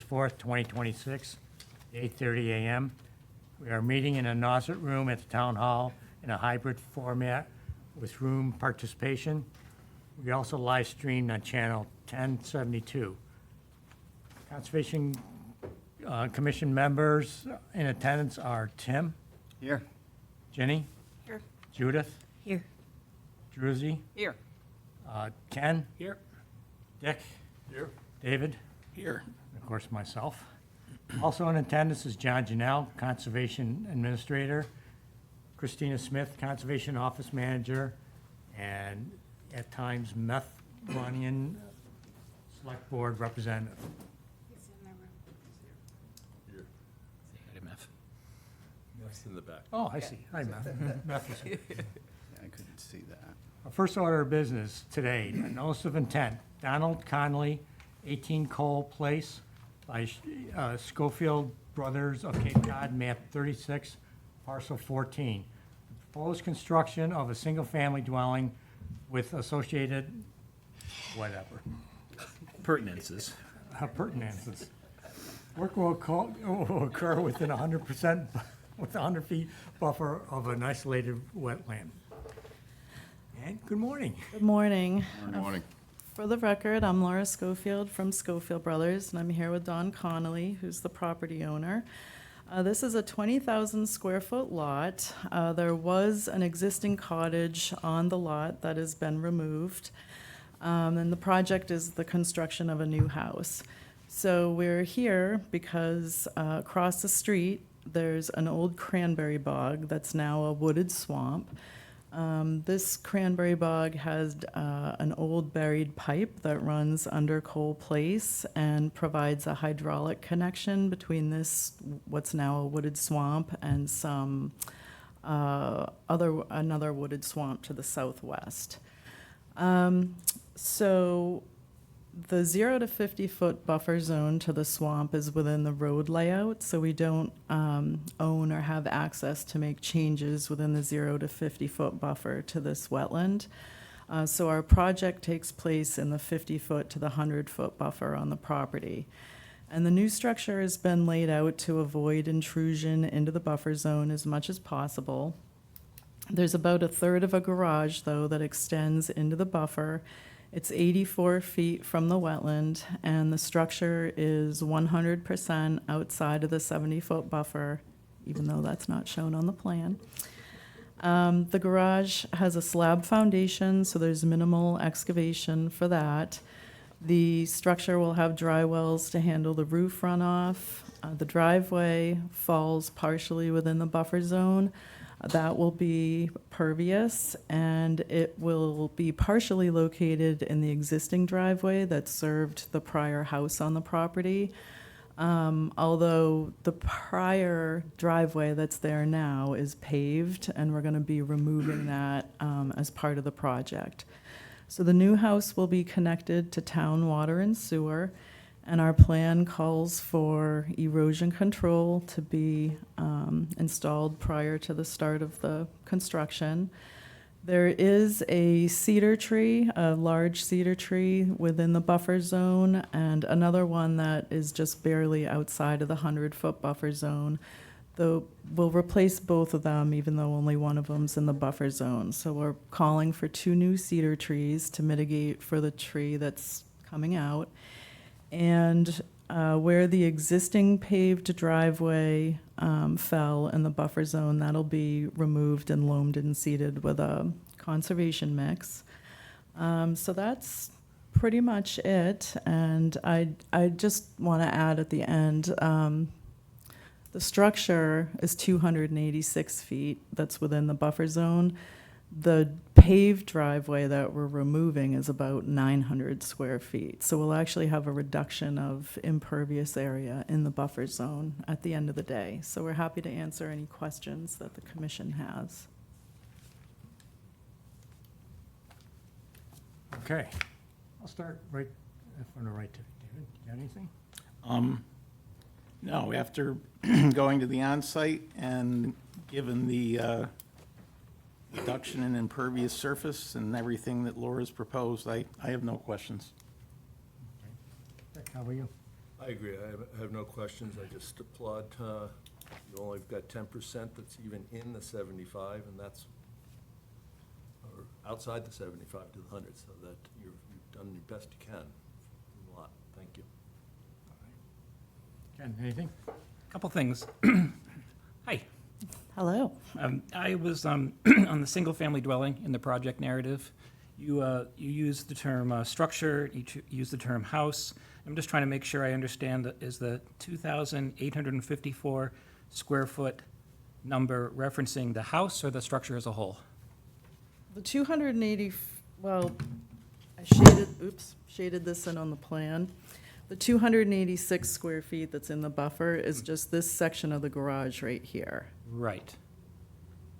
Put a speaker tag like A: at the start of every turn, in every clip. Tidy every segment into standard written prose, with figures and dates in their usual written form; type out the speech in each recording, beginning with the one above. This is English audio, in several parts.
A: 4th, 2026, 8:30 a.m. We are meeting in a Nauset room at the Town Hall in a hybrid format with room participation. We also live streamed on channel 1072. Conservation Commission members in attendance are Tim,
B: Here.
A: Jenny,
C: Here.
A: Judith,
C: Here.
A: Druzy,
C: Here.
A: Ken,
B: Here.
A: Dick,
B: Here.
A: David,
B: Here.
A: and of course myself. Also in attendance is John Janelle, Conservation Administrator, Christina Smith, Conservation Office Manager, and at times Meth Runyon, Select Board Representative.
D: That's in the back.
A: Oh, I see. Hi, Meth. Meth is here.
B: I couldn't see that.
A: Our first order of business today, a notice of intent, Donald Conley, 18 Cole Place, by Schofield Brothers of Cape Cod, map 36, parcel 14. Proposed construction of a single-family dwelling with associated, whatever,
D: Pertinences.
A: appurtenances. Work will occur within 100%, with 100 feet buffer of an isolated wetland. And good morning.
E: Good morning.
B: Good morning.
E: For the record, I'm Laura Schofield from Schofield Brothers, and I'm here with Don Connolly, who's the property owner. This is a 20,000 square foot lot. There was an existing cottage on the lot that has been removed, and the project is the construction of a new house. So we're here because across the street, there's an old cranberry bog that's now a wooded swamp. This cranberry bog has an old buried pipe that runs under Cole Place and provides a hydraulic connection between this, what's now a wooded swamp, and some another wooded swamp to the southwest. So the 0 to 50 foot buffer zone to the swamp is within the road layout, so we don't own or have access to make changes within the 0 to 50 foot buffer to this wetland. So our project takes place in the 50 foot to the 100 foot buffer on the property. And the new structure has been laid out to avoid intrusion into the buffer zone as much as possible. There's about a third of a garage, though, that extends into the buffer. It's 84 feet from the wetland, and the structure is 100% outside of the 70-foot buffer, even though that's not shown on the plan. The garage has a slab foundation, so there's minimal excavation for that. The structure will have dry wells to handle the roof runoff. The driveway falls partially within the buffer zone. That will be pervious, and it will be partially located in the existing driveway that served the prior house on the property. Although the prior driveway that's there now is paved, and we're going to be removing that as part of the project. So the new house will be connected to town water and sewer, and our plan calls for erosion control to be installed prior to the start of the construction. There is a cedar tree, a large cedar tree within the buffer zone, and another one that is just barely outside of the 100-foot buffer zone. Though we'll replace both of them, even though only one of them's in the buffer zone. So we're calling for 2 new cedar trees to mitigate for the tree that's coming out. And where the existing paved driveway fell in the buffer zone, that'll be removed and loamed and seeded with a conservation mix. So that's pretty much it. And I just want to add at the end, the structure is 286 feet that's within the buffer zone. The paved driveway that we're removing is about 900 square feet. So we'll actually have a reduction of impervious area in the buffer zone at the end of the day. So we're happy to answer any questions that the commission has.
A: Okay, I'll start right from the right to David. You got anything?
F: No, after going to the on-site and given the reduction in impervious surface and everything that Laura's proposed, I have no questions.
A: Dick, how about you?
D: I agree. I have no questions. I just applaud, you only got 10% that's even in the 75, and that's, or outside the 75 to the 100, so that you've done your best you can. A lot. Thank you.
A: Ken, anything?
C: Couple things. Hi.
E: Hello.
C: I was on the single-family dwelling in the project narrative. You use the term structure, you use the term house. I'm just trying to make sure I understand, is the 2,854 square foot number referencing the house or the structure as a whole?
E: The 280, well, I shaded this in on the plan. The 286 square feet that's in the buffer is just this section of the garage right here.
C: Right.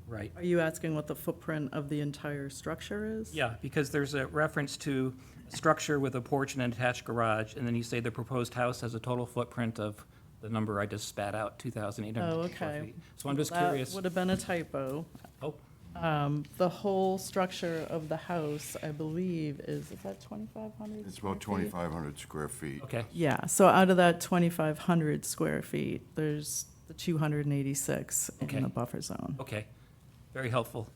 C: Right.
E: Are you asking what the footprint of the entire structure is?
C: Yeah, because there's a reference to a structure with a porch and an attached garage, and then you say the proposed house has a total footprint of the number I just spat out, 2,854
E: Oh,
C: feet.
E: okay.
C: So I'm just
E: That
C: curious.
E: would have been a typo.
C: Oh,
E: The whole structure of the house, I believe, is that 2,500?
G: It's about 2,500 square feet.
C: okay.
E: Yeah, so out of that 2,500 square feet, there's the 286
C: Okay.
E: in the buffer zone.
C: Okay, very helpful.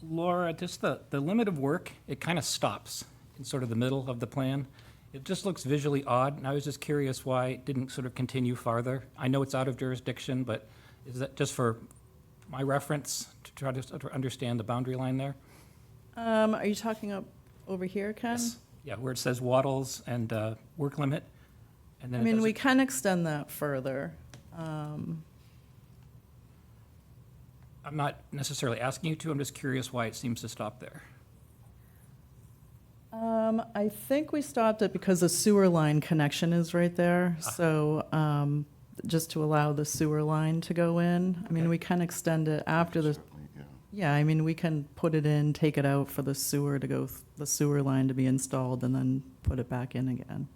C: Laura, just the limit of work, it kind of stops in sort of the middle of the plan. It just looks visually odd, and I was just curious why it didn't sort of continue farther. I know it's out of jurisdiction, but is that just for my reference to try to sort of understand the boundary line there?
E: Are you talking up over here, Ken?
C: Yeah, where it says wattles and work limit, and
E: I
C: then it
E: mean, we
C: doesn't-
E: can extend that further.
C: I'm not necessarily asking you to, I'm just curious why it seems to stop there.
E: I think we stopped it because the sewer line connection is right there. So just to allow the sewer line to go in. I mean,
C: Okay.
E: we can extend it after the,
G: Certainly, yeah.
E: yeah, I mean, we can put it in, take it out for the sewer to go, the sewer line to be installed and then put it back in again.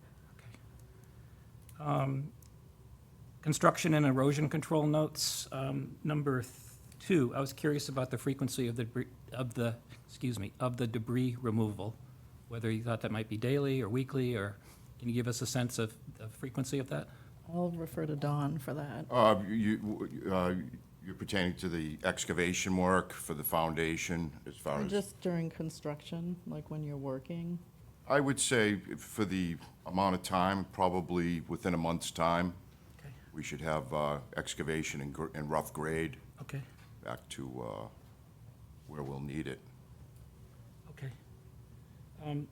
C: Construction and erosion control notes, number 2, I was curious about the frequency of the debris removal, whether you thought that might be daily or weekly, or can you give us a sense of the frequency of that?
E: I'll refer to Dawn for that.
G: You're pertaining to the excavation work for the foundation as far as,
E: Just during construction, like when you're working.
G: I would say for the amount of time, probably within a month's time,
C: Okay.
G: we should have excavation and rough grade
C: Okay,
G: back to where we'll need it.
C: okay. And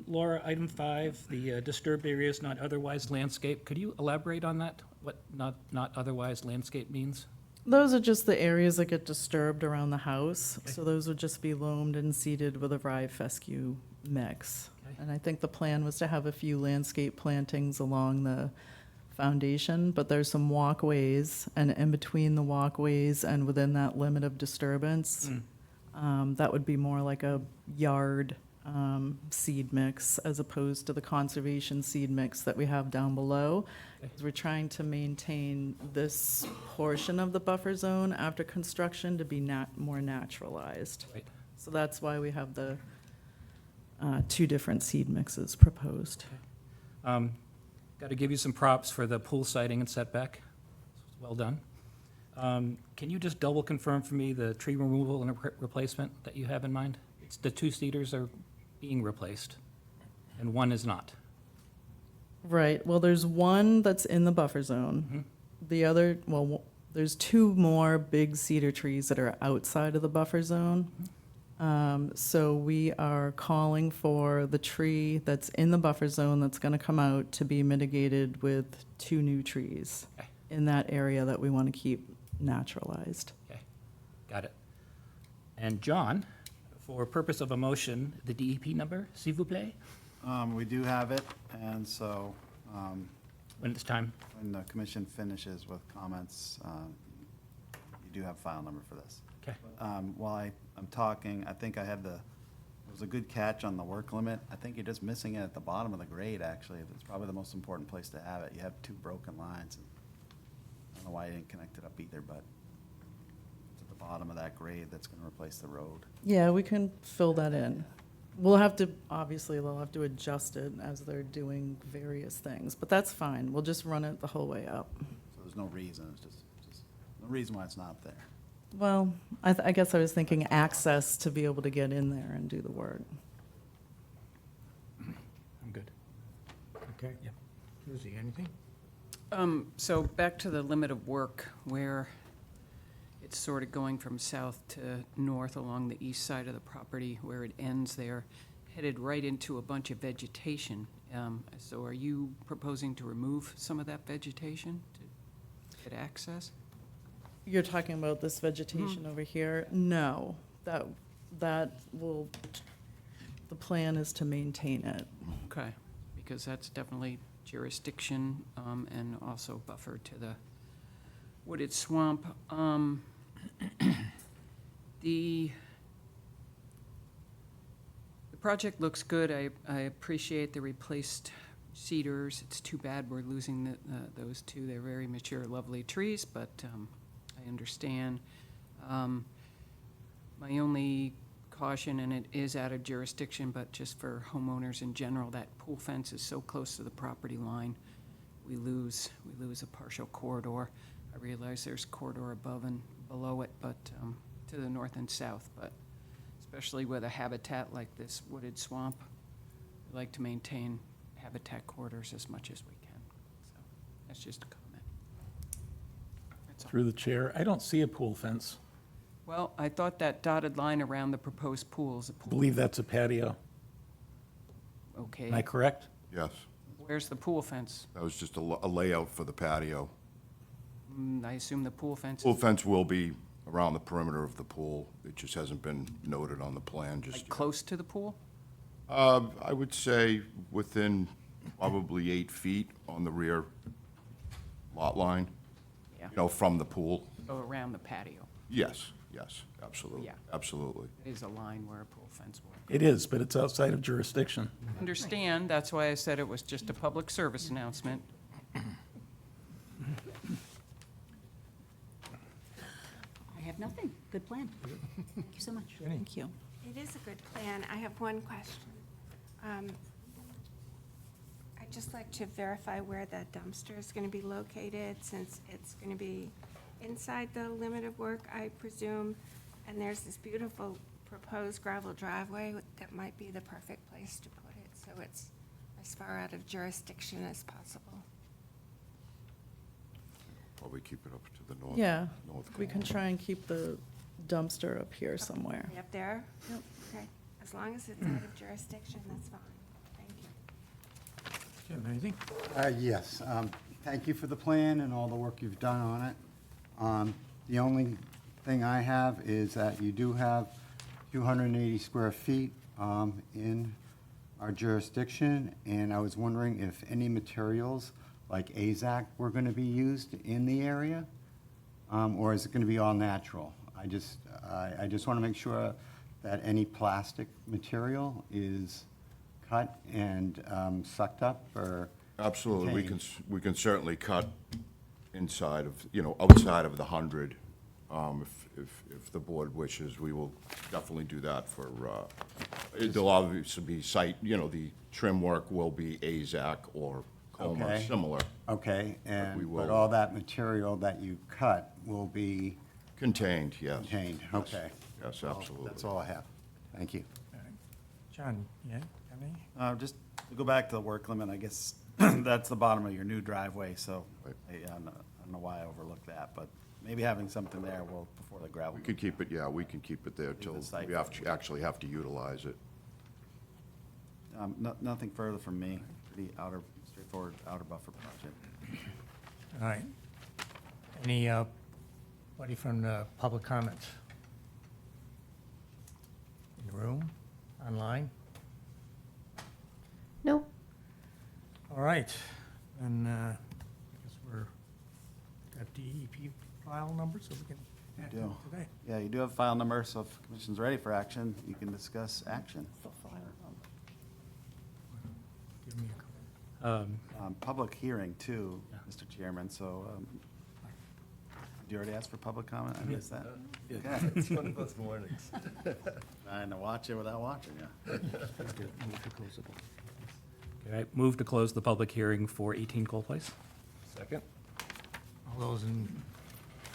C: Laura, item 5, the disturbed areas not otherwise landscape, could you elaborate on that? What not otherwise landscape means?
E: Those are just the areas that get disturbed around the house.
C: Okay.
E: So those would just be loamed and seeded with a rye fescue mix.
C: Okay.
E: And I think the plan was to have a few landscape plantings along the foundation, but there's some walkways, and in between the walkways and within that limit of disturbance, that would be more like a yard seed mix as opposed to the conservation seed mix that we have down below.
C: Okay.
E: 'Cause we're trying to maintain this portion of the buffer zone after construction to be more naturalized.
C: Right.
E: So that's why we have the 2 different seed mixes proposed.
C: Got to give you some props for the pool siding and setback. Well done. Can you just double confirm for me the tree removal and replacement that you have in mind? It's the 2 cedars are being replaced, and 1 is not.
E: Right, well, there's one that's in the buffer zone. The other, there's 2 more big cedar trees that are outside of the buffer zone. So we are calling for the tree that's in the buffer zone that's gonna come out to be mitigated with 2 new trees
C: Okay.
E: in that area that we want to keep naturalized.
C: Okay, got it. And John, for purpose of a motion, the DEP number, s'il vous plaît,
B: We do have it, and so
C: when it's time.
B: when the commission finishes with comments, you do have file number for this.
C: Okay,
B: While I'm talking, I think I had it was a good catch on the work limit. I think you're just missing it at the bottom of the grade, actually. It's probably the most important place to have it. You have 2 broken lines. I don't know why you didn't connect it up either, but it's at the bottom of that grade that's gonna replace the road.
E: Yeah, we can fill that in. We'll have to, obviously, they'll have to adjust it as they're doing various things, but that's fine. We'll just run it the whole way up.
B: So there's no reason, it's just no reason why it's not there.
E: Well, I guess I was thinking access to be able to get in there and do the work.
C: I'm good.
A: Okay.
C: Yep.
A: Suzie, anything?
H: So back to the limit of work, where it's sort of going from south to north along the east side of the property, where it ends there, headed right into a bunch of vegetation. So are you proposing to remove some of that vegetation to get access?
E: You're talking about this vegetation over here? No, that will, the plan is to maintain it.
H: Okay, because that's definitely jurisdiction, and also buffer to the wooded swamp. The project looks good. I appreciate the replaced cedars. It's too bad we're losing those two. They're very mature, lovely trees, but I understand. My only caution, and it is out of jurisdiction, but just for homeowners in general, that pool fence is so close to the property line, we lose a partial corridor. I realize there's corridor above and below it, but to the north and south, but especially with a habitat like this wooded swamp, we like to maintain habitat corridors as much as we can. So that's just a comment. That's all.
F: Through the chair, I don't see a pool fence.
H: Well, I thought that dotted line around the proposed pool is a
F: I
H: pool.
F: believe that's a patio.
H: Okay.
F: Am I correct?
G: Yes,
H: Where's the pool fence?
G: that was just a layout for the patio.
H: I assume the pool fence
G: Pool
H: is
G: fence will be around the perimeter of the pool. It just hasn't been noted on the plan just
H: like
G: yet.
H: close to the pool?
G: I would say within probably 8 feet on the rear lot line,
H: Yeah.
G: you know, from the pool.
H: Oh, around the patio.
G: Yes, absolutely,
H: Yeah.
G: absolutely.
H: It is a line where a pool fence will.
F: It is, but it's outside of jurisdiction.
H: Understand, that's why I said it was just a public service announcement.
I: I have nothing. Good plan. Thank you so much.
E: Thank you.
J: It is a good plan. I have one question. I'd just like to verify where that dumpster is going to be located, since it's going to be inside the limit of work, I presume, and there's this beautiful proposed gravel driveway that might be the perfect place to put it, so it's as far out of jurisdiction as possible.
G: Probably keep it up to the north.
E: Yeah,
G: north
E: we can
G: corner.
E: try and keep the dumpster up here somewhere.
J: Way up there?
E: Yep.
J: Okay, as long as it's out of jurisdiction, that's fine. Thank you.
A: Jim, anything?
K: Yes, thank you for the plan and all the work you've done on it. The only thing I have is that you do have 280 square feet in our jurisdiction, and I was wondering if any materials like AZAC were going to be used in the area, or is it going to be all natural? I just want to make sure that any plastic material is cut and sucked up or
G: Absolutely,
K: contained.
G: we can certainly cut inside of, you know, outside of the 100. If the board wishes, we will definitely do that for, there'll obviously be site, you know, the trim work will be AZAC or Coma,
K: Okay.
G: similar,
K: Okay,
G: we
K: and,
G: will-
K: but all that material that you cut will be
G: contained, yes.
K: contained,
G: Yes.
K: okay.
G: Yes,
K: Well,
G: absolutely.
K: That's all I have. Thank you.
A: John, yeah, have any?
B: Just to go back to the work limit, I guess that's the bottom of your new driveway, so
G: Right.
B: I don't know why I overlooked that, but maybe having something there will, before the gravel.
G: We could keep it, yeah, we can keep it there till
B: the site
G: we actually have to utilize it.
B: Nothing further from me, pretty straightforward outer buffer project.
A: All right. Anybody from the public comments? In the room, online?
I: No.
A: All right, and I guess we're, got DEP file number, so we can act
B: do.
A: on it today.
B: Yeah, you do have file number, so if commission's ready for action, you can discuss action.
A: Give me a call.
B: Public hearing too, Mr. Chairman, so Did you already ask for public comment? I missed that. Okay.
D: It's one of those mornings.
B: Trying to watch it without watching, yeah.
C: Okay, move to close the public hearing for 18 Cole Place.
D: Second?
A: All those in,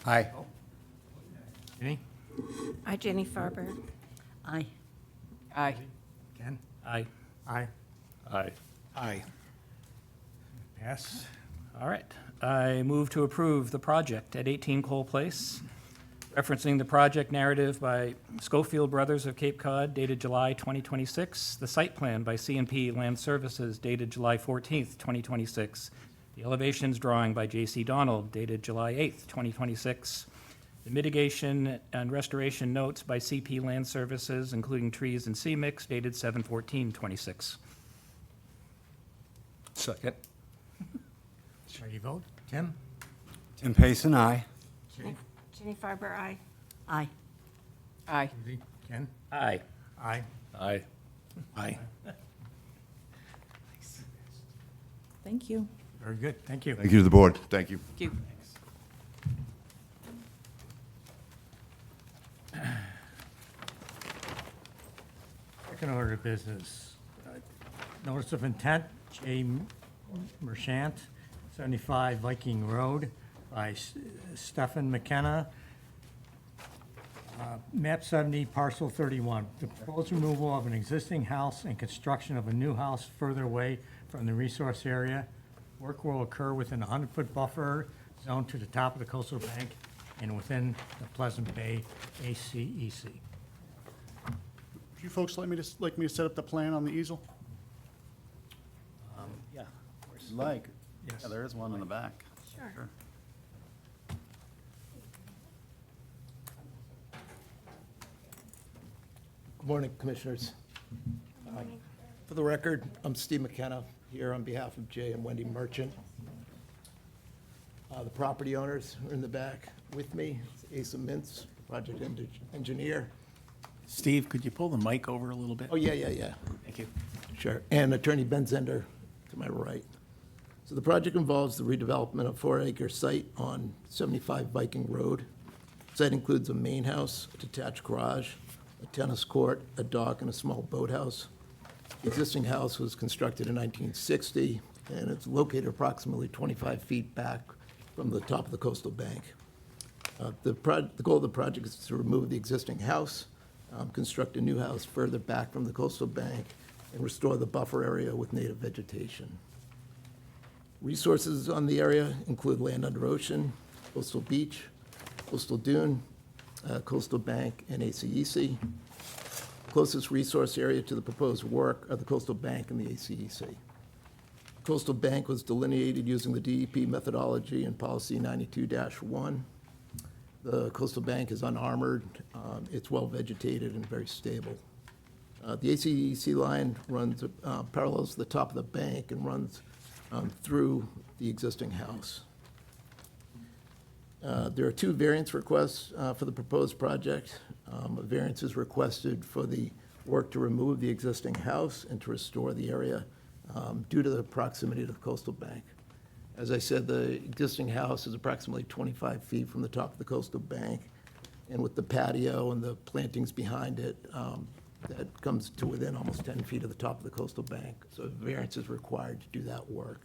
F: Aye.
A: Jenny?
J: I, Jenny Farber.
I: Aye.
H: Aye.
A: Ken?
C: Aye.
A: Aye.
D: Aye.
F: Aye.
A: Pass.
C: All right. I move to approve the project at 18 Cole Place, referencing the project narrative by Schofield Brothers of Cape Cod dated July 2026, the site plan by C&P Land Services dated July 14th, 2026, the elevations drawing by J.C. Donald dated July 8th, 2026, the mitigation and restoration notes by CP Land Services, including trees and C-mix dated 7/14/26.
D: Second?
A: Ready to vote? Tim?
K: Tim Payson, aye.
J: Jenny Farber, aye.
I: Aye.
H: Aye.
A: Susie? Ken?
C: Aye.
A: Aye.
D: Aye.
F: Aye.
E: Thank you.
A: Very good, thank you.
G: Thank you to the board. Thank you.
H: Thank you.
A: Second order of business. Notice of intent, J. Merchant, 75 Viking Road by Stefan McKenna. Map 70, parcel 31. The proposed removal of an existing house and construction of a new house further away from the resource area. Work will occur within a 100-foot buffer zone to the top of the coastal bank and within the Pleasant Bay ACEC.
L: Would you folks like me to set up the plan on the easel?
A: Yeah.
B: If you'd like.
A: Yes.
B: Yeah, there is one in the back.
J: Sure.
F: Good morning, Commissioners.
J: Morning.
F: For the record, I'm Steve McKenna, here on behalf of Jay and Wendy Merchant. The property owners are in the back with me. It's Asa Mintz, project engineer. Steve, could you pull the mic over a little bit? Oh, yeah. Thank you. Sure. And Attorney Ben Zender to my right. So the project involves the redevelopment of 4-acre site on 75 Viking Road. Site includes a main house, a detached garage, a tennis court, a dock, and a small boathouse. The existing house was constructed in 1960, and it's located approximately 25 feet back from the top of the coastal bank. The goal of the project is to remove the existing house, construct a new house further back from the coastal bank, and restore the buffer area with native vegetation. Resources on the area include land under ocean, coastal beach, coastal dune, coastal bank, and ACEC. Closest resource area to the proposed work are the coastal bank and the ACEC. Coastal bank was delineated using the DEP methodology in policy 92-1. The coastal bank is unarmored, it's well vegetated and very stable. The ACEC line runs, parallels the top of the bank and runs through the existing house. There are two variance requests for the proposed project. A variance is requested for the work to remove the existing house and to restore the area due to the proximity to the coastal bank. As I said, the existing house is approximately 25 feet from the top of the coastal bank, and with the patio and the plantings behind it, that comes to within almost 10 feet of the top of the coastal bank. So a variance is required to do that work.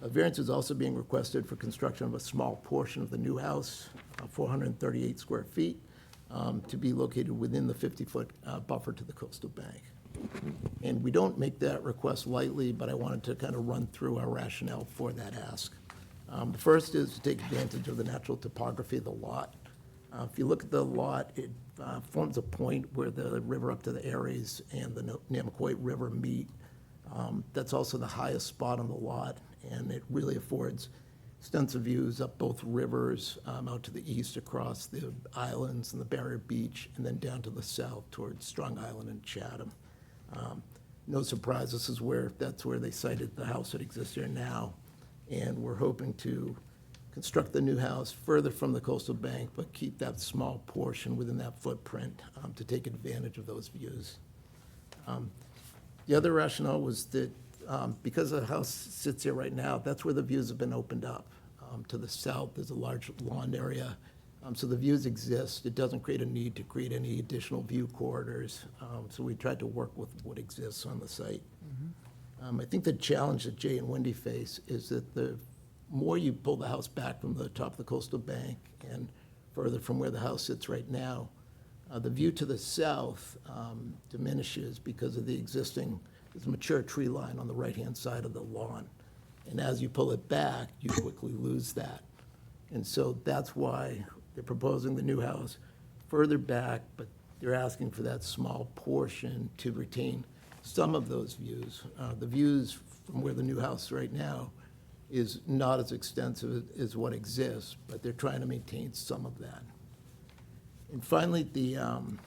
F: A variance is also being requested for construction of a small portion of the new house, 438 square feet, to be located within the 50-foot buffer to the coastal bank. And we don't make that request lightly, but I wanted to kind of run through our rationale for that ask. The first is to take advantage of the natural topography of the lot. If you look at the lot, it forms a point where the river up to the Aries and the Namaquoit River meet. That's also the highest spot on the lot, and it really affords extensive views up both rivers, out to the east across the islands and the Barrier Beach, and then down to the south towards Strong Island and Chatham. No surprise, that's where they sited the house that exists here now, and we're hoping to construct the new house further from the coastal bank, but keep that small portion within that footprint to take advantage of those views. The other rationale was that because the house sits here right now, that's where the views have been opened up. To the south, there's a large lawn area. So the views exist. It doesn't create a need to create any additional view corridors. So we tried to work with what exists on the site. I think the challenge that Jay and Wendy face is that the more you pull the house back from the top of the coastal bank and further from where the house sits right now, the view to the south diminishes because of the existing, there's a mature tree line on the right-hand side of the lawn. And as you pull it back, you quickly lose that. And so that's why they're proposing the new house further back, but they're asking for that small portion to retain some of those views. The views from where the new house right now is not as extensive as what exists, but they're trying to maintain some of that. And finally, one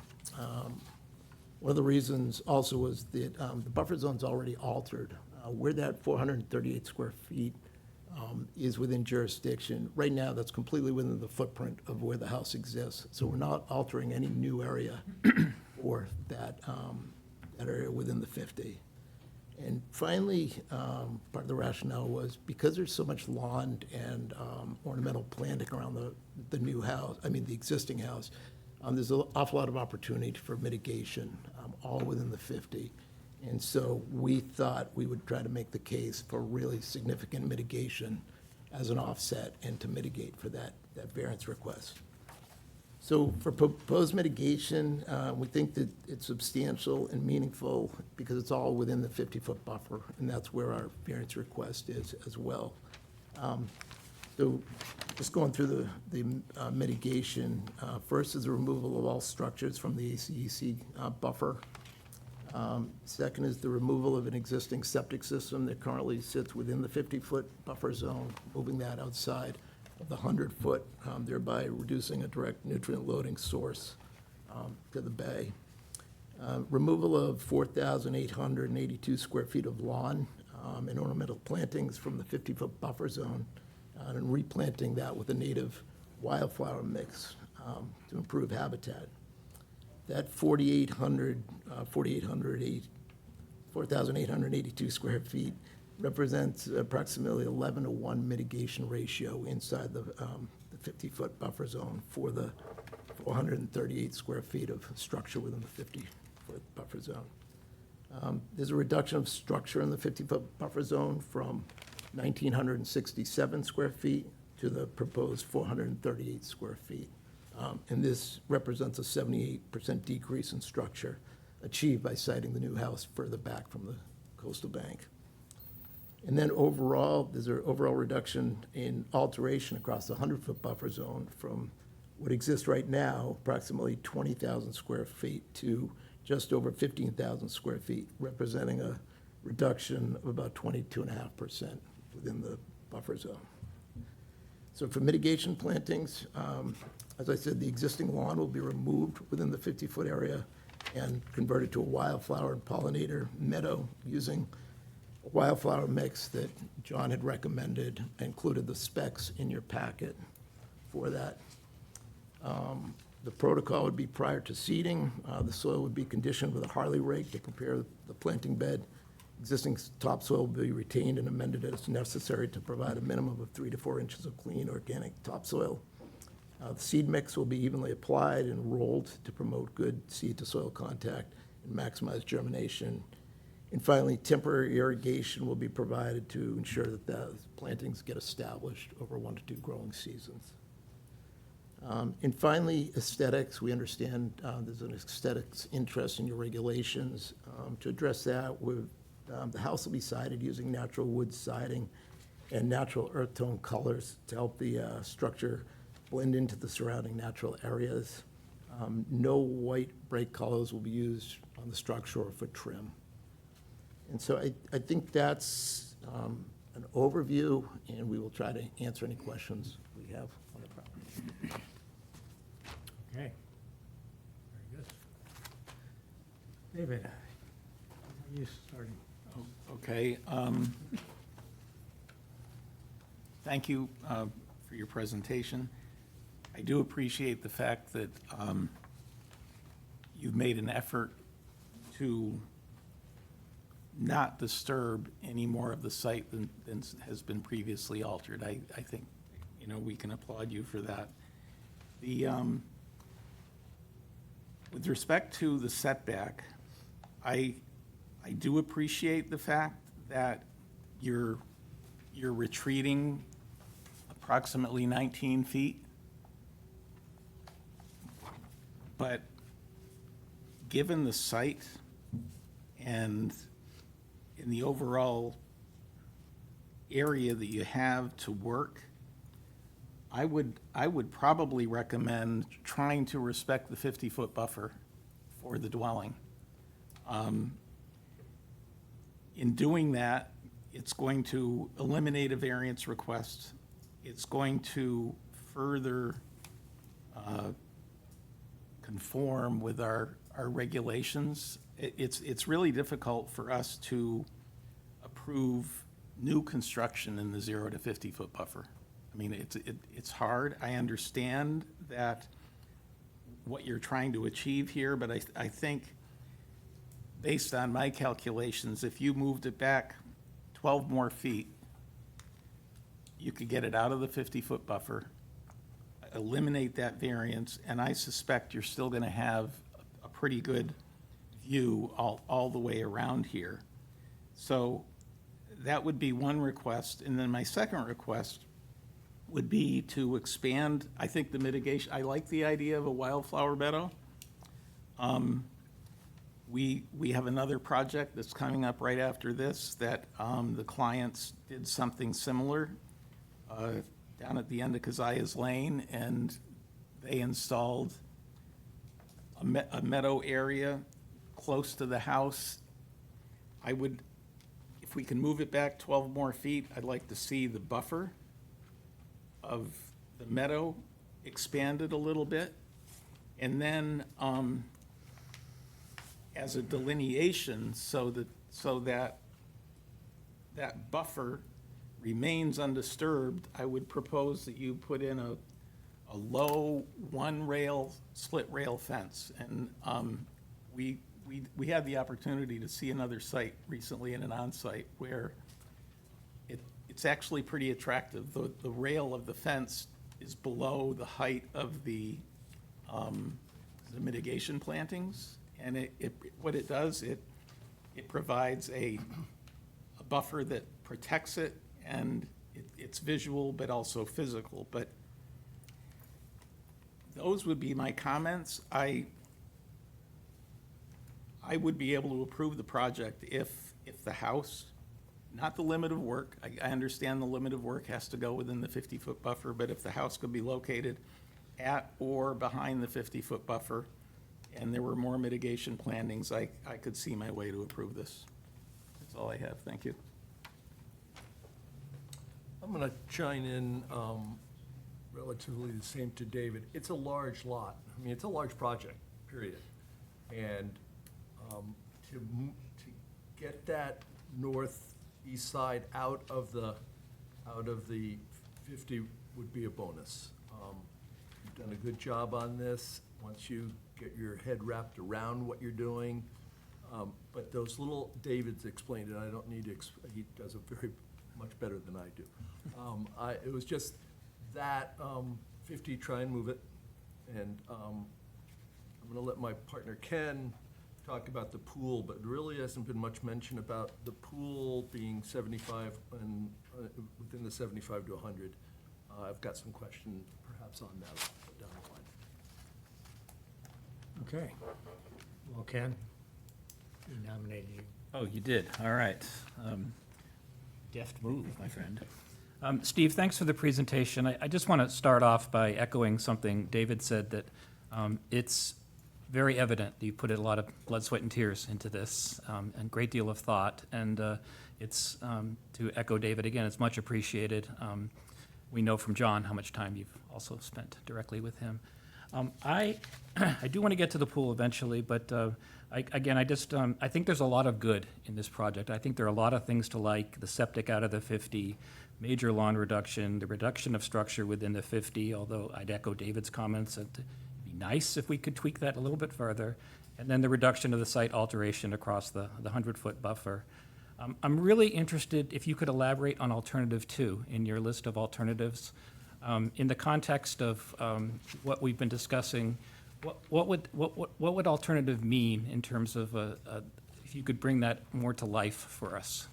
F: of the reasons also was that the buffer zone's already altered. Where that 438 square feet is within jurisdiction, right now, that's completely within the footprint of where the house exists. So we're not altering any new area or that area within the 50. And finally, part of the rationale was because there's so much lawn and ornamental planting around the new house, I mean, the existing house, there's an awful lot of opportunity for mitigation, all within the 50. And so we thought we would try to make the case for really significant mitigation as an offset and to mitigate for that variance request. So for proposed mitigation, we think that it's substantial and meaningful because it's all within the 50-foot buffer, and that's where our variance request is as well. So just going through the mitigation, first is the removal of all structures from the ACEC buffer. Second is the removal of an existing septic system that currently sits within the 50-foot buffer zone, moving that outside of the 100-foot, thereby reducing a direct nutrient loading source to the bay. Removal of 4,882 square feet of lawn and ornamental plantings from the 50-foot buffer zone, and replanting that with a native wildflower mix to improve habitat. That 4,882 square feet represents approximately 11-to-1 mitigation ratio inside the 50-foot buffer zone for the 438 square feet of structure within the 50-foot buffer zone. There's a reduction of structure in the 50-foot buffer zone from 1,967 square feet to the proposed 438 square feet. And this represents a 78% decrease in structure achieved by siting the new house further back from the coastal bank. And then overall, there's an overall reduction in alteration across the 100-foot buffer zone from what exists right now, approximately 20,000 square feet, to just over 15,000 square feet, representing a reduction of about 22.5% within the buffer zone. So for mitigation plantings, as I said, the existing lawn will be removed within the 50-foot area and converted to a wildflower and pollinator meadow using a wildflower mix that John had recommended, included the specs in your packet for that. The protocol would be prior to seeding. The soil would be conditioned with a Harley rake to prepare the planting bed. Existing topsoil will be retained and amended as necessary to provide a minimum of 3 to 4 inches of clean organic topsoil. The seed mix will be evenly applied and rolled to promote good seed-to-soil contact and maximize germination. And finally, temporary irrigation will be provided to ensure that the plantings get established over 1 to 2 growing seasons. And finally, aesthetics. We understand there's an aesthetics interest in your regulations. To address that, the house will be sided using natural wood siding and natural earth tone colors to help the structure blend into the surrounding natural areas. No white bright colors will be used on the structure or for trim. And so I think that's an overview, and we will try to answer any questions we have on the property.
A: Okay. Very good. David, how are you starting?
M: Okay. Thank you for your presentation. I do appreciate the fact that you've made an effort to not disturb any more of the site than has been previously altered. I think you know, we can applaud you for that. With respect to the setback, I do appreciate the fact that you're retreating approximately 19 feet. But given the site and in the overall area that you have to work, I would probably recommend trying to respect the 50-foot buffer for the dwelling. In doing that, it's going to eliminate a variance request. It's going to further conform with our regulations. It's really difficult for us to approve new construction in the 0 to 50-foot buffer. I mean, it's hard. I understand that what you're trying to achieve here, but I think, based on my calculations, if you moved it back 12 more feet, you could get it out of the 50-foot buffer, eliminate that variance, and I suspect you're still going to have a pretty good view all the way around here. So that would be one request. And then my second request would be to expand, I think, the mitigation. I like the idea of a wildflower meadow. We have another project that's coming up right after this that the clients did something similar down at the end of Keziah's Lane, and they installed a meadow area close to the house. I would, if we can move it back 12 more feet, I'd like to see the buffer of the meadow expanded a little bit. And then as a delineation, so that that buffer remains undisturbed, I would propose that you put in a low one-rail, split-rail fence. And we had the opportunity to see another site recently in an on-site where it's actually pretty attractive. The rail of the fence is below the height of the mitigation plantings. And what it does, it provides a buffer that protects it, and it's visual but also physical. But those would be my comments. I would be able to approve the project if the house, not the limit of work, I understand the limit of work has to go within the 50-foot buffer, but if the house could be located at or behind the 50-foot buffer, and there were more mitigation plantings, I could see my way to approve this. That's all I have. Thank you.
D: I'm going to chime in relatively the same to David. It's a large lot. I mean, it's a large project, period. And to get that northeast side out of the 50 would be a bonus. You've done a good job on this. Once you get your head wrapped around what you're doing. But those little, David's explained it, I don't need to, he does it very much better than I do. It was just that 50, try and move it. And I'm gonna let my partner Ken talk about the pool, but there really hasn't been much mention about the pool being 75 and within the 75 to 100. I've got some questions perhaps on that down the line.
A: Okay. Well, Ken, we nominated you.
C: Oh, you did, all right. Deft move, my friend. Steve, thanks for the presentation. I just want to start off by echoing something David said, that it's very evident that you put a lot of blood, sweat, and tears into this, and great deal of thought. And it's, to echo David again, it's much appreciated. We know from John how much time you've also spent directly with him. I do want to get to the pool eventually, but I think there's a lot of good in this project. I think there are a lot of things to like: the septic out of the 50, major lawn reduction, the reduction of structure within the 50, although I'd echo David's comments that it'd be nice if we could tweak that a little bit further, and then the reduction of the site alteration across the 100-foot buffer. I'm really interested if you could elaborate on alternative 2 in your list of alternatives. In the context of what we've been discussing, what would alternative mean in terms of if you could bring that more to life for us?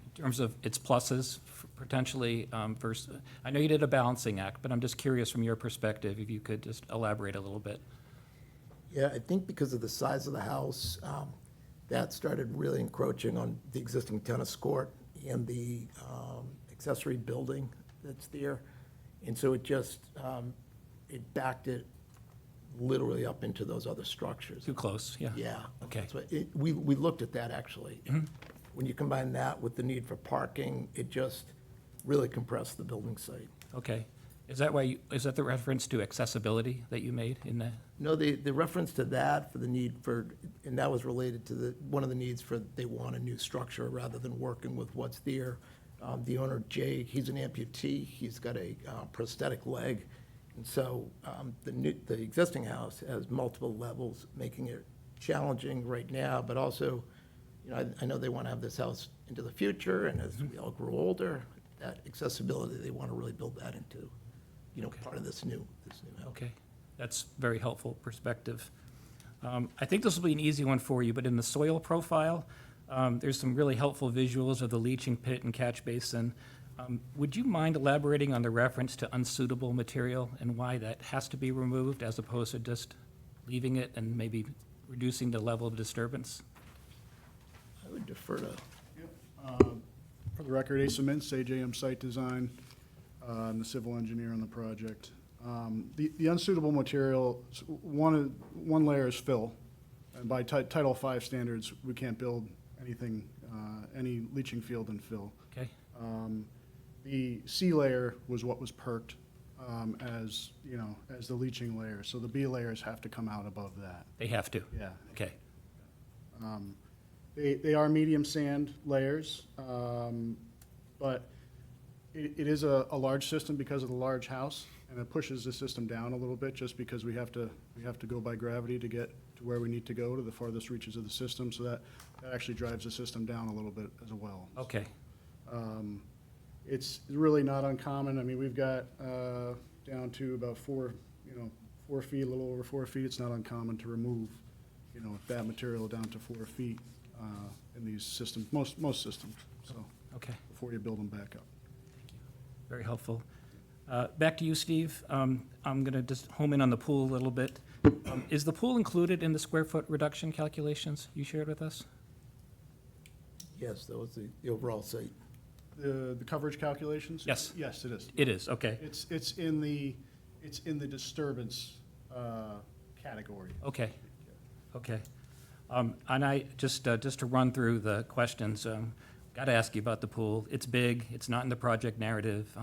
C: In terms of its pluses, potentially, versus, I know you did a balancing act, but I'm just curious from your perspective, if you could just elaborate a little bit.
F: Yeah, I think because of the size of the house, that started really encroaching on the existing tennis court and the accessory building that's there. And so it just, it backed it literally up into those other structures.
C: Too close, yeah.
F: Yeah.
C: Okay.
F: That's what, we looked at that, actually. When you combine that with the need for parking, it just really compressed the building site.
C: Okay. Is that the reference to accessibility that you made in the?
F: No, the reference to that for the need for, and that was related to one of the needs for, they want a new structure rather than working with what's there. The owner, Jay, he's an amputee, he's got a prosthetic leg. And so the existing house has multiple levels, making it challenging right now, but also, you know, I know they want to have this house into the future, and as we all grow older, that accessibility, they want to really build that into, you know, part of this new house.
C: Okay, that's very helpful perspective. I think this will be an easy one for you, but in the soil profile, there's some really helpful visuals of the leaching pit and catch basin. Would you mind elaborating on the reference to unsuitable material and why that has to be removed as opposed to just leaving it and maybe reducing the level of disturbance?
F: I would defer to,
L: For the record, Asa Mintz, AJM Site Design, I'm the civil engineer on the project. The unsuitable material, one layer is fill, and by Title V standards, we can't build anything, any leaching field in fill.
C: Okay,
L: The C layer was what was perked as, you know, as the leaching layer, so the B layers have to come out above that.
C: they have to?
L: Yeah.
C: Okay,
L: They are medium sand layers, but it is a large system because of the large house, and it pushes the system down a little bit just because we have to go by gravity to get to where we need to go, to the farthest reaches of the system, so that actually drives the system down a little bit as well.
C: okay,
L: It's really not uncommon. I mean, we've got down to about 4 feet, a little over 4 feet. It's not uncommon to remove, you know, that material down to 4 feet in these systems, most systems, so,
C: okay.
L: before you build them back up.
C: Very helpful. Back to you, Steve. I'm going to just home in on the pool a little bit. Is the pool included in the square foot reduction calculations you shared with us?
F: yes, that was the overall site.
L: The coverage calculations?
C: Yes.
L: Yes, it is.
C: It is, okay,
L: It's in the disturbance category.
C: okay, okay. And I, just to run through the questions, got to ask you about the pool. It's big, it's not in the project narrative.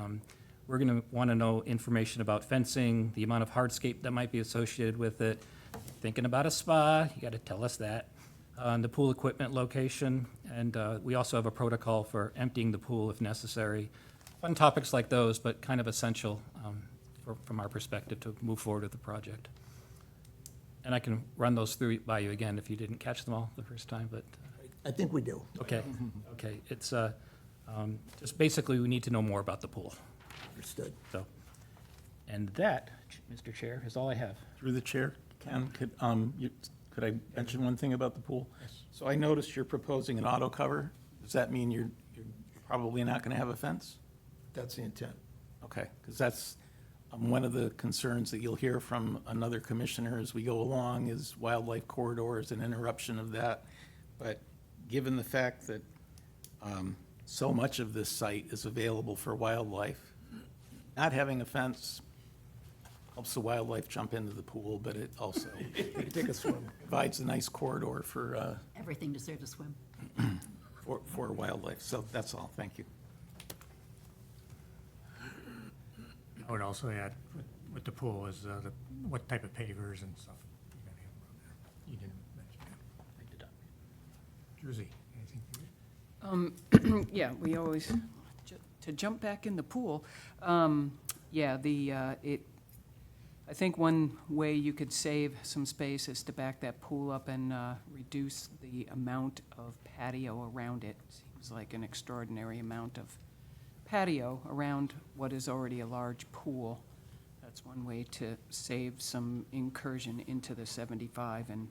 C: We're going to want to know information about fencing, the amount of hardscape that might be associated with it. Thinking about a spa, you got to tell us that. The pool equipment location, and we also have a protocol for emptying the pool if necessary. Fun topics like those, but kind of essential from our perspective to move forward with the project. And I can run those through by you again if you didn't catch them all the first time, but,
F: I think we do.
C: okay, okay. It's just basically, we need to know more about the pool,
F: Understood.
C: so. And that, Mr. Chair, is all I have.
M: Through the chair, Ken, could I mention one thing about the pool? So I noticed you're proposing an auto cover. Does that mean you're probably not going to have a fence?
F: That's the intent.
M: Okay, because that's one of the concerns that you'll hear from another commissioner as we go along is wildlife corridors and interruption of that. But given the fact that so much of this site is available for wildlife, not having a fence helps the wildlife jump into the pool, but it also
F: Take a swim.
M: provides a nice corridor for,
I: Everything deserves a swim.
M: for wildlife. So that's all. Thank you.
A: I would also add with the pool is what type of pavers and stuff you're gonna have around there. You didn't mention that.
C: I did not.
A: Jersey, anything for you?
H: Yeah, we always, to jump back in the pool, yeah, I think one way you could save some space is to back that pool up and reduce the amount of patio around it. Seems like an extraordinary amount of patio around what is already a large pool. That's one way to save some incursion into the 75 and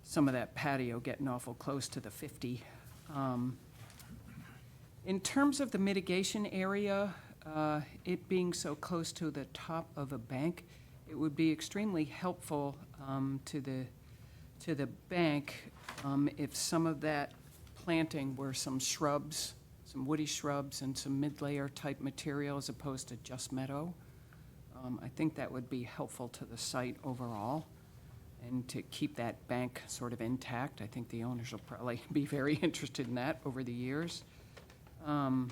H: some of that patio getting awful close to the 50. In terms of the mitigation area, it being so close to the top of a bank, it would be extremely helpful to the bank if some of that planting were some shrubs, some woody shrubs and some mid-layer type material as opposed to just meadow. I think that would be helpful to the site overall and to keep that bank sort of intact. I think the owners will probably be very interested in that over the years. In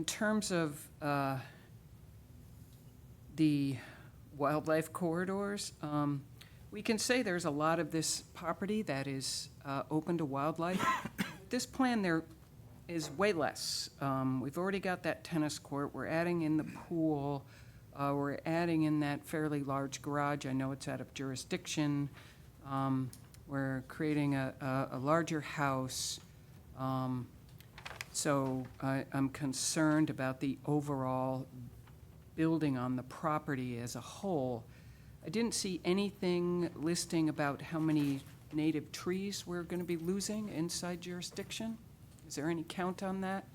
H: terms of the wildlife corridors, we can say there's a lot of this property that is open to wildlife. This plan there is way less. We've already got that tennis court, we're adding in the pool, we're adding in that fairly large garage, I know it's out of jurisdiction. We're creating a larger house. So I'm concerned about the overall building on the property as a whole. I didn't see anything listing about how many native trees we're going to be losing inside jurisdiction. Is there any count on that?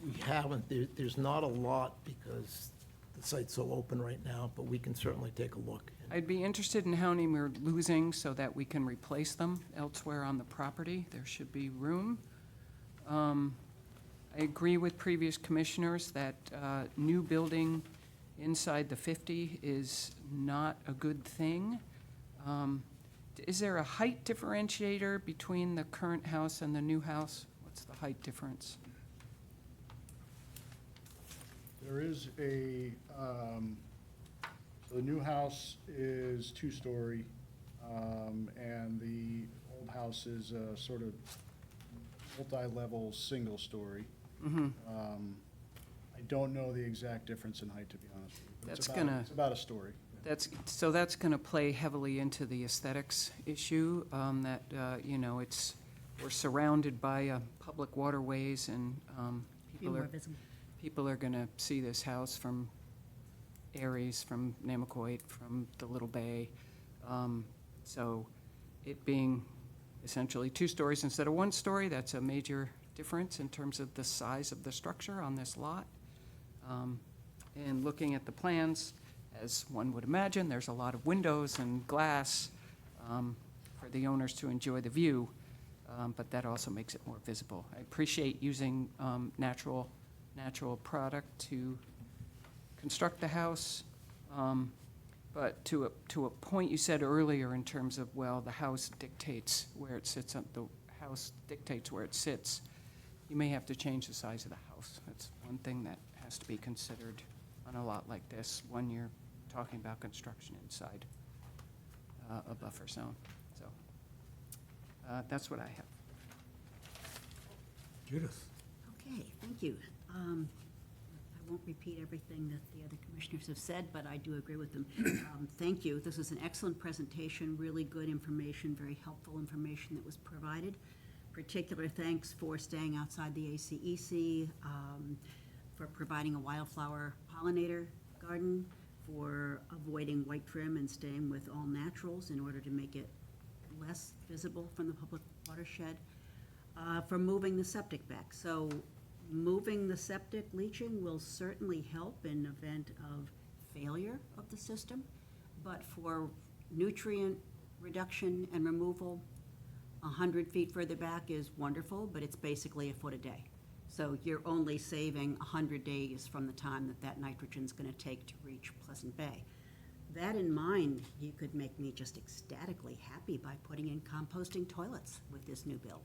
F: We haven't, there's not a lot because the site's so open right now, but we can certainly take a look.
H: I'd be interested in how many we're losing so that we can replace them elsewhere on the property. There should be room. I agree with previous commissioners that new building inside the 50 is not a good thing. Is there a height differentiator between the current house and the new house? What's the height difference?
L: There is a, the new house is 2-story, and the old house is a sort of multi-level, single-story. I don't know the exact difference in height, to be honest with you. But
H: That's gonna-
L: It's about a story.
H: So that's going to play heavily into the aesthetics issue, that, you know, we're surrounded by public waterways and
I: Be more visible.
H: people are going to see this house from Aries, from Namaquoit, from the Little Bay. So it being essentially 2 stories instead of 1 story, that's a major difference in terms of the size of the structure on this lot. And looking at the plans, as one would imagine, there's a lot of windows and glass for the owners to enjoy the view, but that also makes it more visible. I appreciate using natural product to construct the house, but to a point you said earlier in terms of, well, the house dictates where it sits, the house dictates where it sits, you may have to change the size of the house. That's one thing that has to be considered on a lot like this when you're talking about construction inside a buffer zone. So that's what I have.
A: Judith?
I: Okay, thank you. I won't repeat everything that the other commissioners have said, but I do agree with them. Thank you. This was an excellent presentation, really good information, very helpful information that was provided. Particular thanks for staying outside the ACEC, for providing a wildflower pollinator garden, for avoiding white trim and staying with all naturals in order to make it less visible from the public watershed, for moving the septic back. So moving the septic leaching will certainly help in event of failure of the system, but for nutrient reduction and removal, 100 feet further back is wonderful, but it's basically a foot a day. So you're only saving 100 days from the time that nitrogen's going to take to reach Pleasant Bay. That in mind, you could make me just ecstatically happy by putting in composting toilets with this new build.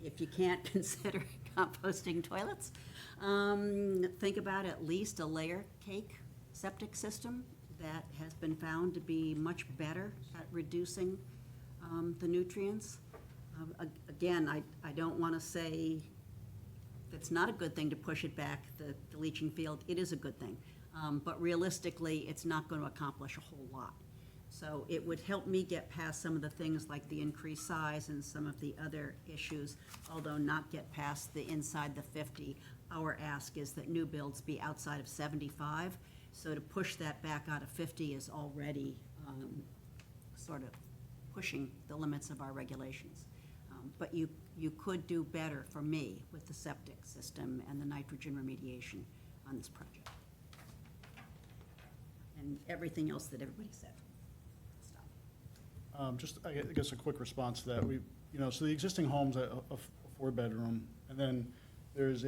I: If you can't consider composting toilets, think about at least a layer cake septic system that has been found to be much better at reducing the nutrients. Again, I don't want to say that's not a good thing to push it back, the leaching field. It is a good thing. But realistically, it's not going to accomplish a whole lot. So it would help me get past some of the things like the increased size and some of the other issues, although not get past the inside the 50. Our ask is that new builds be outside of 75, so to push that back out of 50 is already sort of pushing the limits of our regulations. But you could do better for me with the septic system and the nitrogen remediation on this project. And everything else that everybody said. Stop.
L: Just, I guess, a quick response to that. So the existing home's a 4-bedroom, and then there's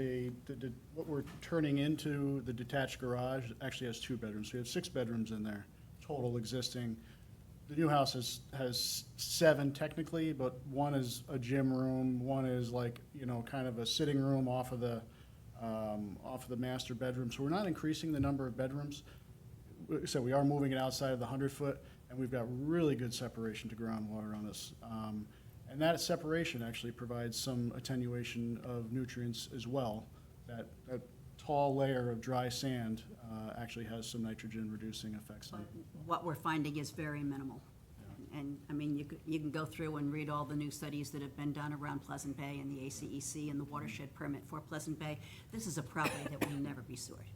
L: what we're turning into, the detached garage, actually has 2 bedrooms. So we have 6 bedrooms in there, total existing. The new house has 7 technically, but 1 is a gym room, 1 is like, kind of a sitting room off of the master bedroom. So we're not increasing the number of bedrooms. So we are moving it outside of the 100-foot, and we've got really good separation to groundwater on this. And that separation actually provides some attenuation of nutrients as well. That tall layer of dry sand actually has some nitrogen reducing effects on it.
I: What we're finding is very minimal. And, I mean, you can go through and read all the new studies that have been done around Pleasant Bay and the ACEC and the watershed permit for Pleasant Bay. This is a property that will never be sewered.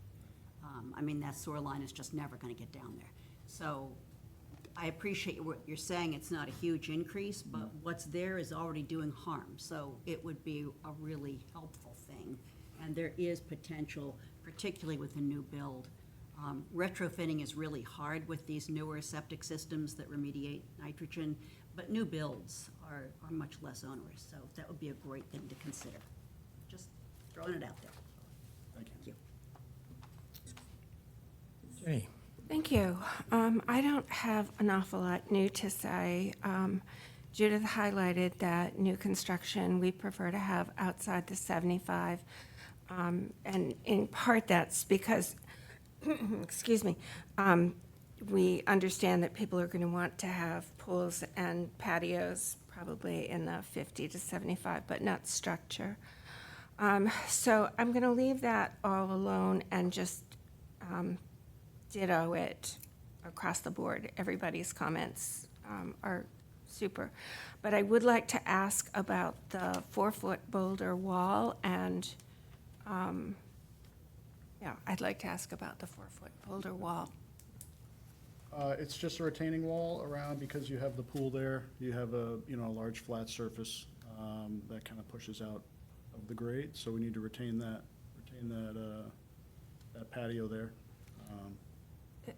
I: I mean, that sewer line is just never gonna get down there. So I appreciate what you're saying, it's not a huge increase, but what's there is already doing harm. So it would be a really helpful thing. And there is potential, particularly with a new build. Retrofitting is really hard with these newer septic systems that remediate nitrogen, but new builds are much less onerous. So that would be a great thing to consider. Just throwing it out there.
L: Thank you.
A: Jenny?
J: Thank you. I don't have an awful lot new to say. Judith highlighted that new construction, we prefer to have outside the 75. And in part, that's because, excuse me, we understand that people are going to want to have pools and patios probably in the 50 to 75, but not structure. So I'm going to leave that all alone and just ditto it across the board. Everybody's comments are super. But I would like to ask about the 4-foot boulder wall and, I'd like to ask about the 4-foot boulder wall.
L: It's just a retaining wall around, because you have the pool there, you have a large flat surface that kind of pushes out of the grade, so we need to retain that patio there.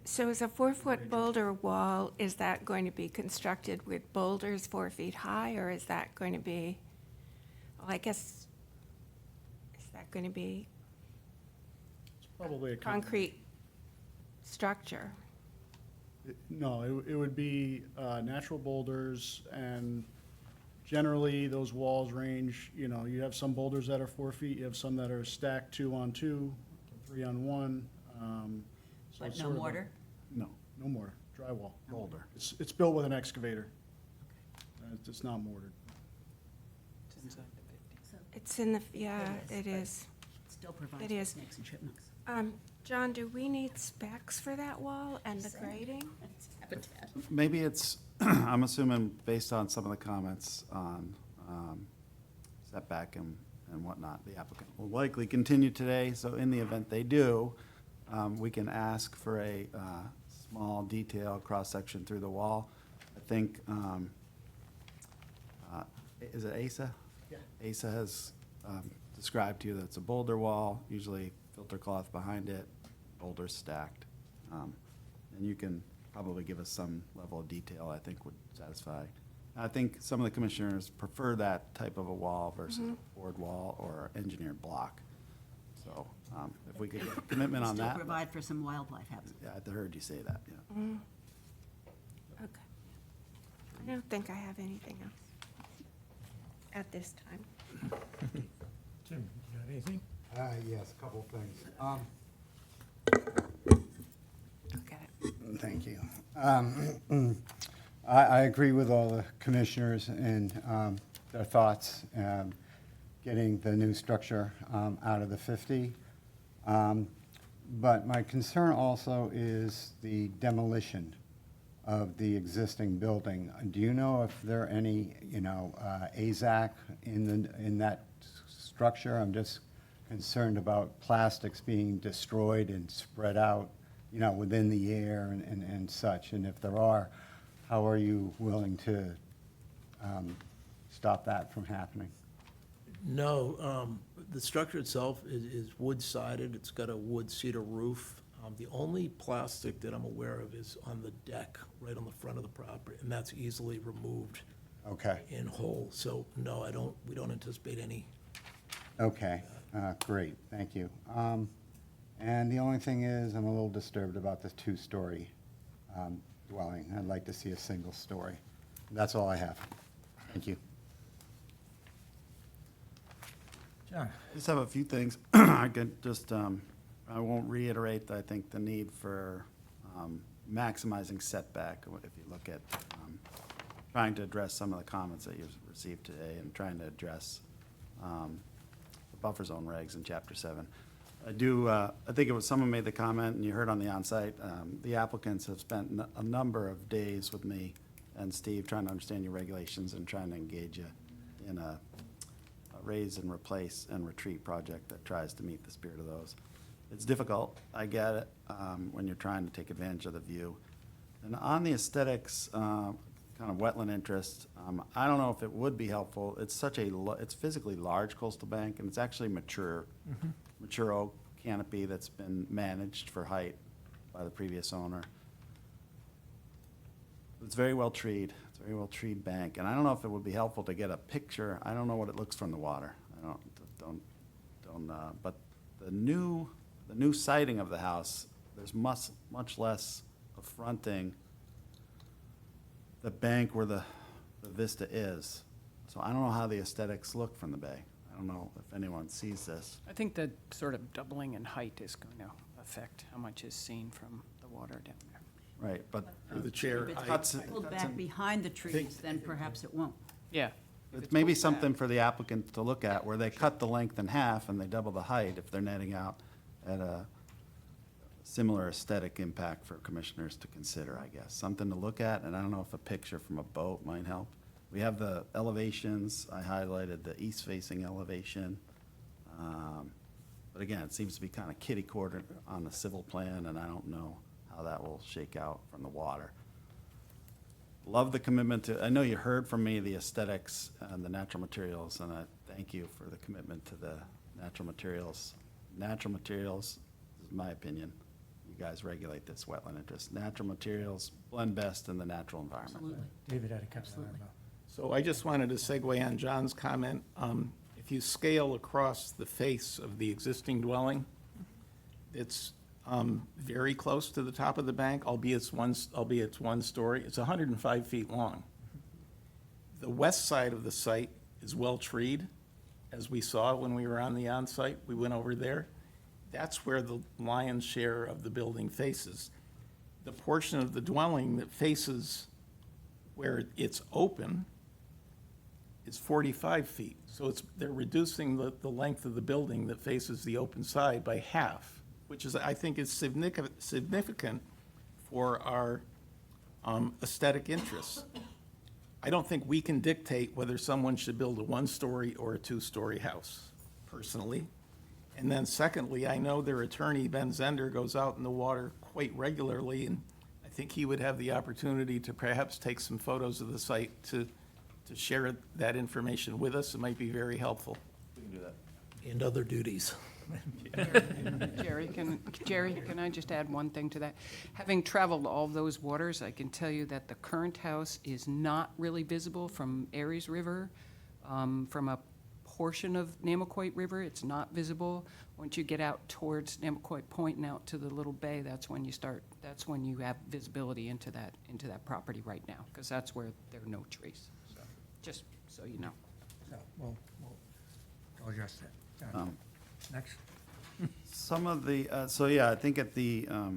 J: So is a 4-foot boulder wall, is that going to be constructed with boulders 4 feet high, or is that going to be, well, I guess, is that going to be
L: It's probably a
J: concrete structure?
L: No, it would be natural boulders, and generally, those walls range, you have some boulders that are 4 feet, you have some that are stacked 2 on 2, 3 on 1. So
I: But
L: it's
I: no
L: sort of a-
I: mortar?
L: No mortar, drywall. Boulder. It's built with an excavator. It's not mortared.
J: It's in the, yeah, it is.
I: Still provides
J: It
I: for
J: is.
I: snakes and chipmunks.
J: John, do we need specs for that wall and the grading?
I: It's habitat.
B: Maybe it's, I'm assuming based on some of the comments on setback and whatnot, the applicant will likely continue today. So in the event they do, we can ask for a small detail cross-section through the wall. I think, is it ASA?
L: Yeah.
B: ASA has described to you that it's a boulder wall, usually filter cloth behind it, boulders stacked. And you can probably give us some level of detail I think would satisfy. I think some of the commissioners prefer that type of a wall versus a board wall or engineered block. So if we could get a commitment on
I: Still
B: that.
I: provide for some wildlife habitat.
B: Yeah, I heard you say that, yeah.
J: Okay. I don't think I have anything else at this time.
A: Tim, you got anything?
K: Yes, a couple of things.
J: Okay.
K: Thank you. I agree with all the commissioners and their thoughts, getting the new structure out of the 50. But my concern also is the demolition of the existing building. Do you know if there are any, AZAC in that structure? I'm just concerned about plastics being destroyed and spread out, within the air and such. And if there are, how are you willing to stop that from happening?
F: No, the structure itself is wood-sided. It's got a wood cedar roof. The only plastic that I'm aware of is on the deck, right on the front of the property, and that's easily removed
K: Okay,
F: in whole. So, no, we don't anticipate any.
K: okay, great, thank you. And the only thing is, I'm a little disturbed about this two-story dwelling. I'd like to see a single story. That's all I have. Thank you.
A: John?
B: Just have a few things. I could just, I won't reiterate, I think, the need for maximizing setback. If you look at trying to address some of the comments that you've received today and trying to address the buffer zone regs in Chapter 7. I think it was someone made the comment, and you heard on the onsite, the applicants have spent a number of days with me and Steve trying to understand your regulations and trying to engage you in a raise and replace and retreat project that tries to meet the spirit of those. It's difficult, I get it, when you're trying to take advantage of the view. And on the aesthetics, kind of wetland interest, I don't know if it would be helpful. It's it's physically large coastal bank, and it's actually mature oak canopy that's been managed for height by the previous owner. It's very well treed. It's a very well treed bank, and I don't know if it would be helpful to get a picture. I don't know what it looks from the water. I don't. But the new siding of the house, there's much less affronting the bank where the vista is. So I don't know how the aesthetics look from the bay. I don't know if anyone sees this.
H: I think that sort of doubling in height is going to affect how much is seen from the water down there.
B: Right, but
F: Through the chair,
I: If
B: Cuts
I: it's
B: it-
I: pulled
B: cuts
I: back
B: in-
I: behind the trees, then perhaps it won't.
H: Yeah.
B: it's maybe something for the applicant to look at, where they cut the length in half and they double the height if they're netting out at a similar aesthetic impact for commissioners to consider, I guess. Something to look at, and I don't know if a picture from a boat might help. We have the elevations. I highlighted the east-facing elevation. But again, it seems to be kind of kitty-corner on the civil plan, and I don't know how that will shake out from the water. Love the commitment to, I know you heard from me the aesthetics and the natural materials, and I thank you for the commitment to the natural materials. Natural materials, this is my opinion, you guys regulate this wetland interest. Natural materials blend best in the natural environment.
I: Absolutely.
A: David had a comment.
I: Absolutely.
M: So I just wanted to segue on John's comment. If you scale across the face of the existing dwelling, it's very close to the top of the bank, albeit it's one story. It's 105 feet long. The west side of the site is well treed, as we saw when we were on the on-site. We went over there. That's where the lion's share of the building faces. The portion of the dwelling that faces where it's open is 45 feet. So they're reducing the length of the building that faces the open side by half, which is, I think, is significant for our aesthetic interests. I don't think we can dictate whether someone should build a one-story or a two-story house, personally. And then secondly, I know their attorney, Ben Zender, goes out in the water quite regularly, and I think he would have the opportunity to perhaps take some photos of the site to share that information with us. It might be very helpful.
B: We can do that.
F: and other duties.
H: Jerry, can I just add one thing to that? Having traveled all those waters, I can tell you that the current house is not really visible from Aries River. From a portion of Namaquoit River, it's not visible. Once you get out towards Namaquoit Point and out to the little bay, that's when you have visibility into that property right now, because that's where there are no trees. So, just so you know.
A: So we'll address that. Next.
B: Some of the, so yeah, I think at the, I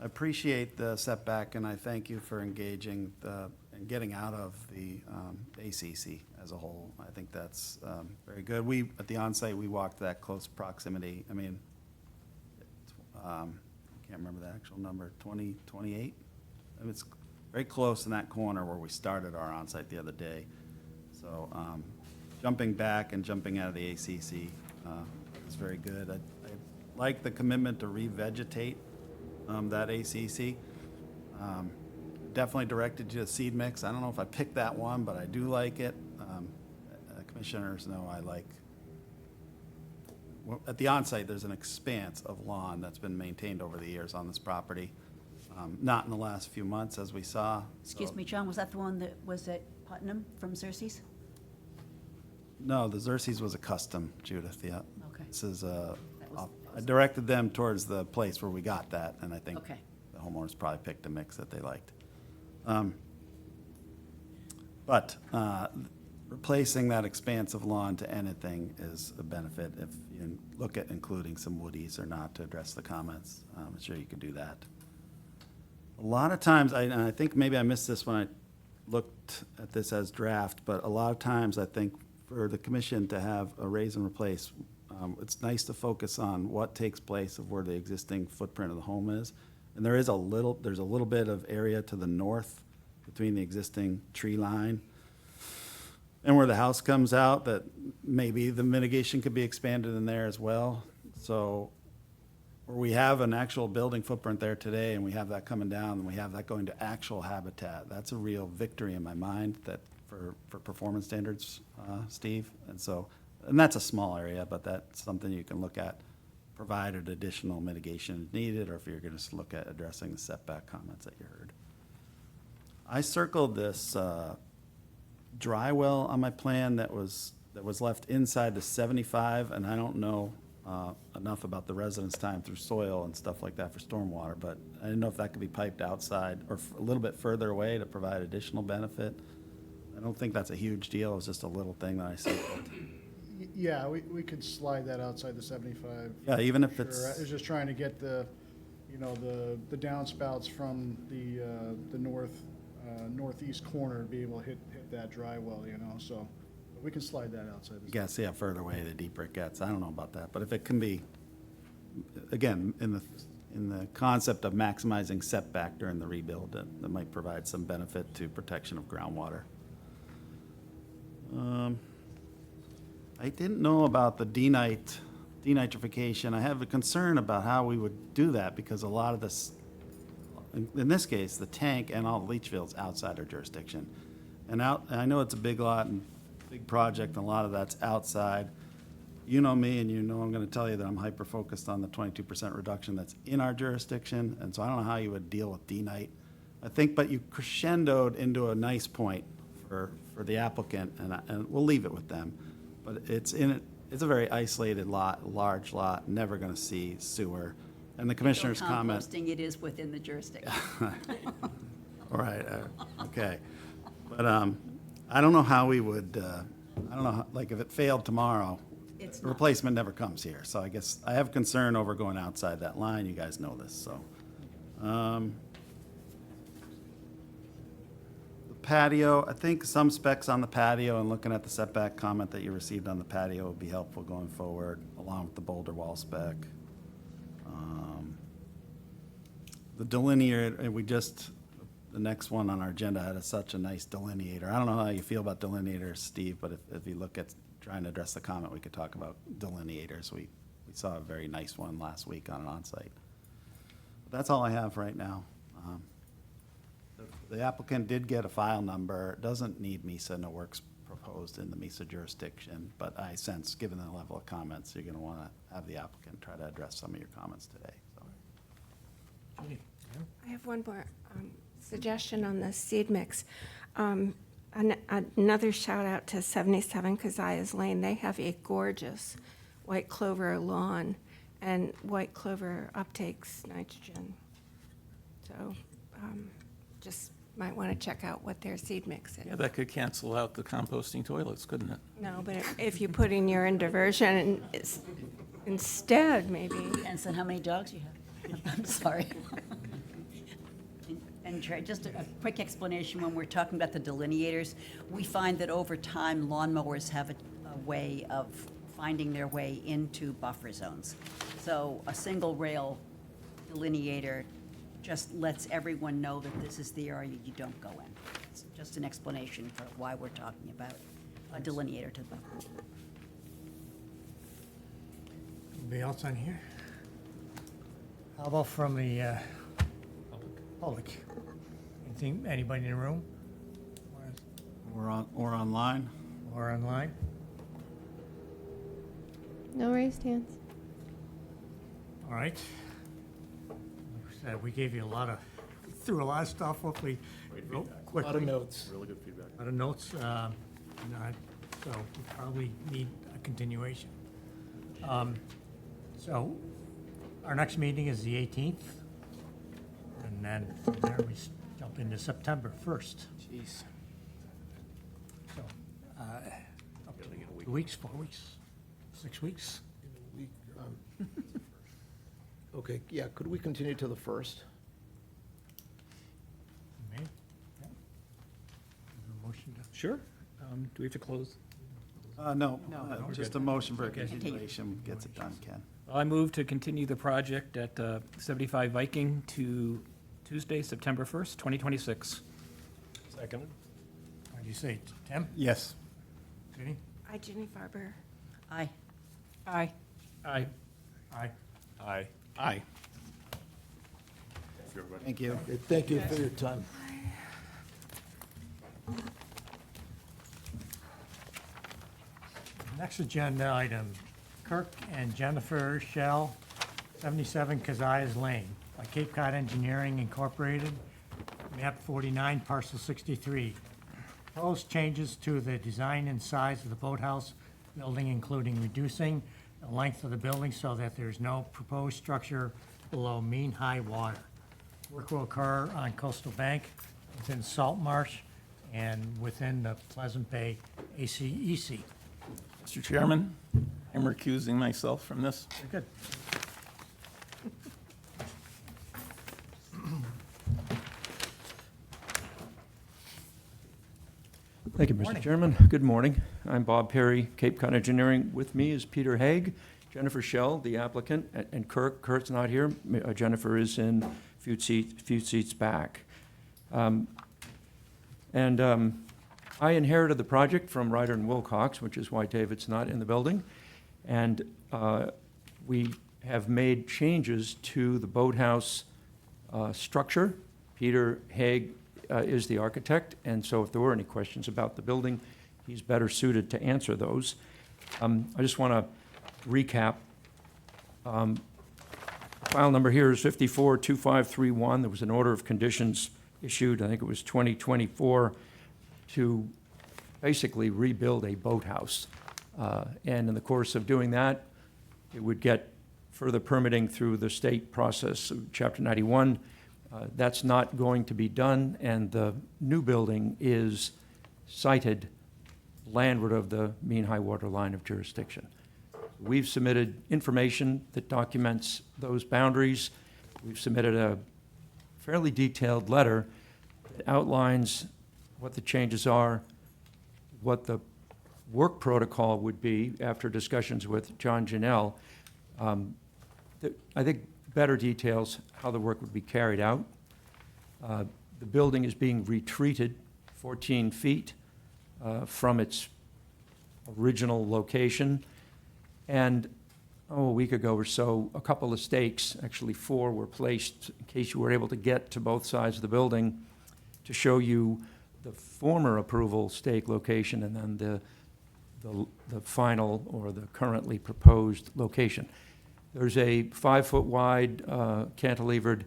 B: appreciate the setback, and I thank you for engaging and getting out of the ACC as a whole. I think that's very good. At the onsite, we walked that close proximity. I mean, I can't remember the actual number, 28 it's very close in that corner where we started our onsite the other day. So jumping back and jumping out of the ACC is very good. I like the commitment to revegetate that ACC. Definitely directed you to seed mix. I don't know if I picked that one, but I do like it. Commissioners know I like, well, at the onsite, there's an expanse of lawn that's been maintained over the years on this property. Not in the last few months, as we saw.
I: Excuse
B: So-
I: me, John, was that the one that was at Putnam from Xerxes?
B: No, the Xerxes was a custom, Judith, yeah.
I: Okay.
B: This is
I: was-
B: I directed them towards the place where we got that, and I think
I: Okay.
B: the homeowners probably picked a mix that they liked. But replacing that expanse of lawn to anything is a benefit. If you look at including some woodies or not to address the comments, I'm sure you could do that. A lot of times, and I think maybe I missed this when I looked at this as draft, but a lot of times I think for the commission to have a raise and replace, it's nice to focus on what takes place of where the existing footprint of the home is. And there's a little bit of area to the north between the existing tree line and where the house comes out that maybe the mitigation could be expanded in there as well. So where we have an actual building footprint there today and we have that coming down and we have that going to actual habitat, that's a real victory in my mind that for performance standards, Steve. And that's a small area, but that's something you can look at, provided additional mitigation is needed, or if you're gonna look at addressing the setback comments that you heard. I circled this dry well on my plan that was left inside the 75, and I don't know enough about the residence time through soil and stuff like that for stormwater, but I didn't know if that could be piped outside or a little bit further away to provide additional benefit. I don't think that's a huge deal, it was just a little thing that I circled.
L: Yeah, we could slide that outside the 75.
B: Yeah, even if
L: Sure,
B: it's,
L: I was just trying to get the downspouts from the northeast corner to be able to hit that dry well, so we can slide that outside.
B: you gotta see how further away the deeper it gets, I don't know about that, but if it can be, again, in the concept of maximizing setback during the rebuild, that might provide some benefit to protection of groundwater. I didn't know about the denitrification. I have a concern about how we would do that because a lot of this, in this case, the tank and all the leach fields outside our jurisdiction. And I know it's a big lot and big project, and a lot of that's outside. You know me, and you know I'm gonna tell you that I'm hyper-focused on the 22% reduction that's in our jurisdiction, and so I don't know how you would deal with denite. I think, but you crescendoed into a nice point for the applicant, and we'll leave it with them. But it's a very isolated lot, large lot, never gonna see sewer. And the commissioner's comment.
I: Composting, it is within the jurisdiction.
B: All right, okay. But I don't know how we would, I don't know, like, if it failed tomorrow,
I: It's
B: the
I: not.
B: replacement never comes here. So I guess I have concern over going outside that line. You guys know this, so. The patio, I think some specs on the patio and looking at the setback comment that you received on the patio would be helpful going forward, along with the boulder wall spec. The delineator, the next one on our agenda had such a nice delineator. I don't know how you feel about delineators, Steve, but if you look at trying to address the comment, we could talk about delineators. We saw a very nice one last week on an onsite. That's all I have right now. The applicant did get a file number. It doesn't need MISA, no works proposed in the MISA jurisdiction, but I sense, given the level of comments, you're gonna wanna have the applicant try to address some of your comments today, so.
A: Judy?
J: I have one more suggestion on the seed mix. Another shout out to 77 Keziah's Lane. They have a gorgeous white clover lawn, and white clover uptakes nitrogen. So just might want to check out what their seed mix is.
M: Yeah, that could cancel out the composting toilets, couldn't it?
J: No, but if you put in your diversion instead, maybe.
I: Depends on how many dogs you have. I'm sorry. And just a quick explanation, when we're talking about the delineators, we find that over time, lawnmowers have a way of finding their way into buffer zones. So a single rail delineator just lets everyone know that this is the area you don't go in. It's just an explanation for why we're talking about a delineator to the buffer.
A: Anybody else on here? How about from the public? Anything, anybody in the room?
B: Or online?
A: Or online?
N: No raised hands.
A: All right. Like I said, we gave you threw a lot of stuff, hopefully, real
F: A lot of
A: quickly.
F: notes.
D: Really good feedback.
A: A lot of notes, so we probably need a continuation. So our next meeting is the 18th, and then from there we jump into September 1st.
C: Jeez.
A: So, 2 weeks, 4 weeks, 6 weeks?
F: Okay, yeah, could we continue to the 1st?
A: May? Yeah. Is there a motion to?
C: Sure. Do we have to close?
B: No,
A: No.
B: just a motion for a
A: Okay.
B: continuation gets it done, Ken.
C: I move to continue the project at 75 Viking to Tuesday, September 1st, 2026.
D: Second?
A: What do you say, Tim?
K: Yes.
A: Jenny?
J: I, Jenny Farber.
I: Aye. Aye.
C: Aye.
A: Aye.
D: Aye.
C: Aye.
B: Thank you.
F: Okay, thank you for your time.
A: Next agenda item, Kirk and Jennifer Shell, 77 Keziah's Lane, by Cape Cod Engineering Incorporated, map 49, parcel 63. Proposed changes to the design and size of the boathouse building, including reducing the length of the building so that there's no proposed structure below mean high water. Work will occur on coastal bank, within Salt Marsh, and within the Pleasant Bay ACEC.
M: Mr. Chairman, I'm recusing myself from this.
A: Very good.
O: Thank you,
A: Morning.
O: Mr. Chairman. Good morning. I'm Bob Perry, Cape Cod Engineering. With me is Peter Haig, Jennifer Shell, the applicant, and Kirk. Kurt's not here. Jennifer is in few seats back. I inherited the project from Ryder and Wilcox, which is why David's not in the building. And we have made changes to the boathouse structure. Peter Haig is the architect, and so if there were any questions about the building, he's better suited to answer those. I just want to recap. File number here is 542531. There was an order of conditions issued, I think it was 2024, to basically rebuild a boathouse. And in the course of doing that, it would get further permitting through the state process of Chapter 91. That's not going to be done, and the new building is sited landward of the mean high water line of jurisdiction. We've submitted information that documents those boundaries. We've submitted a fairly detailed letter that outlines what the changes are, what the work protocol would be after discussions with John Janelle. I think better details how the work would be carried out. The building is being retreated 14 feet from its original location. And a week ago or so, a couple of stakes, actually 4, were placed in case you were able to get to both sides of the building to show you the former approval stake location and then the final or the currently proposed location. There's a 5-foot wide cantilevered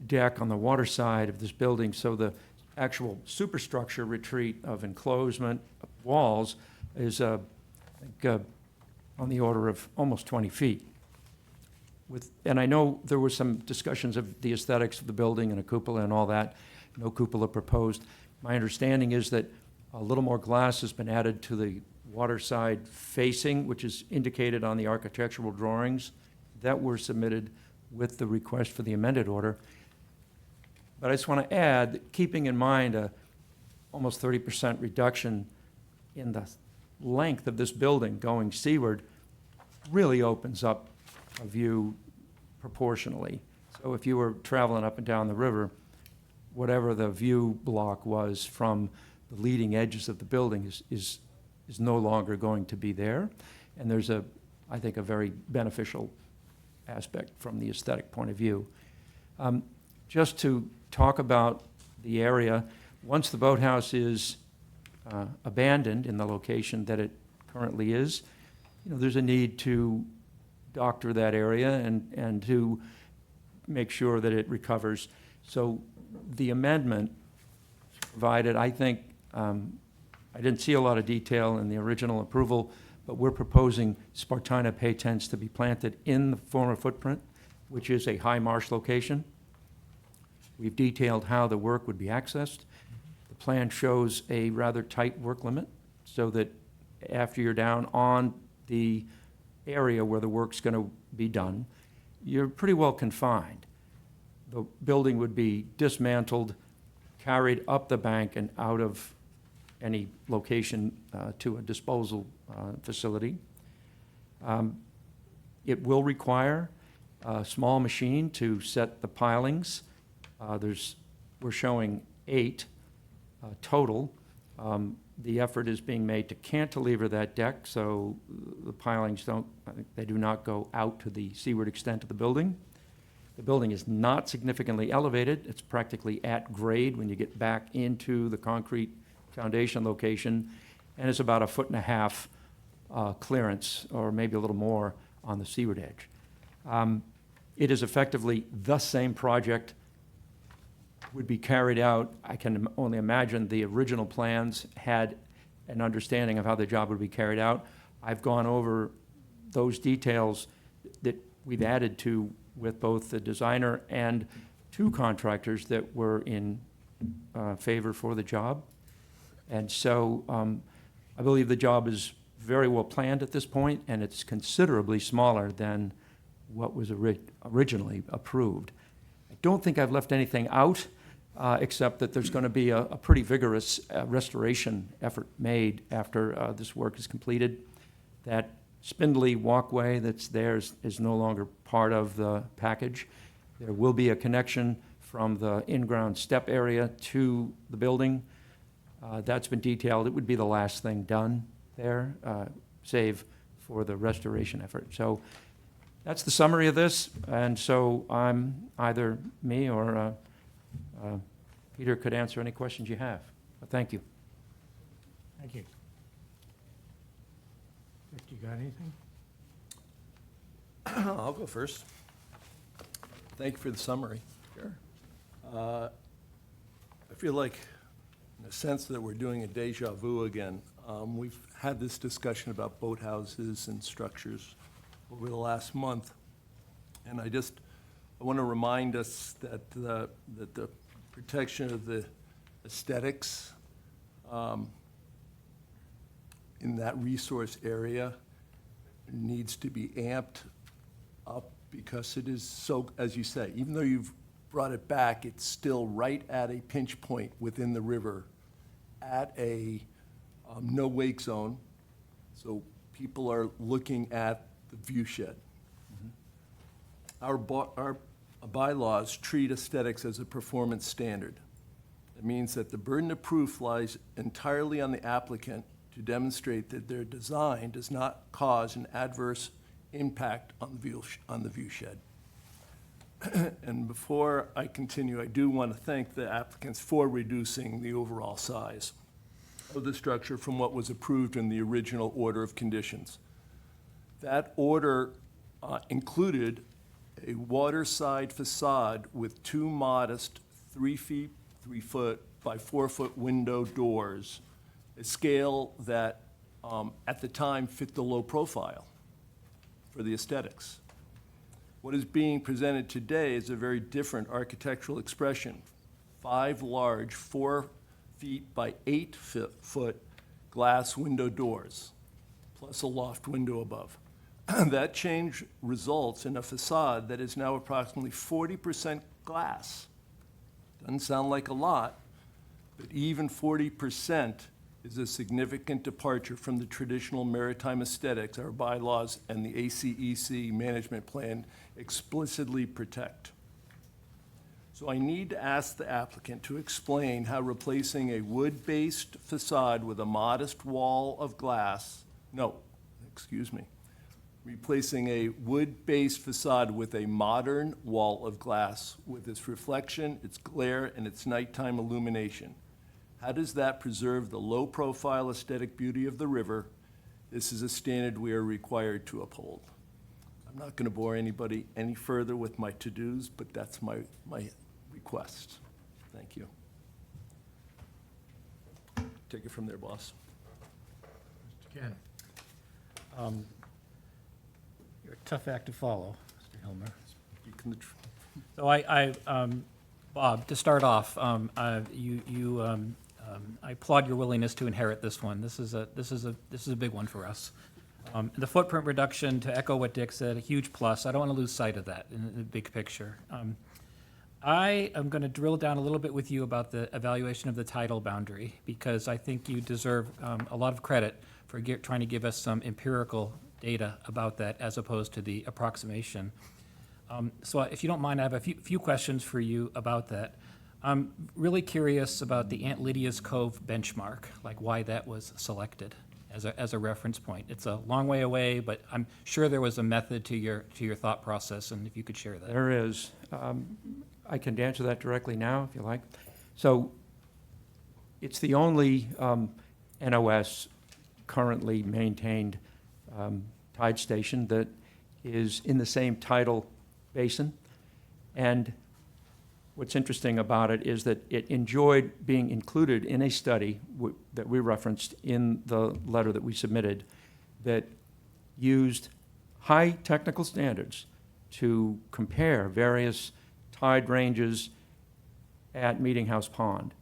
O: deck on the water side of this building, so the actual superstructure retreat of enclosement walls is I think, on the order of almost 20 feet. And I know there were some discussions of the aesthetics of the building and a cupola and all that. No cupola proposed. My understanding is that a little more glass has been added to the water side facing, which is indicated on the architectural drawings that were submitted with the request for the amended order. But I just want to add, that keeping in mind a almost 30% reduction in the length of this building going seaward really opens up a view proportionally. So if you were traveling up and down the river, whatever the view block was from the leading edges of the building is no longer going to be there. And there's I think, a very beneficial aspect from the aesthetic point of view. Just to talk about the area, once the boathouse is abandoned in the location that it currently is, there's a need to doctor that area and to make sure that it recovers. So the amendment provided, I think, I didn't see a lot of detail in the original approval, but we're proposing Spartina patens to be planted in the former footprint, which is a high marsh location. We've detailed how the work would be accessed. The plan shows a rather tight work limit so that after you're down on the area where the work's going to be done, you're pretty well confined. The building would be dismantled, carried up the bank and out of any location to a disposal facility. It will require a small machine to set the pilings. We're showing 8 total. The effort is being made to cantilever that deck so the pilings they do not go out to the seaward extent of the building. The building is not significantly elevated. It's practically at grade when you get back into the concrete foundation location, and it's about 1.5 foot clearance, or maybe a little more, on the seaward edge. It is effectively the same project would be carried out. I can only imagine the original plans had an understanding of how the job would be carried out. I've gone over those details that we've added to with both the designer and 2 contractors that were in favor for the job. And so I believe the job is very well planned at this point, and it's considerably smaller than what was originally approved. I don't think I've left anything out, except that there's going to be a pretty vigorous restoration effort made after this work is completed. That spindly walkway that's there is no longer part of the package. There will be a connection from the in-ground step area to the building. That's been detailed. It would be the last thing done there, save for the restoration effort. So that's the summary of this, and so either me or Peter could answer any questions you have. But thank you.
A: Thank you. Rick, you got anything?
D: I'll go first. Thank you for the summary.
O: Sure.
D: I feel like, in a sense, that we're doing a deja vu again. We've had this discussion about boathouses and structures over the last month, and I want to remind us that the protection of the aesthetics in that resource area needs to be amped up, because it is so, as you say, even though you've brought it back, it's still right at a pinch point within the river, at a no wake zone, so people are looking at the view shed. Our bylaws treat aesthetics as a performance standard. It means that the burden of proof lies entirely on the applicant to demonstrate that their design does not cause an adverse impact on the view shed. And before I continue, I do want to thank the applicants for reducing the overall size of the structure from what was approved in the original order of conditions. That order included a waterside facade with 2 modest 3 feet, 3 foot by 4 foot window doors, a scale that at the time fit the low profile for the aesthetics. What is being presented today is a very different architectural expression. 5 large 4 feet by 8 foot glass window doors, plus a loft window above. That change results in a facade that is now approximately 40% glass. Doesn't sound like a lot, but even 40% is a significant departure from the traditional maritime aesthetics our bylaws and the ACEC management plan explicitly protect. So I need to ask the applicant to explain how replacing a wood-based facade with a modest wall of glass, replacing a wood-based facade with a modern wall of glass with its reflection, its glare, and its nighttime illumination. How does that preserve the low-profile aesthetic beauty of the river? This is a standard we are required to uphold. I'm not going to bore anybody any further with my to-dos, but that's my request. Thank you. Take it from there, boss.
C: Mr. Ken. You're a tough act to follow, Mr. Hilmer.
D: Speaking the truth.
C: So Bob, to start off, I applaud your willingness to inherit this one. This is a big one for us. The footprint reduction, to echo what Dick said, a huge plus. I don't want to lose sight of that in the big picture. I am going to drill down a little bit with you about the evaluation of the tidal boundary, because I think you deserve a lot of credit for trying to give us some empirical data about that as opposed to the approximation. So if you don't mind, I have a few questions for you about that. I'm really curious about the Aunt Lydia's Cove benchmark, like why that was selected as a reference point. It's a long way away, but I'm sure there was a method to your thought process, and if you could share that.
O: There is. I can answer that directly now, if you like. So it's the only NOS currently maintained tide station that is in the same tidal basin. And what's interesting about it is that it enjoyed being included in a study that we referenced in the letter that we submitted that used high technical standards to compare various tide ranges at Meeting House Pond.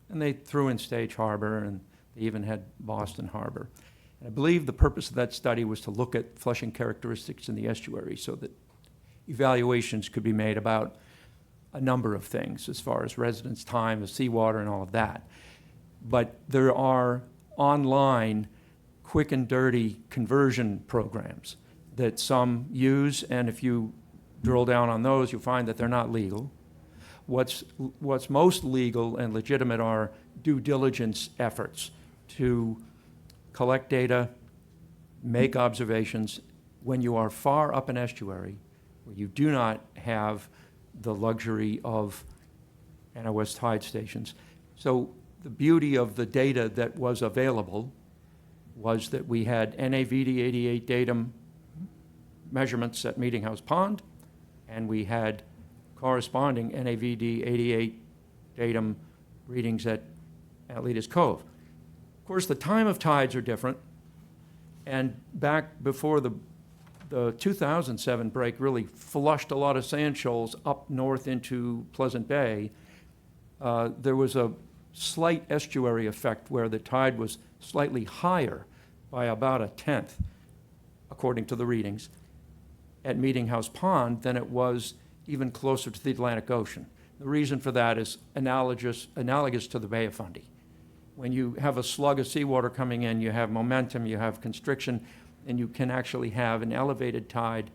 O: And they threw in Stage Harbor, and they even had Boston Harbor. And I believe the purpose of that study was to look at flushing characteristics in the estuary so that evaluations could be made about a number of things as far as residence time, the seawater, and all of that. But there are online quick and dirty conversion programs that some use, and if you drill down on those, you'll find that they're not legal. What's most legal and legitimate are due diligence efforts to collect data, make observations when you are far up an estuary, where you do not have the luxury of NOS tide stations. So the beauty of the data that was available was that we had NAVD 88 datum measurements at Meeting House Pond, and we had corresponding NAVD 88 datum readings at Lydia's Cove. Of course, the time of tides are different, and back before the 2007 break really flushed a lot of sand shoals up north into Pleasant Bay, there was a slight estuary effect where the tide was slightly higher by about 1/10, according to the readings, at Meeting House Pond than it was even closer to the Atlantic Ocean. The reason for that is analogous to the Bay of Fundy. When you have a slug of seawater coming in, you have momentum, you have constriction, and you can actually have an elevated tide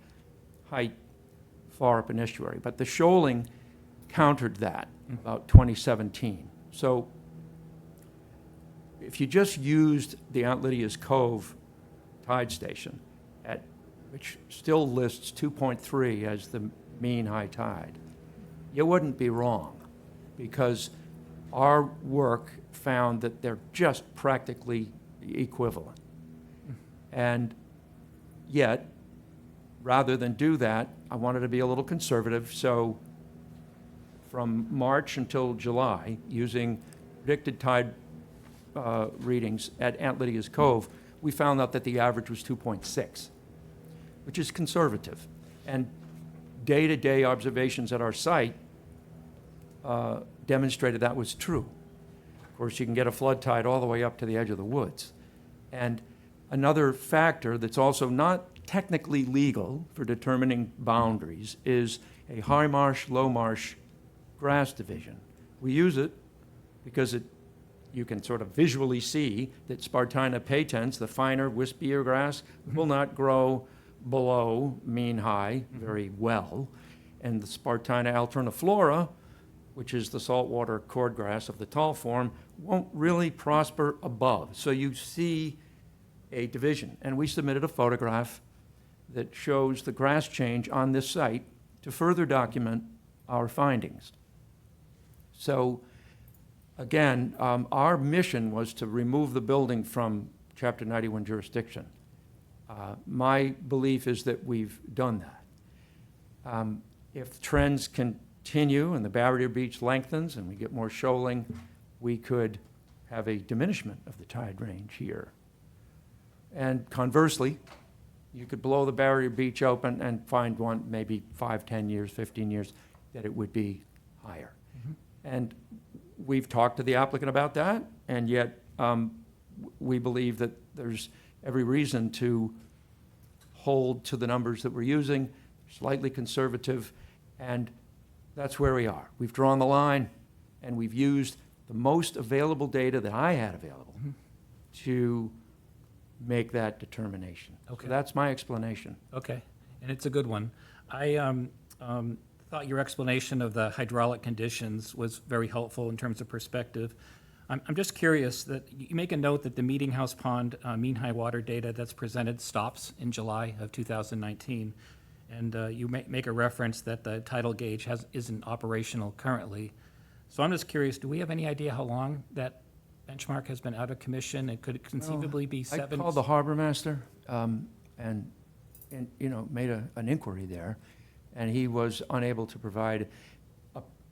O: height far up an estuary. But the shoaling countered that about 2017. So if you just used the Aunt Lydia's Cove tide station, which still lists 2.3 as the mean high tide, you wouldn't be wrong, because our work found that they're just practically equivalent. And yet, rather than do that, I wanted to be a little conservative, so from March until July, using predicted tide readings at Aunt Lydia's Cove, we found out that the average was 2.6, which is conservative. And day-to-day observations at our site demonstrated that was true. Of course, you can get a flood tide all the way up to the edge of the woods. And another factor that's also not technically legal for determining boundaries is a high marsh, low marsh grass division. We use it because you can sort of visually see that Spartina patens, the finer, wispier grass, will not grow below mean high very well. And the Spartina alterniflora which is the saltwater cordgrass of the tall form, won't really prosper above. So you see a division. And we submitted a photograph that shows the grass change on this site to further document our findings. So, again, our mission was to remove the building from Chapter 91 jurisdiction. My belief is that we've done that. If trends continue and the barrier beach lengthens and we get more shoaling, we could have a diminishment of the tide range here. And conversely, you could blow the barrier beach open and find one, maybe 5, 10 years, 15 years, that it would be higher. And we've talked to the applicant about that, and yet we believe that there's every reason to hold to the numbers that we're using, slightly conservative, and that's where we are. We've drawn the line, and we've used the most available data that I had available to make that determination.
C: Okay.
O: So that's my explanation.
C: Okay, and it's a good one. I thought your explanation of the hydraulic conditions was very helpful in terms of perspective. I'm just curious that you make a note that the Meeting House Pond mean high water data that's presented stops in July of 2019. And you make a reference that the tidal gauge isn't operational currently. So I'm just curious, do we have any idea how long that benchmark has been out of commission? It could conceivably be
O: I
C: 7.
O: called the harbor master and made an inquiry there, and he was unable to provide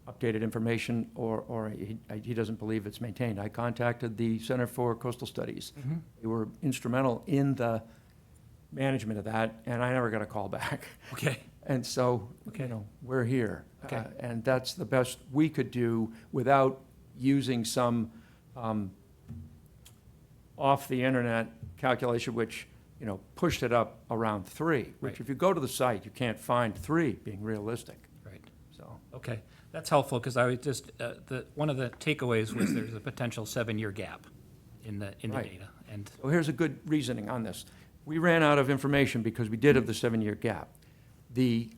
O: updated information, or he doesn't believe it's maintained. I contacted the Center for Coastal Studies. They were instrumental in the management of that, and I never got a call back.
C: Okay.
O: And so,
C: Okay.
O: we're here.
C: Okay.
O: And that's the best we could do without using some off-the-internet calculation, which, pushed it up around 3, which
C: Right.
O: if you go to the site, you can't find 3 being realistic.
C: Right.
O: So,
C: Okay, that's helpful, because I was just, one of the takeaways was there's a potential 7-year gap in the
O: Right.
C: data. And,
O: so here's a good reasoning on this. We ran out of information because we did have the 7-year gap. The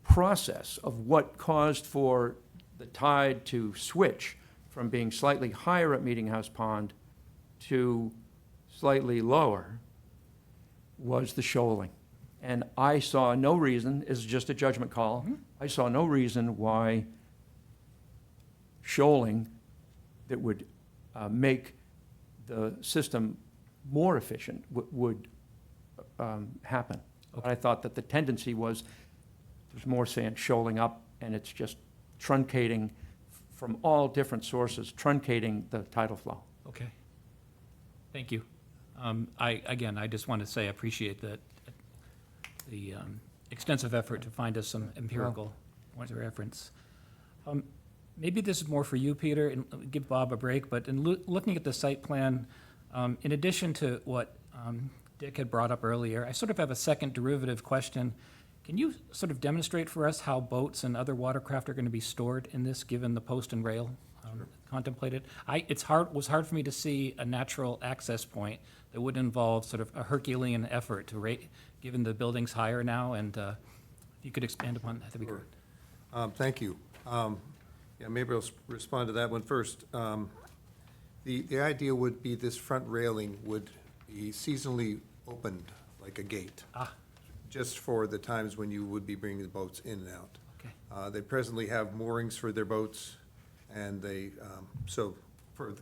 O: process of what caused for the tide to switch from being slightly higher at Meeting House Pond to slightly lower was the shoaling. And I saw no reason, it's just a judgment call, I saw no reason why shoaling that would make the system more efficient would happen. But I thought that the tendency was there's more sand shoaling up, and it's just truncating from all different sources, truncating the tidal flow.
C: okay. Thank you. I just want to say I appreciate the extensive effort to find us some empirical points of reference. Maybe this is more for you, Peter, and give Bob a break, but in looking at the site plan, in addition to what Dick had brought up earlier, I sort of have a second derivative question. Can you sort of demonstrate for us how boats and other watercraft are going to be stored in this, given the post and rail contemplated? It was hard for me to see a natural access point that would involve sort of a Herculean effort to rate, given the building's higher now, and if you could expand upon that, that'd be great.
N: Thank you. Maybe I'll respond to that one first. The idea would be this front railing would be seasonally opened like a gate, just for the times when you would be bringing the boats in and out.
C: Okay.
N: They presently have moorings for their boats, and they, so for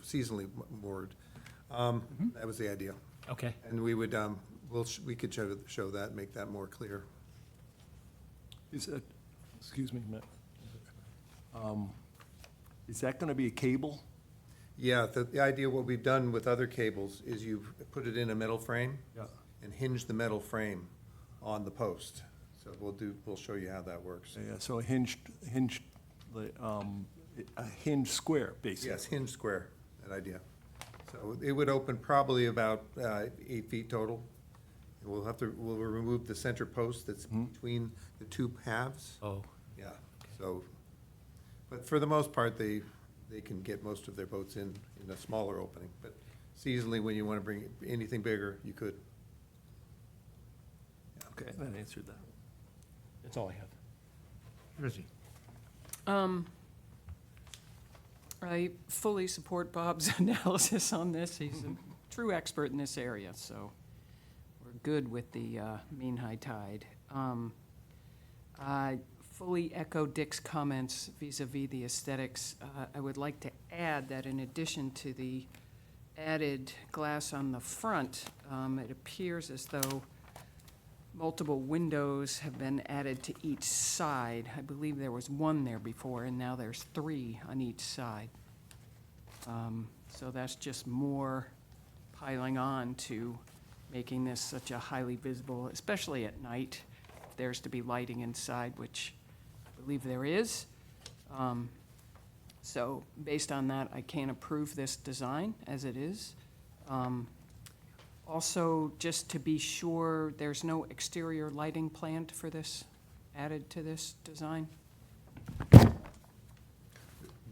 N: seasonally moored. That was the idea.
C: Okay.
N: And we would, we could show that, make that more clear.
D: Is that, excuse me, Matt. Is that going to be a cable?
N: Yeah, the idea, what we've done with other cables is you've put it in a metal frame.
D: Yeah.
N: And hinge the metal frame on the post. So we'll show you how that works.
D: Yeah, so a hinged square, basically.
N: Yes, hinge square, that idea. So it would open probably about 8 feet total. And we'll remove the center post that's between the two halves.
C: Oh.
N: Yeah, so, but for the most part, they can get most of their boats in a smaller opening. But seasonally, when you want to bring anything bigger, you could.
D: Okay, that answered that.
C: That's all I have.
A: Rizzi.
H: I fully support Bob's analysis on this. He's a true expert in this area, so we're good with the mean high tide. I fully echo Dick's comments vis-à-vis the aesthetics. I would like to add that in addition to the added glass on the front, it appears as though multiple windows have been added to each side. I believe there was one there before, and now there's 3 on each side. So that's just more piling on to making this such a highly visible, especially at night, if there's to be lighting inside, which I believe there is. So based on that, I can't approve this design as it is. Also, just to be sure, there's no exterior lighting planned for this, added to this design?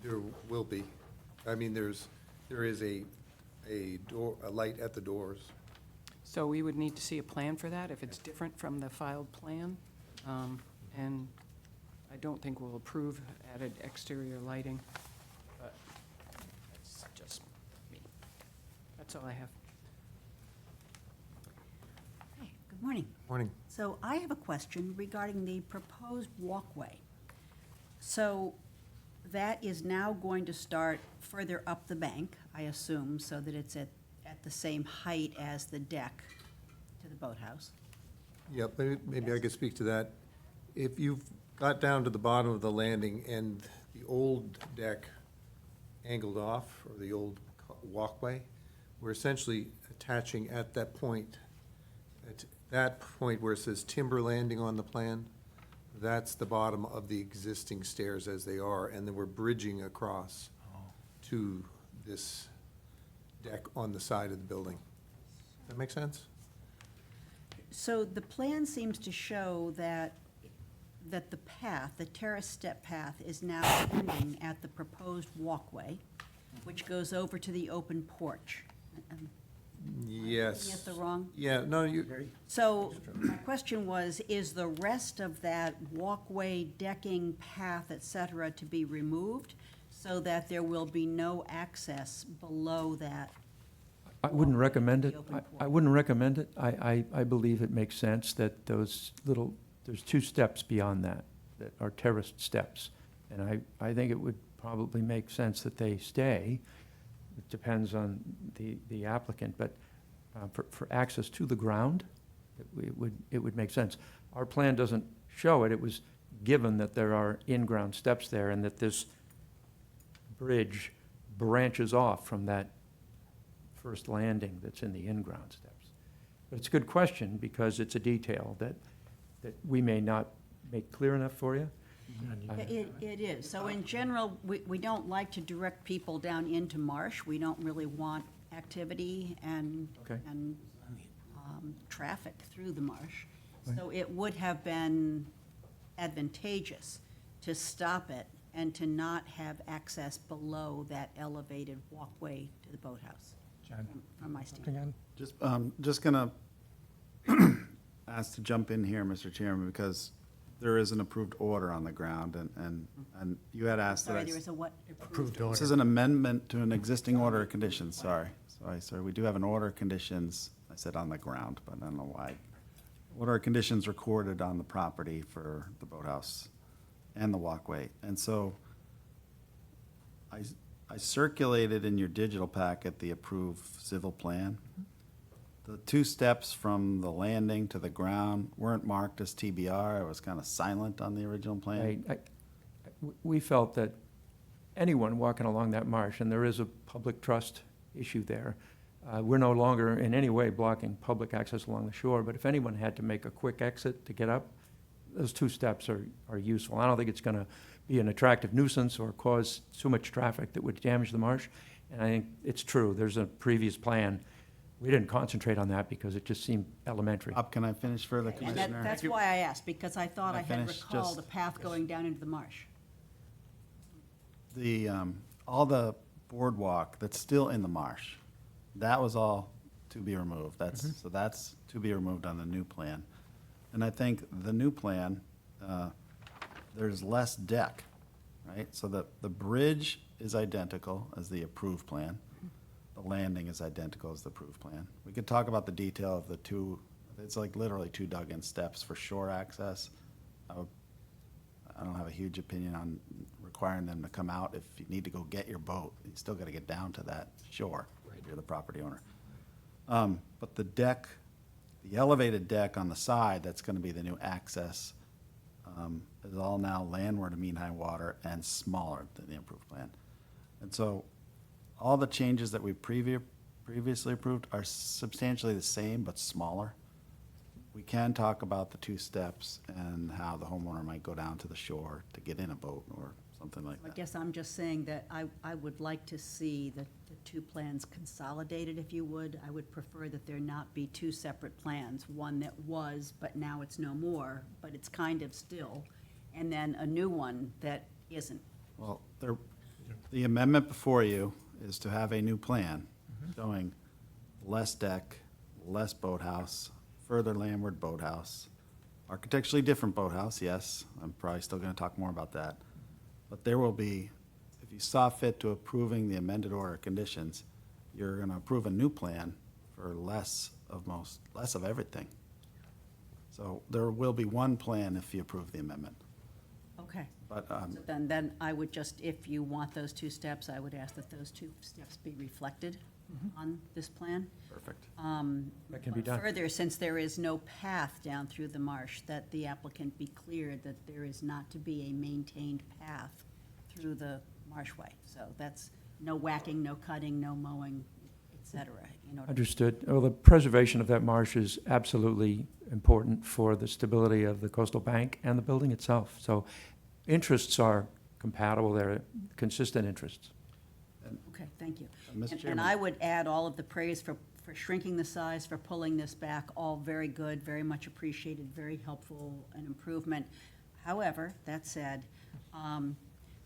N: There will be. I mean, there is a light at the doors.
H: So we would need to see a plan for that if it's different from the filed plan. And I don't think we'll approve added exterior lighting, but that's just me. That's all I have.
I: Hey, good morning.
N: Morning.
I: So I have a question regarding the proposed walkway. So that is now going to start further up the bank, I assume, so that it's at the same height as the deck to the boathouse.
N: Yeah, maybe I could speak to that. If you've got down to the bottom of the landing and the old deck angled off, or the old walkway, we're essentially attaching at that point where it says timber landing on the plan, that's the bottom of the existing stairs as they are, and then we're bridging across to this deck on the side of the building. Does that make sense?
I: So the plan seems to show that the path, the terrace step path, is now ending at the proposed walkway, which goes over to the open porch. Am
N: Yes.
I: I at the wrong?
N: Yeah, no, you,
I: So my question was, is the rest of that walkway, decking, path, et cetera, to be removed so that there will be no access below that?
O: I wouldn't recommend it.
I: The open
O: I wouldn't recommend it. I believe it makes sense that there's 2 steps beyond that are terraced steps. And I think it would probably make sense that they stay. It depends on the applicant, but for access to the ground, it would make sense. Our plan doesn't show it. It was given that there are in-ground steps there and that this bridge branches off from that first landing that's in the in-ground steps. But it's a good question because it's a detail that we may not make clear enough for you.
I: It is. So in general, we don't like to direct people down into marsh. We don't really want activity and
O: Okay.
I: traffic through the marsh. So it would have been advantageous to stop it and to not have access below that elevated walkway to the boathouse,
A: John,
I: from my standpoint.
A: again?
B: Just gonna ask to jump in here, Mr. Chairman, because there is an approved order on the ground, and you had asked that.
I: Sorry, there is a what?
A: Approved
B: This
A: order.
B: is an amendment to an existing order of conditions, sorry. Sorry, we do have an order of conditions, I said on the ground, but I don't know why. Order of conditions recorded on the property for the boathouse and the walkway. And so I circulated in your digital packet the approved civil plan. The 2 steps from the landing to the ground weren't marked as TBR. It was kind of silent on the original plan.
O: We felt that anyone walking along that marsh, and there is a public trust issue there, we're no longer in any way blocking public access along the shore, but if anyone had to make a quick exit to get up, those 2 steps are useful. I don't think it's going to be an attractive nuisance or cause too much traffic that would damage the marsh. And I think it's true. There's a previous plan. We didn't concentrate on that because it just seemed elementary.
B: Up, can I finish further,
I: And
B: Commissioner?
I: that's why I asked, because I thought
B: Can I
I: I had
B: finish?
I: recalled
B: Just-
I: a path going down into the marsh.
B: The, all the boardwalk that's still in the marsh, that was all to be removed. So that's to be removed on the new plan. And I think the new plan, there's less deck right? So the bridge is identical as the approved plan. The landing is identical as the approved plan. We could talk about the detail of the two, it's like literally two dug-in steps for shore access. I don't have a huge opinion on requiring them to come out. If you need to go get your boat, you still gotta get down to that shore, if you're the property owner. But the deck, the elevated deck on the side, that's gonna be the new access, is all now landward of mean high water and smaller than the approved plan. And so, all the changes that we previously approved are substantially the same, but smaller. We can talk about the two steps and how the homeowner might go down to the shore to get in a boat or something like
I: I
B: that.
I: guess I'm just saying that I would like to see the two plans consolidated, if you would. I would prefer that there not be two separate plans, one that was, but now it's no more, but it's kind of still, and then a new one that isn't.
B: Well, the amendment before you is to have a new plan showing less deck, less boathouse, further landward boathouse, architecturally different boathouse, yes, I'm probably still gonna talk more about that. But there will be, if you saw fit to approving the amended order of conditions, you're gonna approve a new plan for less of everything. So there will be one plan if you approve the amendment.
I: Okay.
B: But,
I: So then I would just, if you want those two steps, I would ask that those two steps be reflected on this plan.
B: perfect.
O: That can be
I: But
O: done.
I: Further, since there is no path down through the marsh, that the applicant be clear that there is not to be a maintained path through the marshway. So that's no whacking, no cutting, no mowing, et cetera, in order.
O: Understood. Well, the preservation of that marsh is absolutely important for the stability of the coastal bank and the building itself. So interests are compatible, they're consistent interests.
I: Okay, thank you.
B: Mr.
I: And
B: Chairman.
I: I would add all of the praise for shrinking the size, for pulling this back, all very good, very much appreciated, very helpful, an improvement. However, that said,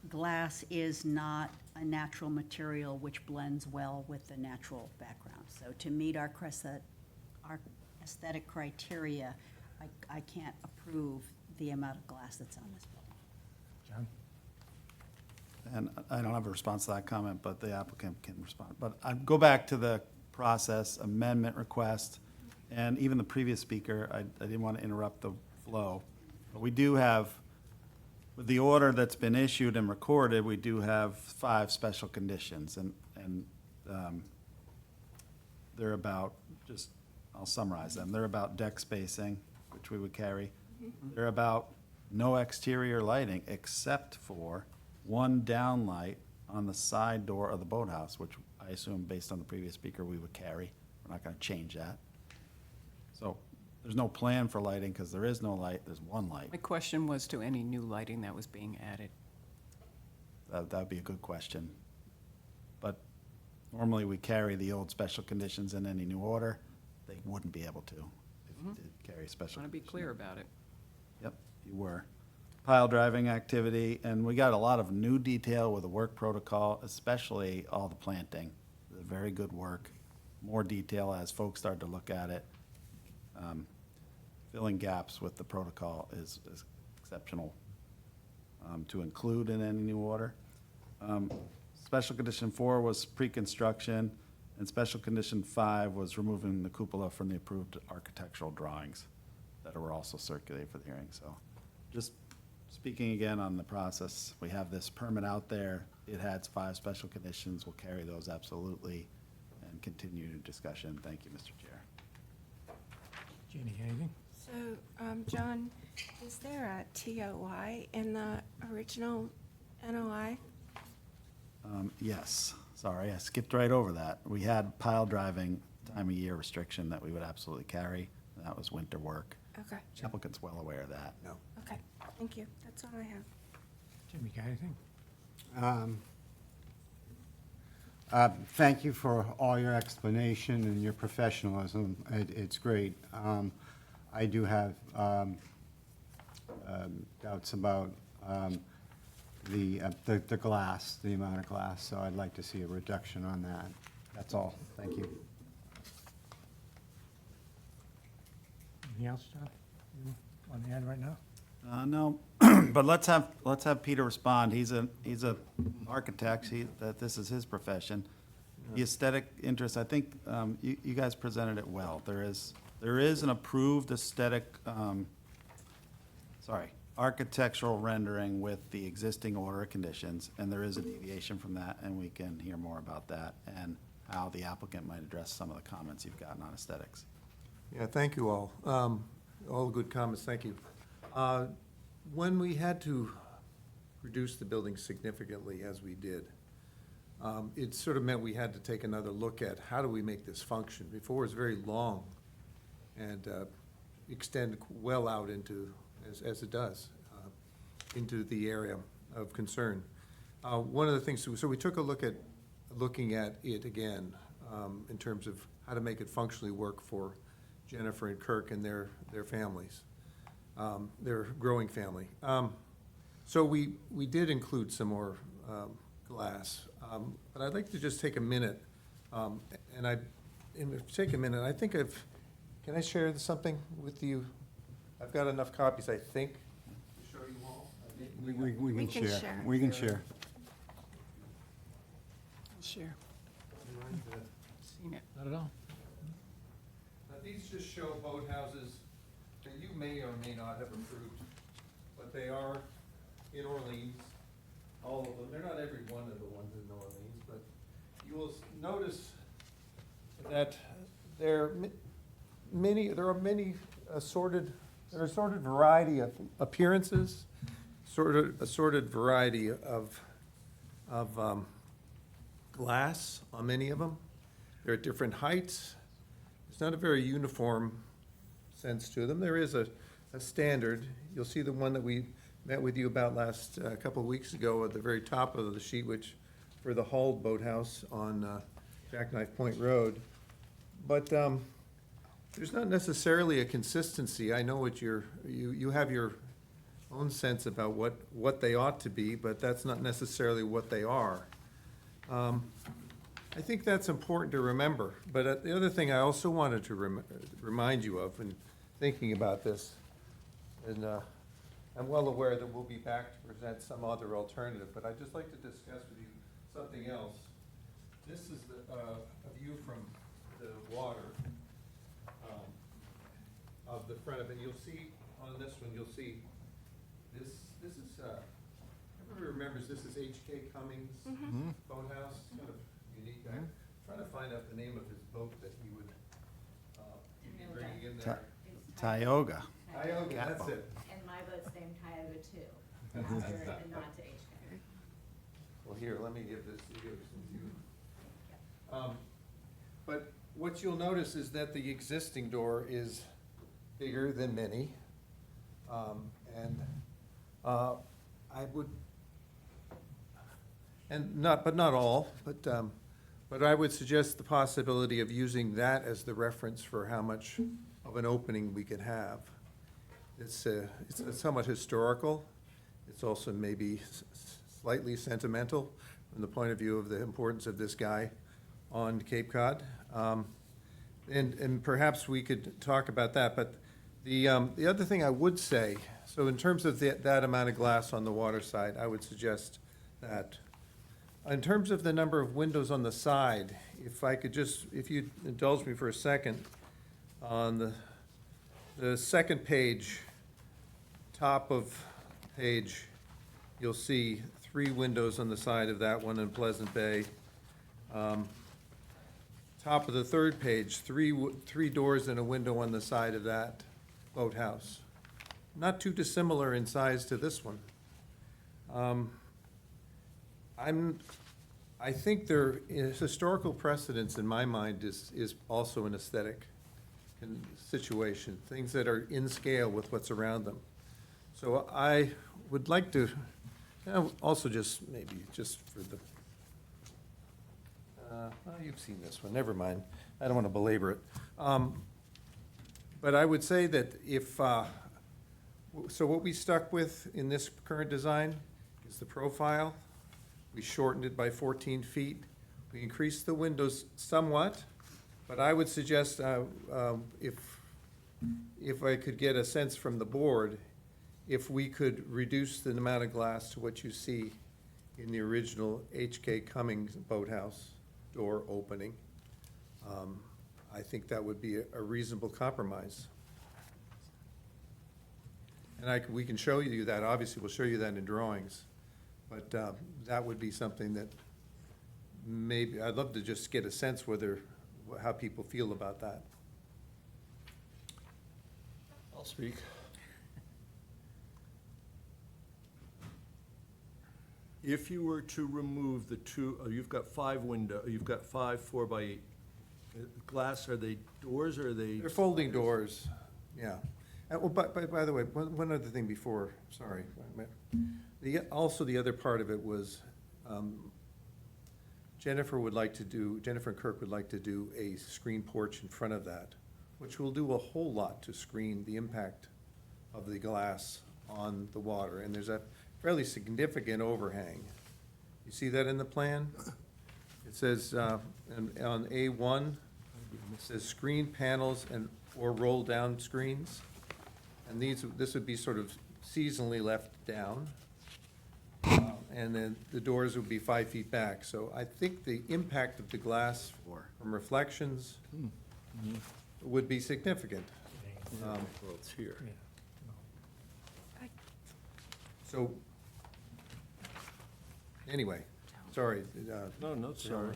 I: glass is not a natural material which blends well with the natural background. So to meet our aesthetic criteria, I can't approve the amount of glass that's on this building.
A: John?
B: And I don't have a response to that comment, but the applicant can respond. But I'd go back to the process amendment request, and even the previous speaker, I didn't want to interrupt the flow. But we do have, with the order that's been issued and recorded, we do have 5 special conditions, and they're about, I'll summarize them. They're about deck spacing, which we would carry. They're about no exterior lighting except for one downlight on the side door of the boathouse, which I assume, based on the previous speaker, we would carry. We're not gonna change that. So there's no plan for lighting, because there is no light, there's one light.
H: My question was to any new lighting that was being added.
B: That'd be a good question. But normally, we carry the old special conditions in any new order. They wouldn't be able to if you did carry a special.
H: Want to be
B: condition.
H: clear about it.
B: Yep, you were. Pile driving activity, and we got a lot of new detail with the work protocol, especially all the planting. Very good work. More detail as folks start to look at it. Filling gaps with the protocol is exceptional to include in any new order. Special condition 4 was pre-construction, and special condition 5 was removing the cupola from the approved architectural drawings that were also circulated for the hearing. So just speaking again on the process, we have this permit out there. It has 5 special conditions. We'll carry those absolutely and continue discussion. Thank you, Mr. Chair.
A: Jeannie, anything?
J: So, John, is there a TOI in the original NOI?
B: Yes, sorry, I skipped right over that. We had pile driving time of year restriction that we would absolutely carry. That was winter work.
J: Okay,
B: Applicant's well aware of that.
N: No.
J: okay, thank you. That's all I have.
A: Jim, you got anything?
K: Thank you for all your explanation and your professionalism. It's great. I do have doubts about the glass, the amount of glass, so I'd like to see a reduction on that. That's all. Thank you.
A: Anything else, John? You want to add right now?
B: No, But let's have Peter respond. He's a architect. This is his profession. The aesthetic interest, I think, you guys presented it well. There is an approved aesthetic, architectural rendering with the existing order of conditions, and there is a deviation from that, and we can hear more about that and how the applicant might address some of the comments you've gotten on aesthetics.
N: Yeah, thank you all. All good comments, thank you. When we had to reduce the building significantly, as we did, it sort of meant we had to take another look at how do we make this function. Before, it was very long and extend well out into, as it does, into the area of concern. One of the things, so we took a look at looking at it again in terms of how to make it functionally work for Jennifer and Kirk and their families, their growing family. So we did include some more glass, but I'd like to just take a minute, and take a minute. I think can I share something with you? I've got enough copies, I think, to show you all.
K: We can share. We can share.
H: Share. Seen it.
C: Not at all.
N: Now, these just show boathouses that you may or may not have approved, but they are in Orleans, all of them. They're not every one of the ones in Orleans, but you will notice that there are many assorted variety of appearances, assorted variety of glass on many of them. They're at different heights. It's not a very uniform sense to them. There is a standard. You'll see the one that we met with you about last couple of weeks ago at the very top of the sheet, which for the Hull Boathouse on Jackknife Point Road. But there's not necessarily a consistency. I know what you have your own sense about what they ought to be, but that's not necessarily what they are. I think that's important to remember. But the other thing I also wanted to remind you of in thinking about this, and I'm well aware that we'll be back to present some other alternative, but I'd just like to discuss with you something else. This is a view from the water of the front of it. You'll see on this one, you'll see this is, everybody remembers this is H.K. Cummings Boathouse. It's kind of unique. I'm trying to find out the name of his boat that he would be bringing in there.
B: Tioga.
N: Tioga, that's it.
P: And my boat's named Tioga too, after a nod to HK.
N: Well, here, let me give this to you since you. But what you'll notice is that the existing door is bigger than many. I would, but not all, but I would suggest the possibility of using that as the reference for how much of an opening we could have. It's somewhat historical. It's also maybe slightly sentimental from the point of view of the importance of this guy on Cape Cod. And perhaps we could talk about that. But the other thing I would say, so in terms of that amount of glass on the water side, I would suggest that. In terms of the number of windows on the side, if you indulge me for a second, on the second page, top of page, you'll see 3 windows on the side of that one in Pleasant Bay. Top of the third page, three doors and a window on the side of that boathouse. Not too dissimilar in size to this one. I think there is historical precedence in my mind is also an aesthetic situation, things that are in scale with what's around them. So I would like to, also just maybe just for the, well, you've seen this one, never mind. I don't want to belabor it. But I would say that so what we stuck with in this current design is the profile. We shortened it by 14 feet. We increased the windows somewhat, but I would suggest if I could get a sense from the board, if we could reduce the amount of glass to what you see in the original H.K. Cummings boathouse door opening, I think that would be a reasonable compromise. And we can show you that, obviously, we'll show you that in drawings, but that would be something that maybe, I'd love to just get a sense how people feel about that.
D: I'll speak. If you were to remove the two, you've got 5 4x8 glass, are they doors or are they?
N: They're folding doors, yeah. Well, by the way, one other thing before, sorry. Also, the other part of it was, Jennifer and Kirk would like to do a screen porch in front of that, which will do a whole lot to screen the impact of the glass on the water. And there's a fairly significant overhang. You see that in the plan? It says, on A1, it says screen panels or roll-down screens. And this would be sort of seasonally left down. And then the doors would be 5 feet back. So I think the impact of the glass from reflections would be significant.
D: Well, it's here.
N: So, anyway, sorry.
D: No, sorry.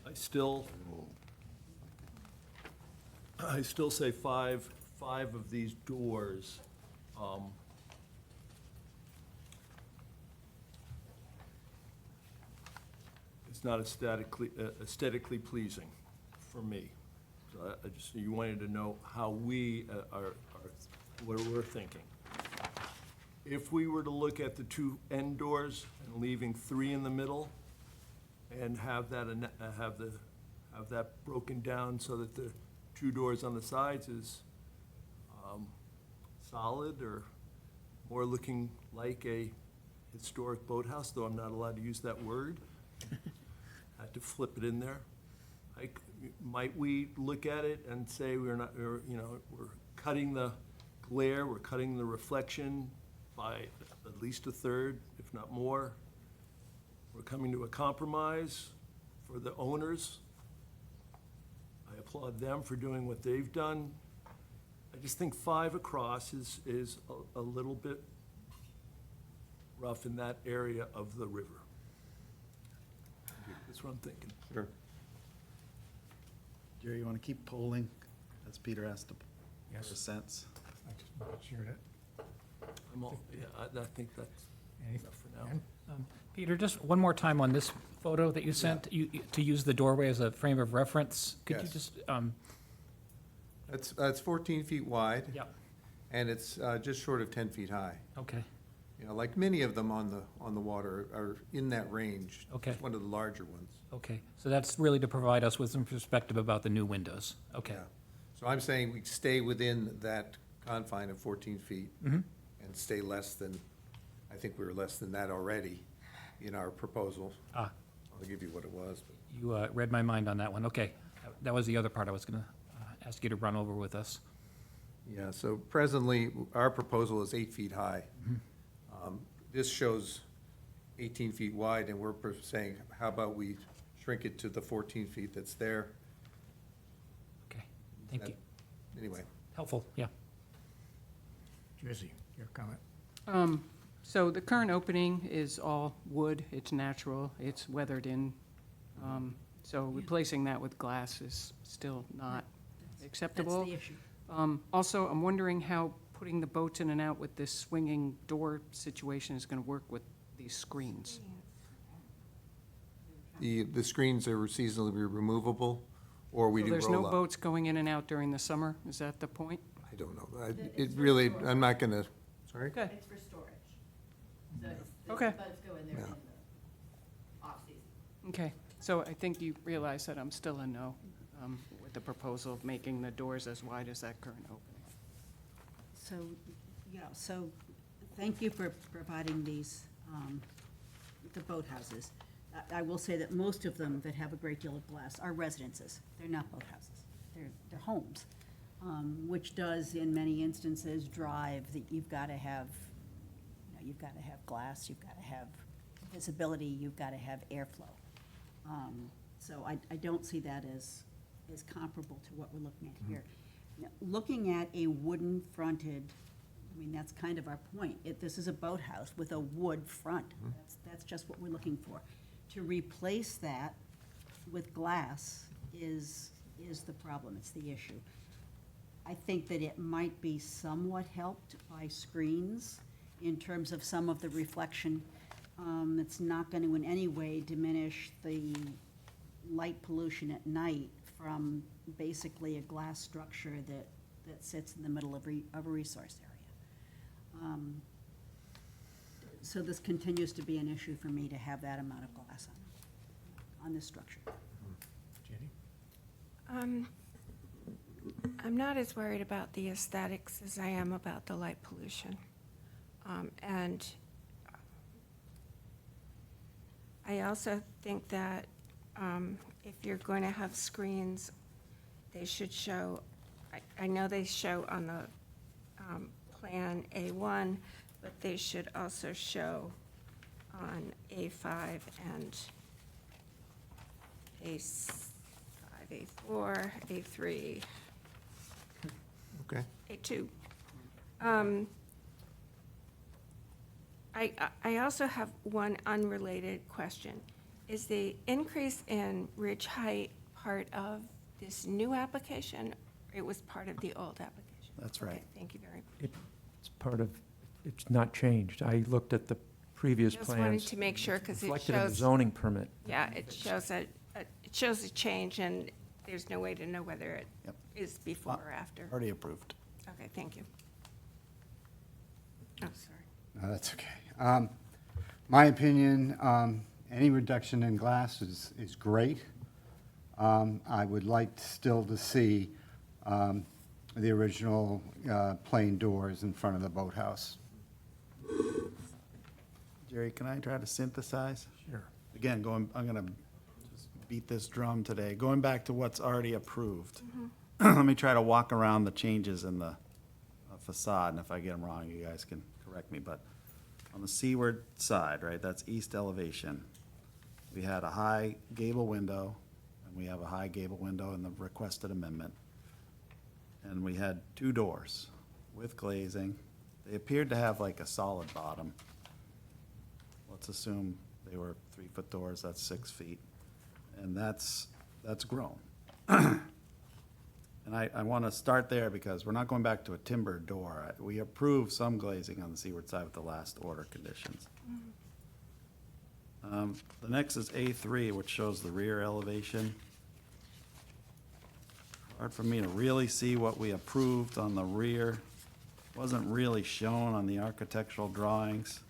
D: I still say five of these doors, it's not aesthetically pleasing for me. So you wanted to know how we are, what we're thinking. If we were to look at the 2 end doors and leaving 3 in the middle and have that broken down so that the 2 doors on the sides is solid or more looking like a historic boathouse, though I'm not allowed to use that word. I had to flip it in there. Might we look at it and say we're cutting the glare, we're cutting the reflection by at least 1/3, if not more. We're coming to a compromise for the owners. I applaud them for doing what they've done. I just think 5 across is a little bit rough in that area of the river. That's what I'm thinking.
N: Sure.
B: Jerry, you want to keep polling, as Peter asked for
A: Yes.
B: a sense?
A: I just shared it.
D: I think that's enough for now.
C: Peter, just one more time on this photo that you sent, to use the doorway as a frame of reference. Could you
N: Yes.
C: just,
N: That's 14 feet wide.
C: yeah,
N: And it's just short of 10 feet high.
C: okay,
N: You know, like many of them on the water are in that range.
C: Okay.
N: It's one of the larger ones.
C: okay. So that's really to provide us with some perspective about the new windows. Okay.
N: Yeah. So I'm saying we stay within that confine of 14 feet and stay less than, I think we were less than that already in our proposal.
C: Ah,
N: I'll give you what it was. but-
C: you read my mind on that one. Okay. That was the other part I was going to ask you to run over with us.
N: Yeah, so presently, our proposal is 8 feet high. This shows 18 feet wide, and we're saying, how about we shrink it to the 14 feet that's there?
C: Okay, thank you.
N: Anyway.
C: Helpful, yeah.
A: Jersey, your comment?
H: So the current opening is all wood, it's natural, it's weathered in. So replacing that with glass is still not acceptable.
I: That's the issue.
H: Also, I'm wondering how putting the boats in and out with this swinging door situation is going to work with these screens.
N: The screens are seasonally removable, or we
H: So
N: do
H: there's no
N: roll-up.
H: boats going in and out during the summer? Is that the point?
N: I don't know. It really, I'm not gonna, sorry?
H: Okay.
P: It's for storage. So the
H: Okay.
P: boats go in there
N: Yeah.
P: in the off-season.
H: Okay, so I think you realize that I'm still a no with the proposal of making the doors as wide as that current opening.
I: So thank you for providing these, the boathouses. I will say that most of them that have a great deal of glass are residences. They're not boathouses. They're homes. which does in many instances drive that you've got to have, you've got to have glass, you've got to have visibility, you've got to have airflow. So I don't see that as comparable to what we're looking at here. Now, looking at a wooden fronted, I mean, that's kind of our point. This is a boathouse with a wood front. That's just what we're looking for. To replace that with glass is the problem, it's the issue. I think that it might be somewhat helped by screens in terms of some of the reflection. It's not going to in any way diminish the light pollution at night from basically a glass structure that sits in the middle of a resource area. So this continues to be an issue for me to have that amount of glass on this structure.
A: Jenny?
J: I'm not as worried about the aesthetics as I am about the light pollution. And I also think that if you're going to have screens, they should show, I know they show on the plan A1, but they should also show on A5 and A5, A4, A3,
N: Okay.
J: A2. I also have one unrelated question. Is the increase in ridge height part of this new application? It was part of the old application?
B: That's
J: Okay,
B: right.
J: thank you very much.
O: It's part of, it's not changed. I looked at the previous
J: Just
O: plans.
J: wanted to make sure, because it
O: Reflected in the
J: shows,
O: zoning permit.
J: yeah, it shows a change, and there's no way to know whether it
B: Yep.
J: is before or after.
B: Already approved.
J: Okay, thank you. Oh, sorry.
K: No, that's okay. My opinion, any reduction in glass is great. I would like still to see the original plain doors in front of the boathouse.
B: Jerry, can I try to synthesize?
A: Sure.
B: Again, I'm gonna just beat this drum today. Going back to what's already approved. Let me try to walk around the changes in the facade, and if I get them wrong, you guys can correct me, but on the seaward side, right, that's east elevation. We had a high gable window, and we have a high gable window in the requested amendment. And we had 2 doors with glazing. They appeared to have like a solid bottom. Let's assume they were 3-foot doors, that's 6 feet. And that's grown. And I want to start there because we're not going back to a timber door. We approved some glazing on the seaward side with the last order conditions. The next is A3, which shows the rear elevation. Hard for me to really see what we approved on the rear. Wasn't really shown on the architectural drawings.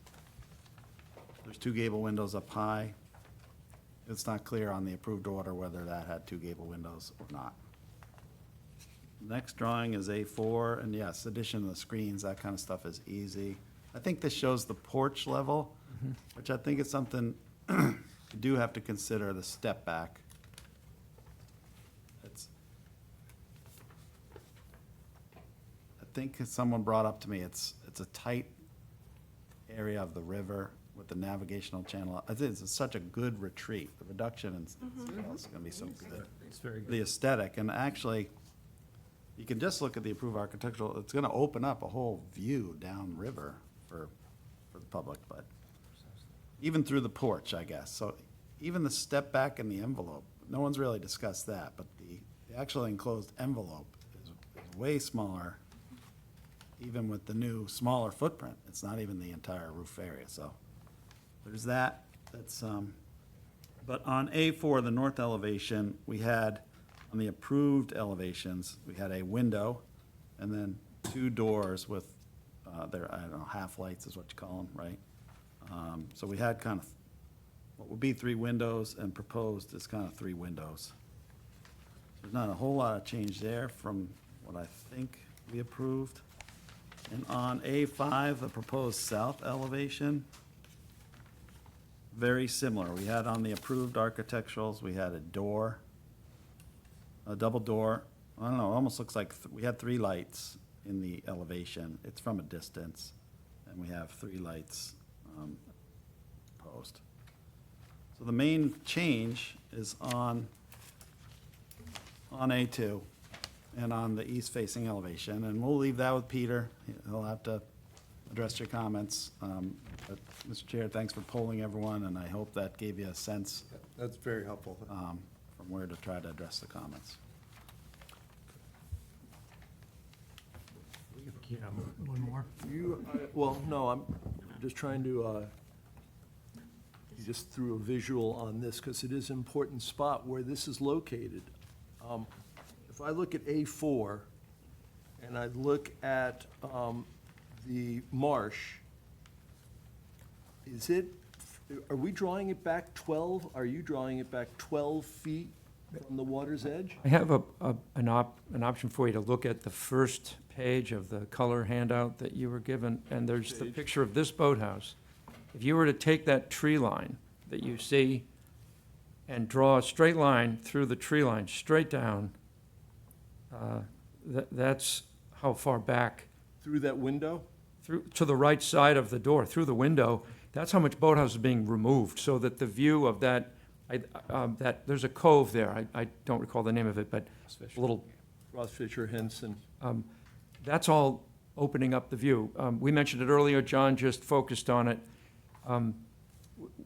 B: There's 2 gable windows up high. It's not clear on the approved order whether that had 2 gable windows or not. Next drawing is A4, and yes, addition of the screens, that kind of stuff is easy. I think this shows the porch level, which I think is something you do have to consider, the step back. I think someone brought up to me, it's a tight area of the river with the navigational channel. I think it's such a good retreat. The reduction in scale is gonna be so good.
O: It's very good.
B: The aesthetic, and actually, you can just look at the approved architectural, it's gonna open up a whole view downriver for the public, but even through the porch, I guess. So even the step back in the envelope, no one's really discussed that, but the actual enclosed envelope is way smaller, even with the new smaller footprint. It's not even the entire roof area, so there's that. That's, but on A4, the north elevation, we had, on the approved elevations, we had a window and then 2 doors with, their, I don't know, half lights is what you call them, right? So we had kind of what would be 3 windows, and proposed is kind of 3 windows. There's not a whole lot of change there from what I think we approved. And on A5, the proposed south elevation, very similar. We had on the approved architecturals, we had a door, a double door, I don't know, it almost looks like we had 3 lights in the elevation. It's from a distance, and we have 3 lights proposed. So the main change is on A2 and on the east-facing elevation, and we'll leave that with Peter. He'll have to address your comments. But, Mr. Chair, thanks for polling everyone, and I hope that gave you a sense
N: That's very helpful.
B: from where to try to address the comments.
A: One more?
D: Well, no, I'm just trying to, you just threw a visual on this, because it is an important spot where this is located. If I look at A4, and I look at the marsh, are we drawing it back 12? Are you drawing it back 12 feet from the water's edge?
O: I have an option for you to look at the first page of the color handout that you were given, and there's the picture of this boathouse. If you were to take that tree line that you see and draw a straight line through the tree line, straight down, that's how far back,
D: Through that window?
O: through, to the right side of the door, through the window, that's how much boathouse is being removed, so that the view of that, there's a cove there, I don't recall the name of it, but a little,
D: Ross Fisher, Henson.
O: that's all opening up the view. We mentioned it earlier, John just focused on it.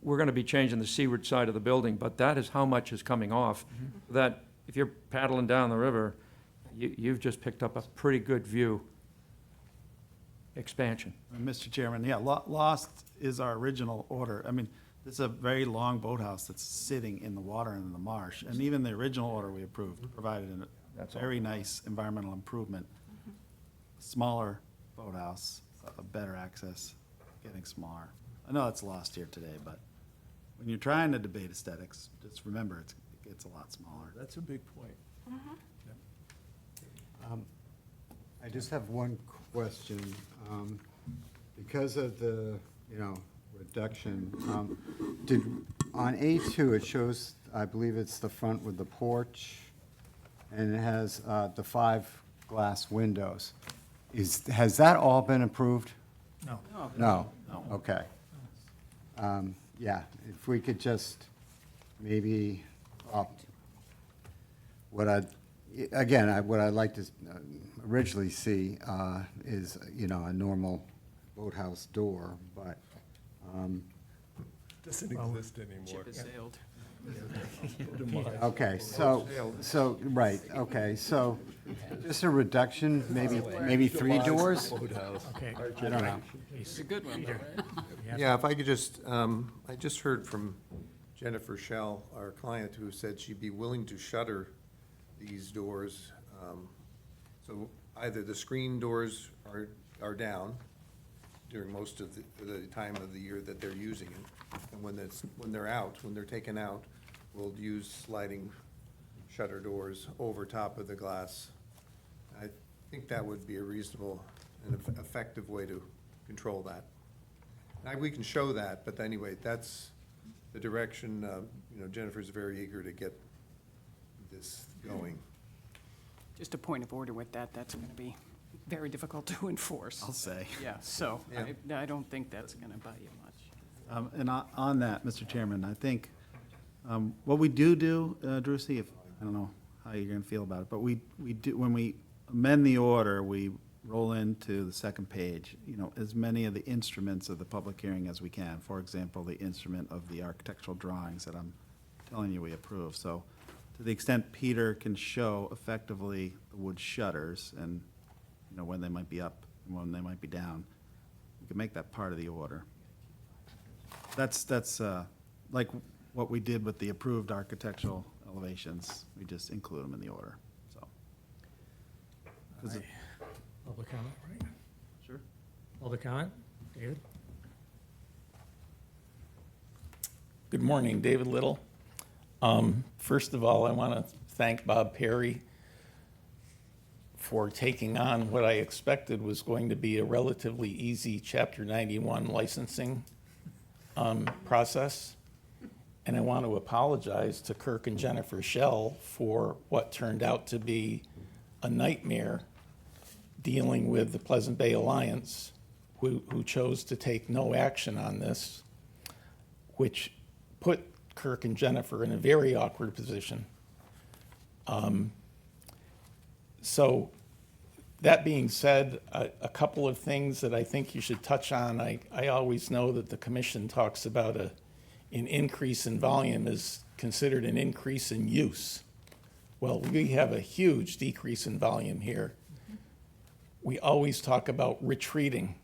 O: We're gonna be changing the seaward side of the building, but that is how much is coming off. That, if you're paddling down the river, you've just picked up a pretty good view expansion.
B: Mr. Chairman, yeah, Lost is our original order. I mean, this is a very long boathouse that's sitting in the water and in the marsh. And even the original order we approved provided a very nice environmental improvement. Smaller boathouse, a better access, getting smaller. I know it's lost here today, but when you're trying to debate aesthetics, just remember it gets a lot smaller.
D: That's a big point.
K: I just have one question. Because of the, reduction, on A2, it shows, I believe it's the front with the porch, and it has the 5 glass windows. Has that all been approved?
A: No.
K: No? Okay. Yeah, if we could just maybe, what I'd like to originally see is, a normal boathouse door, but,
D: Doesn't exist anymore.
H: Ship has sailed.
K: okay, right, okay, so just a reduction, maybe 3 doors?
A: Okay.
K: I don't know.
H: It's a good one.
A: Peter.
N: Yeah, if I could just, I just heard from Jennifer Shell, our client, who said she'd be willing to shutter these doors. So either the screen doors are down during most of the time of the year that they're using it. And when they're taken out, we'll use sliding shutter doors over top of the glass. I think that would be a reasonable and effective way to control that. We can show that, but anyway, that's the direction. Jennifer's very eager to get this going.
H: Just a point of order with that, that's going to be very difficult to enforce.
B: I'll say.
H: Yeah, so
N: Yeah.
H: I don't think that's going to buy you much.
B: And on that, Mr. Chairman, I think what we do, Drusy, I don't know how you're going to feel about it, but we do, when we amend the order, we roll into the second page, as many of the instruments of the public hearing as we can. For example, the instrument of the architectural drawings that I'm telling you we approve. So to the extent Peter can show effectively the wood shutters and, when they might be up and when they might be down, we can make that part of the order. That's like what we did with the approved architectural elevations. We just include them in the order, so.
A: Public comment, right?
B: Sure.
A: Public comment, David?
M: Good morning, David Little. First of all, I want to thank Bob Perry for taking on what I expected was going to be a relatively easy Chapter 91 licensing process. And I want to apologize to Kirk and Jennifer Shell for what turned out to be a nightmare dealing with the Pleasant Bay Alliance, who chose to take no action on this, which put Kirk and Jennifer in a very awkward position. So that being said, a couple of things that I think you should touch on. I always know that the commission talks about an increase in volume is considered an increase in use. Well, we have a huge decrease in volume here. We always talk about retreating.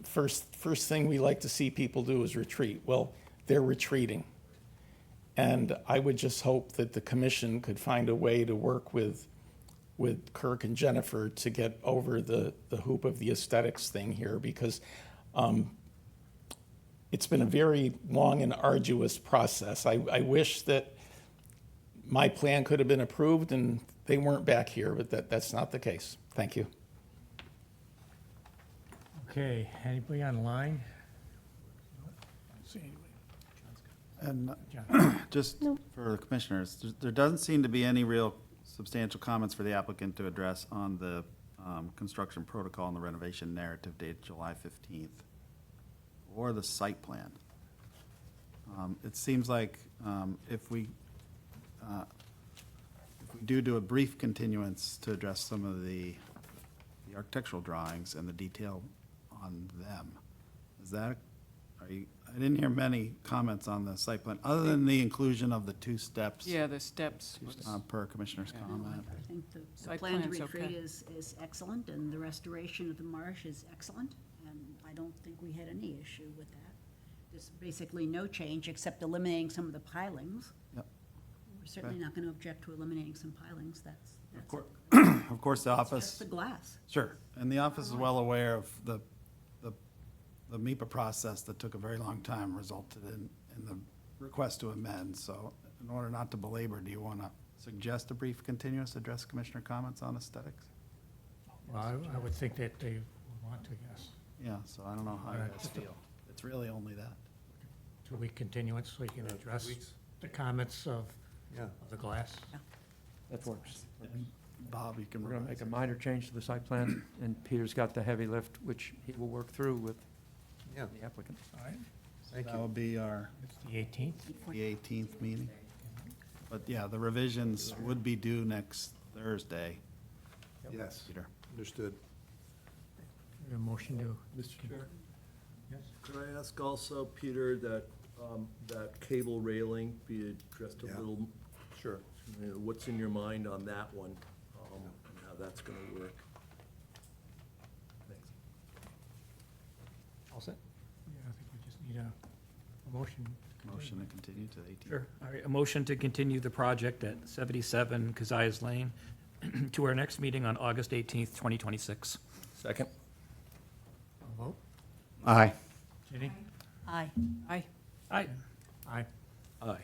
M: First thing we like to see people do is retreat. Well, they're retreating. And I would just hope that the commission could find a way to work with Kirk and Jennifer to get over the hoop of the aesthetics thing here, because it's been a very long and arduous process. I wish that my plan could have been approved and they weren't back here, but that's not the case. Thank you.
A: Okay, anybody online?
B: And just for the commissioners, there doesn't seem to be any real substantial comments for the applicant to address on the construction protocol and the renovation narrative dated July 15th, or the site plan. It seems like if we do a brief continuance to address some of the architectural drawings and the detail on them, I didn't hear many comments on the site plan, other than the inclusion of the 2 steps.
H: Yeah, the steps.
B: Per commissioner's comment.
I: I think the
H: Site
I: planned
H: plan's
I: retreat
H: okay.
I: is excellent, and the restoration of the marsh is excellent, and I don't think we had any issue with that. There's basically no change except eliminating some of the pilings.
B: Yep.
I: We're certainly not going to object to eliminating some pilings, that's
B: Of course, the office.
I: just the glass.
B: Sure, and the office is well aware of the MIPA process that took a very long time resulted in the request to amend. So in order not to belabor, do you want to suggest a brief continuous, address commissioner comments on aesthetics?
A: Well, I would think that they would want to, yes.
B: Yeah, so I don't know how you guys feel. It's really only that.
A: 2-week continuance, so you can address the comments of the glass.
O: That works.
B: And Bob, you can.
O: We're going to make a minor change to the site plan, and Peter's got the heavy lift, which he will work through with the applicant.
A: All right,
B: Thank you. That will be our,
A: it's the 18th.
B: the 18th meeting. But yeah, the revisions would be due next Thursday.
N: Yes,
B: Peter.
N: understood.
A: A motion to,
D: Mr. Chair?
A: yes?
D: Could I ask also, Peter, that that cable railing be addressed a
N: Yeah.
D: little?
N: Sure.
D: What's in your mind on that one, and how that's going to work? Thanks.
A: All set? Yeah, I think we just need a motion.
B: Motion to continue to the 18th.
C: Sure. All right, a motion to continue the project at 77 Keziah's Lane to our next meeting on August 18th, 2026.
D: Second?
A: Vote?
K: Aye.
A: Ginny?
I: Aye.
H: Aye.
C: Aye.
A: Aye.
D: Aye.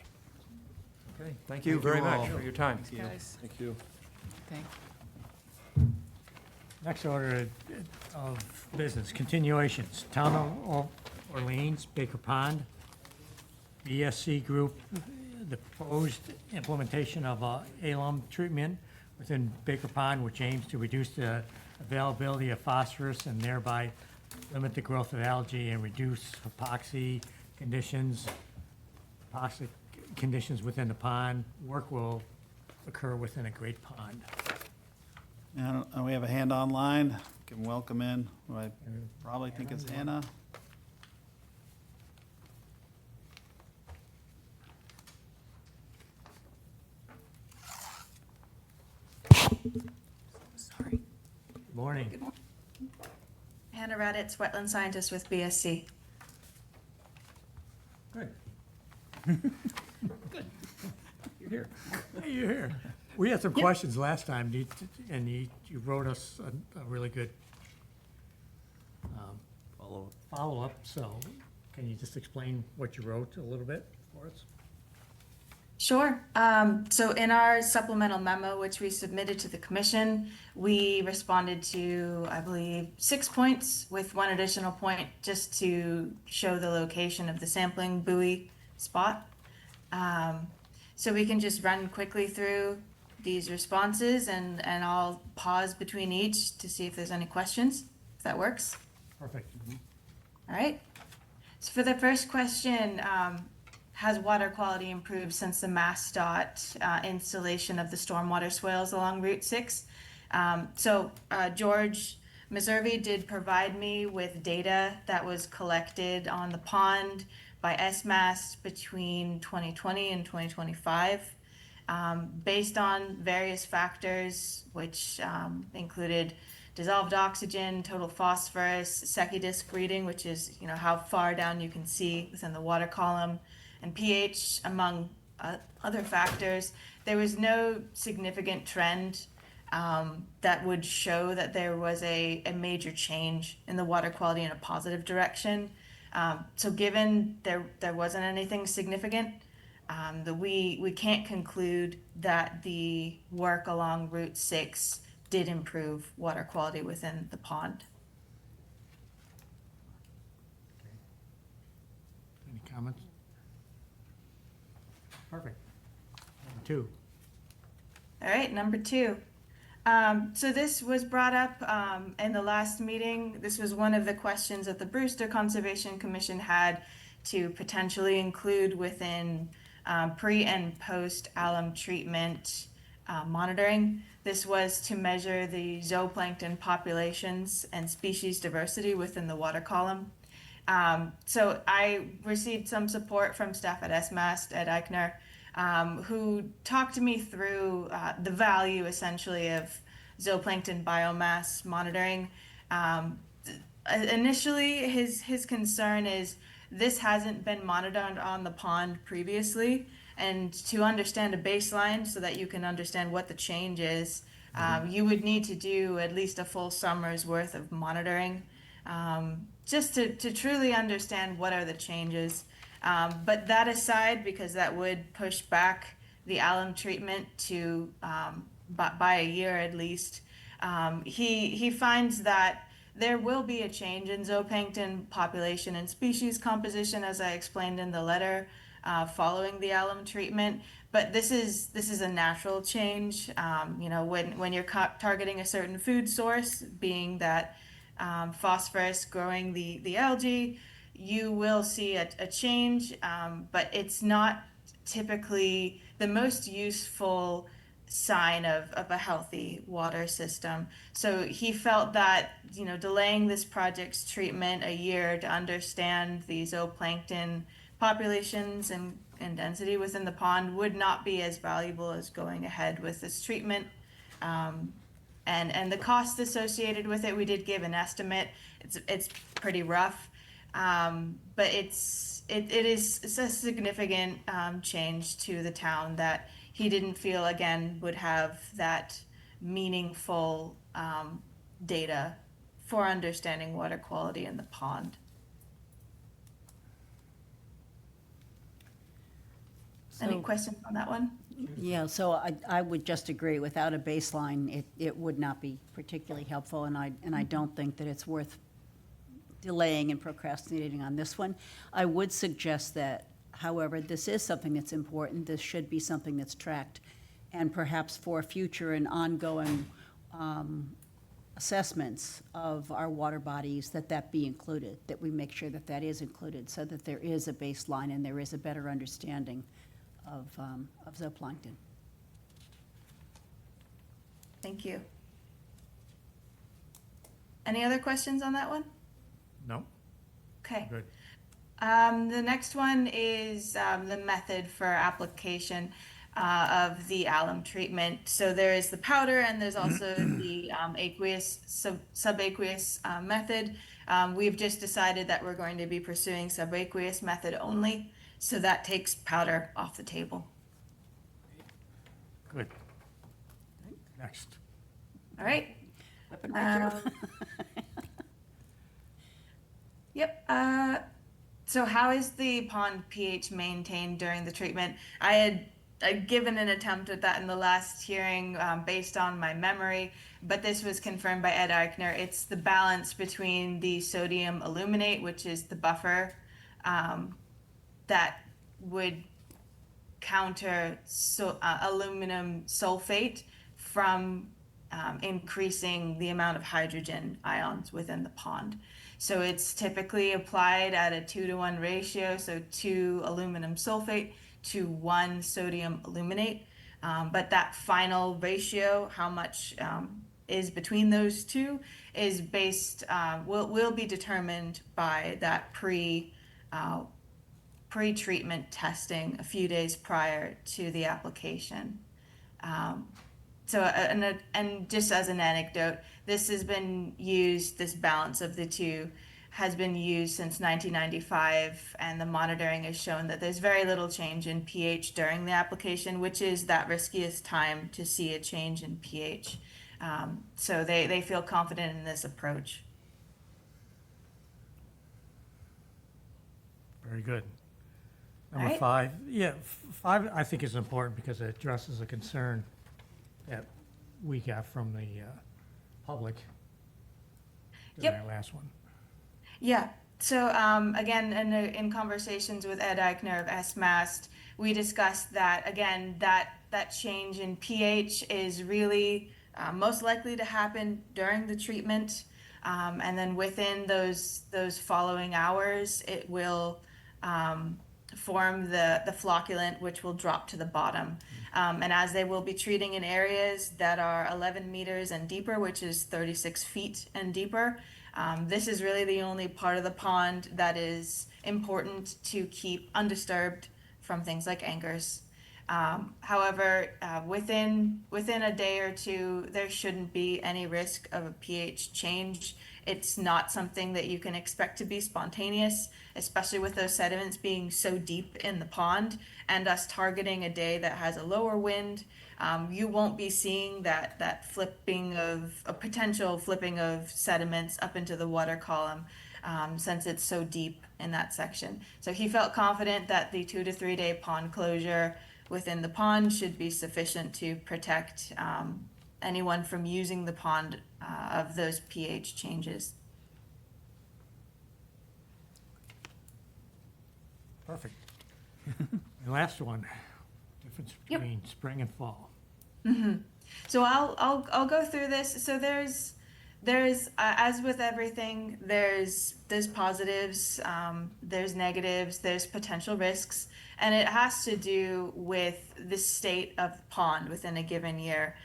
O: Okay, thank you very much
B: all.
O: for your time.
H: Guys,
D: Thank you.
H: thank
A: Next order of business, continuations. Town of Orleans, Baker Pond, BSC Group, the proposed implementation of alum treatment within Baker Pond, which aims to reduce the availability of phosphorus and thereby limit the growth of algae and reduce epoxy conditions within the pond. Work will occur within a great pond.
B: And we have a hand online. Can welcome in, who I probably think is Hannah.
H: Sorry.
A: Good morning.
Q: Hannah Raditz, wetland scientist with BSC.
A: Good.
C: Good. You're here.
A: Hey, you're here. We had some questions last time, and you wrote us a really good follow-up, so can you just explain what you wrote a little bit for us?
Q: Sure. So in our supplemental memo, which we submitted to the commission, we responded to, I believe, 6 points with one additional point just to show the location of the sampling buoy spot. So we can just run quickly through these responses, and I'll pause between each to see if there's any questions, if that works.
A: Perfect.
Q: All right. So for the first question, has water quality improved since the MassDOT installation of the stormwater swales along Route 6? George Meservey did provide me with data that was collected on the pond by SMAST between 2020 and 2025. Based on various factors, which included dissolved oxygen, total phosphorus, Secchi disc reading, which is how far down you can see within the water column, and pH, among other factors, there was no significant trend that would show that there was a major change in the water quality in a positive direction. So given there wasn't anything significant, that we can't conclude that the work along Route 6 did improve water quality within the pond.
A: Any comments? Perfect. Number 2.
Q: All right, number 2. So this was brought up in the last meeting. This was one of the questions that the Brewster Conservation Commission had to potentially include within pre and post alum treatment monitoring. This was to measure the zooplankton populations and species diversity within the water column. So I received some support from staff at SMAST, Ed Eichner, who talked to me through the value essentially of zooplankton biomass monitoring. Initially, his concern is this hasn't been monitored on the pond previously, and to understand a baseline so that you can understand what the change is, you would need to do at least a full summer's worth of monitoring, just to truly understand what are the changes. But that aside, because that would push back the alum treatment to by a year at least, he finds that there will be a change in zooplankton population and species composition, as I explained in the letter, following the alum treatment. But this is a natural change. When you're targeting a certain food source, being that phosphorus growing the algae, you will see a change, but it's not typically the most useful sign of a healthy water system. So he felt that delaying this project's treatment a year to understand the zooplankton populations and density within the pond would not be as valuable as going ahead with this treatment. And the cost associated with it, we did give an estimate. It's pretty rough, but it is a significant change to the town that he didn't feel, again, would have that meaningful data for understanding water quality in the pond. Any questions on that one?
I: Yeah, so I would just agree, without a baseline, it would not be particularly helpful, and I don't think that it's worth delaying and procrastinating on this one. I would suggest that, however, this is something that's important. This should be something that's tracked, and perhaps for future and ongoing assessments of our water bodies, that be included, that we make sure that is included, so that there is a baseline and there is a better understanding of zooplankton.
Q: Thank you. Any other questions on that one?
A: No?
Q: Okay.
A: Good.
Q: The next one is the method for application of the alum treatment. So there is the powder, and there's also the aqueous, subaqueous method. We've just decided that we're going to be pursuing subaqueous method only, so that takes powder off the table.
A: Good. Next.
Q: All right.
I: Weapon right through.
Q: Yep. So how is the pond pH maintained during the treatment? I had given an attempt at that in the last hearing based on my memory, but this was confirmed by Ed Eichner. It's the balance between the sodium aluminate, which is the buffer, that would counter aluminum sulfate from increasing the amount of hydrogen ions within the pond. So it's typically applied at a 2-to-1 ratio, so 2 aluminum sulfate to 1 sodium aluminate. But that final ratio, how much is between those two, is based, will be determined by that pre-treatment testing a few days prior to the application. And just as an anecdote, this has been used, this balance of the two has been used since 1995, and the monitoring has shown that there's very little change in pH during the application, which is that riskiest time to see a change in pH. So they feel confident in this approach.
A: Very good.
Q: All
A: Number
Q: right.
A: 5, yeah, 5 I think is important because it addresses a concern that we got from the public during
Q: Yep.
A: our last one.
Q: Yeah. So again, in conversations with Ed Eichner of SMAST, we discussed that again that change in pH is really most likely to happen during the treatment, and then within those following hours, it will form the flocculant, which will drop to the bottom. And as they will be treating in areas that are 11 meters and deeper, which is 36 feet and deeper, this is really the only part of the pond that is important to keep undisturbed from things like anchors. However, within a day or two, there shouldn't be any risk of a pH change. It's not something that you can expect to be spontaneous, especially with those sediments being so deep in the pond and us targeting a day that has a lower wind. You won't be seeing that flipping of a potential flipping of sediments up into the water column, since it's so deep in that section. So he felt confident that the 2 to 3 day pond closure within the pond should be sufficient to protect anyone from using the pond of those pH changes.
A: Perfect. And last one, difference
Q: Yep.
A: between spring and fall.
Q: So I'll go through this. So there's as with everything, there's positives, there's negatives, there's potential risks, and it has to do with the state of the pond within a given year.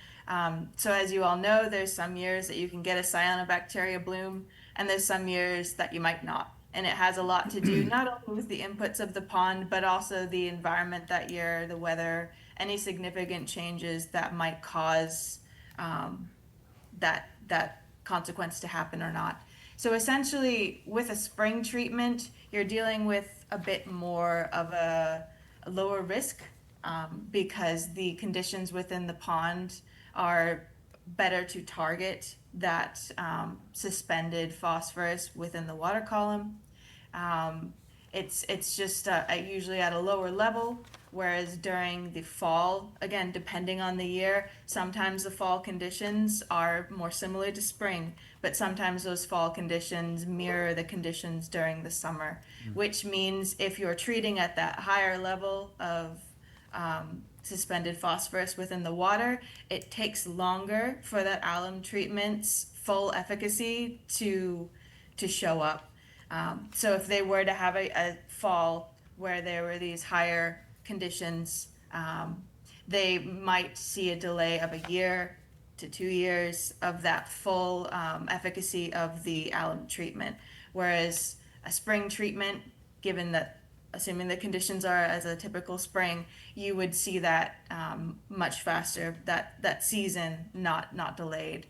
Q: So as you all know, there's some years that you can get a cyanobacteria bloom, and there's some years that you might not. And it has a lot to do not only with the inputs of the pond, but also the environment that year, the weather, any significant changes that might cause that consequence to happen or not. So essentially, with a spring treatment, you're dealing with a bit more of a lower risk, because the conditions within the pond are better to target that suspended phosphorus within the water column. It's just usually at a lower level, whereas during the fall, again, depending on the year, sometimes the fall conditions are more similar to spring, but sometimes those fall conditions mirror the conditions during the summer, which means if you're treating at that higher level of suspended phosphorus within the water, it takes longer for that alum treatment's full efficacy to show up. So if they were to have a fall where there were these higher conditions, they might see a delay of a year to 2 years of that full efficacy of the alum treatment. Whereas a spring treatment, given that, assuming the conditions are as a typical spring, you would see that much faster, that season not delayed.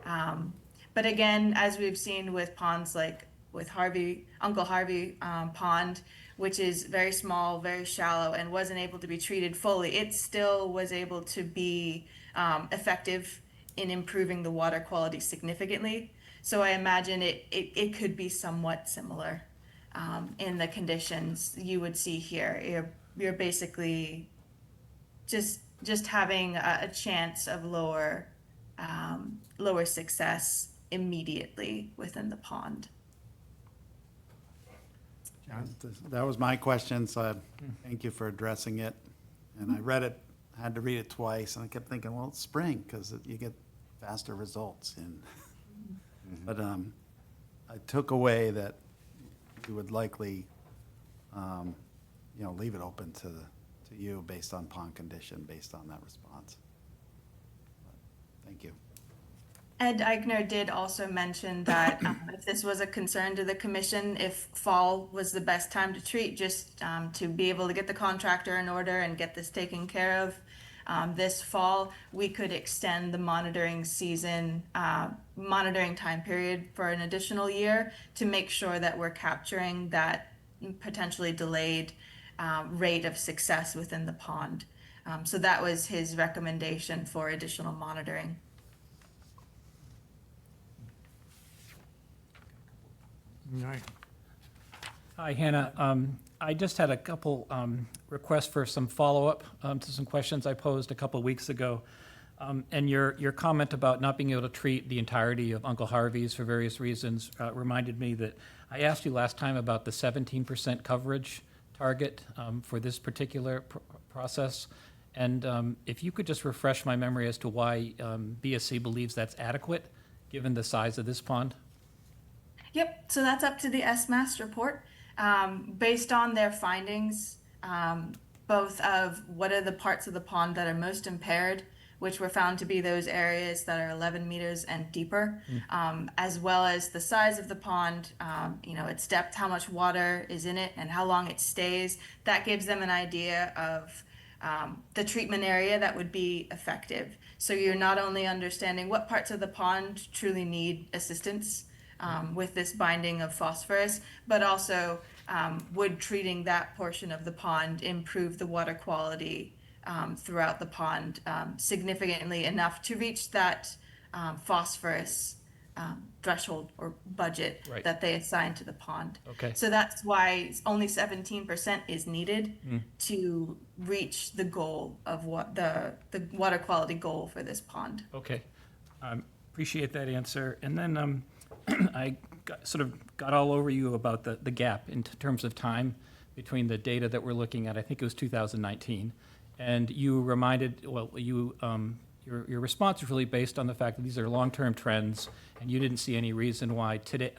Q: But again, as we've seen with ponds like with Uncle Harvey Pond, which is very small, very shallow, and wasn't able to be treated fully, it still was able to be effective in improving the water quality significantly. So I imagine it could be somewhat similar in the conditions you would see here. You're basically just having a chance of lower success immediately within the pond.
B: That was my question, so thank you for addressing it. And I read it, had to read it twice, and I kept thinking, well, it's spring, because you get faster results. And but I took away that we would likely, leave it open to you based on pond condition, based on that response. But thank you.
Q: Ed Eichner did also mention that if this was a concern to the commission, if fall was the best time to treat, just to be able to get the contractor in order and get this taken care of this fall, we could extend the monitoring season, monitoring time period for an additional year to make sure that we're capturing that potentially delayed rate of success within the pond. So that was his recommendation for additional monitoring.
A: All right.
C: Hi, Hannah. I just had a couple requests for some follow-up to some questions I posed a couple weeks ago. And your comment about not being able to treat the entirety of Uncle Harvey's for various reasons reminded me that I asked you last time about the 17% coverage target for this particular process. And if you could just refresh my memory as to why BSC believes that's adequate, given the size of this pond?
Q: Yep, so that's up to the SMAS report. Based on their findings, both of what are the parts of the pond that are most impaired, which were found to be those areas that are 11 meters and deeper, as well as the size of the pond, its depth, how much water is in it, and how long it stays. That gives them an idea of the treatment area that would be effective. So you're not only understanding what parts of the pond truly need assistance with this binding of phosphorus, but also would treating that portion of the pond improve the water quality throughout the pond significantly enough to reach that phosphorus threshold or budget
C: Right.
Q: that they assign to the pond.
C: Okay.
Q: So that's why only 17% is needed to reach the goal of what the water quality goal for this pond.
C: Okay. Appreciate that answer. And then I sort of got all over you about the gap in terms of time between the data that we're looking at. I think it was 2019. And you reminded, your response was really based on the fact that these are long-term trends, and you didn't see any reason why today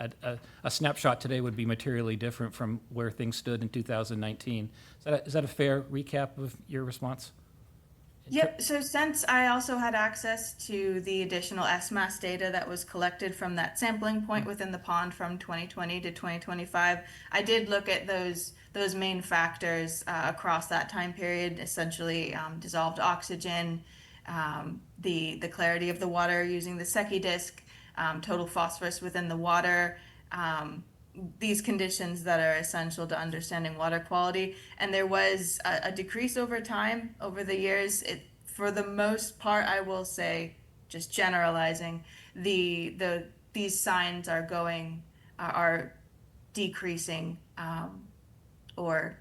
C: a snapshot today would be materially different from where things stood in 2019. Is that a fair recap of your response?
Q: Yep, so since I also had access to the additional SMAS data that was collected from that sampling point within the pond from 2020 to 2025, I did look at those main factors across that time period, essentially dissolved oxygen, the clarity of the water using the Secchi disc, total phosphorus within the water, these conditions that are essential to understanding water quality. And there was a decrease over time, over the years. For the most part, I will say, just generalizing, these signs are decreasing, or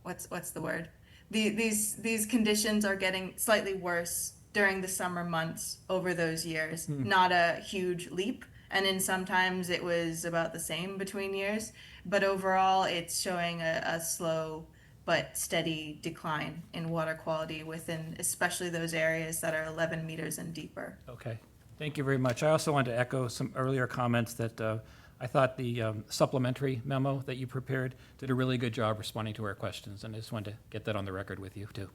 Q: what's the word? These conditions are getting slightly worse during the summer months over those years. Not a huge leap. And in sometimes it was about the same between years, but overall it's showing a slow but steady decline in water quality within especially those areas that are 11 meters and deeper.
C: Okay, thank you very much. I also wanted to echo some earlier comments that I thought the supplementary memo that you prepared did a really good job responding to our questions, and I just wanted to get that on the record with you, too.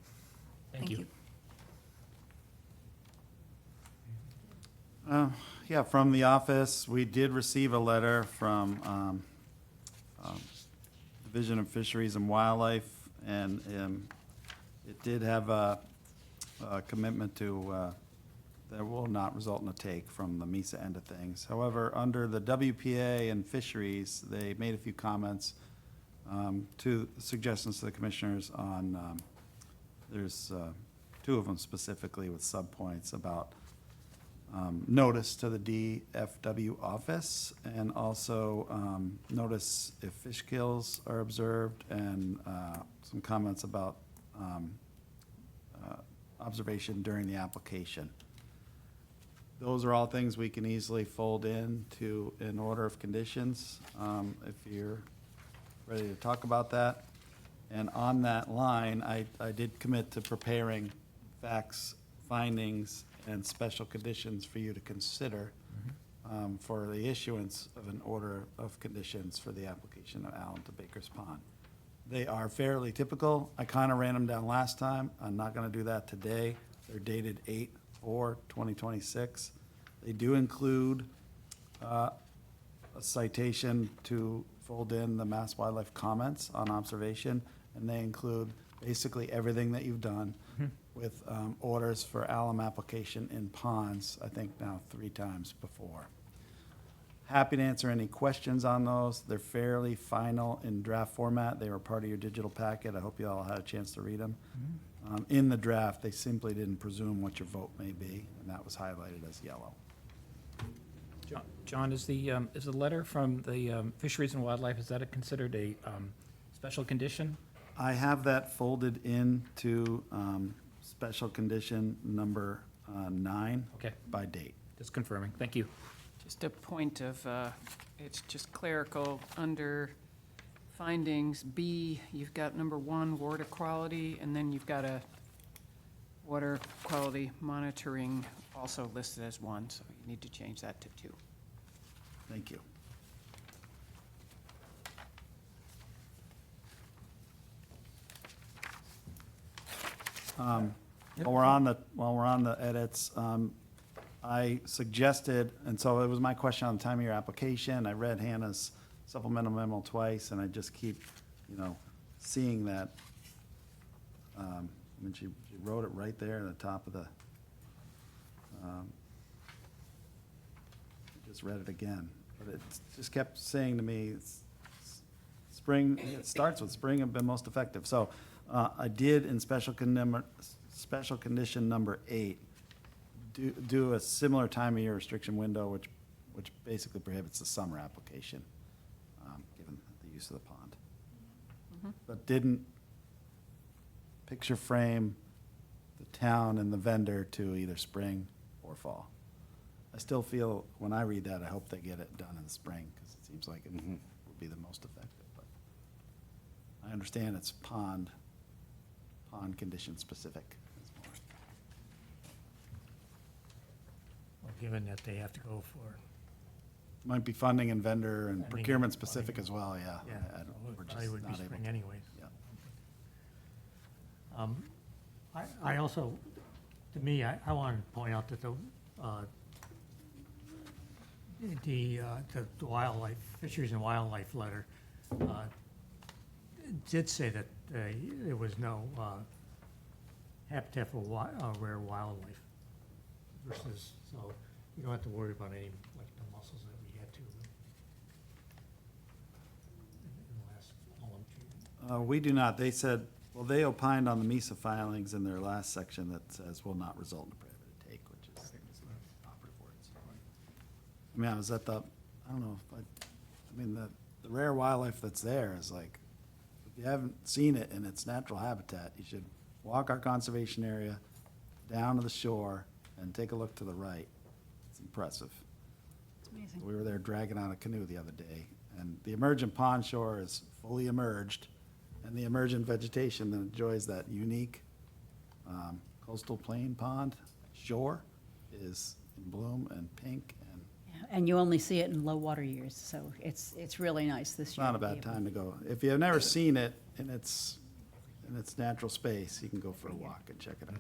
C: Thank you.
B: Yeah, from the office, we did receive a letter from Division of Fisheries and Wildlife, and it did have a commitment to, that will not result in a take from the MESA end of things. However, under the WPA and fisheries, they made a few comments to suggestions to the commissioners on, there's two of them specifically with subpoints about notice to the DFW office, and also notice if fish kills are observed, and some comments about observation during the application. Those are all things we can easily fold into an order of conditions if you're ready to talk about that. And on that line, I did commit to preparing facts, findings, and special conditions for you to consider for the issuance of an order of conditions for the application of Allen to Baker's Pond. They are fairly typical. I kind of ran them down last time. I'm not going to do that today. They're dated 8/4/2026. They do include a citation to fold in the Mass Wildlife comments on observation, and they include basically everything that you've done with orders for alum application in ponds, I think now 3 times before. Happy to answer any questions on those. They're fairly final in draft format. They were part of your digital packet. I hope you all had a chance to read them. In the draft, they simply didn't presume what your vote may be, and that was highlighted as yellow.
C: John, is the letter from the Fisheries and Wildlife, is that considered a special condition?
B: I have that folded into special condition number 9
C: Okay.
B: by date.
C: Just confirming. Thank you.
H: Just a point of, it's just clerical, under findings B, you've got number 1, water quality, and then you've got a water quality monitoring also listed as 1, so you need to change that to 2.
B: Thank you. While we're on the edits, I suggested, and so it was my question on the time of your application. I read Hannah's supplemental memo twice, and I just keep, seeing that. I mean, she wrote it right there at the top of the, I just read it again, but it just kept saying to me, spring, it starts with spring have been most effective. So I did in special condition number 8, do a similar time of year restriction window, which basically prohibits the summer application, given the use of the pond. But didn't picture frame the town and the vendor to either spring or fall. I still feel, when I read that, I hope they get it done in the spring, because it seems like it would be the most effective. But I understand it's pond condition specific.
A: Well, given that they have to go for,
B: Might be funding and vendor and
A: Funding
B: procurement
A: and
B: specific
A: funding.
B: as well, yeah.
A: yeah,
B: We're
A: probably
B: just
A: would be
B: not able.
A: spring anyways.
B: Yeah.
A: I also, to me, I wanted to point out that the wildlife, fisheries and wildlife letter did say that there was no habitat for rare wildlife versus, so you don't have to worry about any, like the mussels that we had to in the last column treatment.
B: We do not. They said, well, they opined on the MISA filings in their last section that says will not result in a prohibited take, which is the operative words. I mean, I was at the, I don't know, if I mean, the rare wildlife that's there is like, if you haven't seen it in its natural habitat, you should walk our conservation area down to the shore and take a look to the right. It's impressive.
I: It's amazing.
B: We were there dragging out a canoe the other day, and the emergent pond shore is fully emerged, and the emergent vegetation that enjoys that unique coastal plain pond shore is in bloom and pink, and
I: And you only see it in low water years, so it's really nice this
B: it's
I: year.
B: not a
I: to be
B: bad
I: able-
B: time to go. If you've never seen it in its natural space, you can go for a walk and check it out.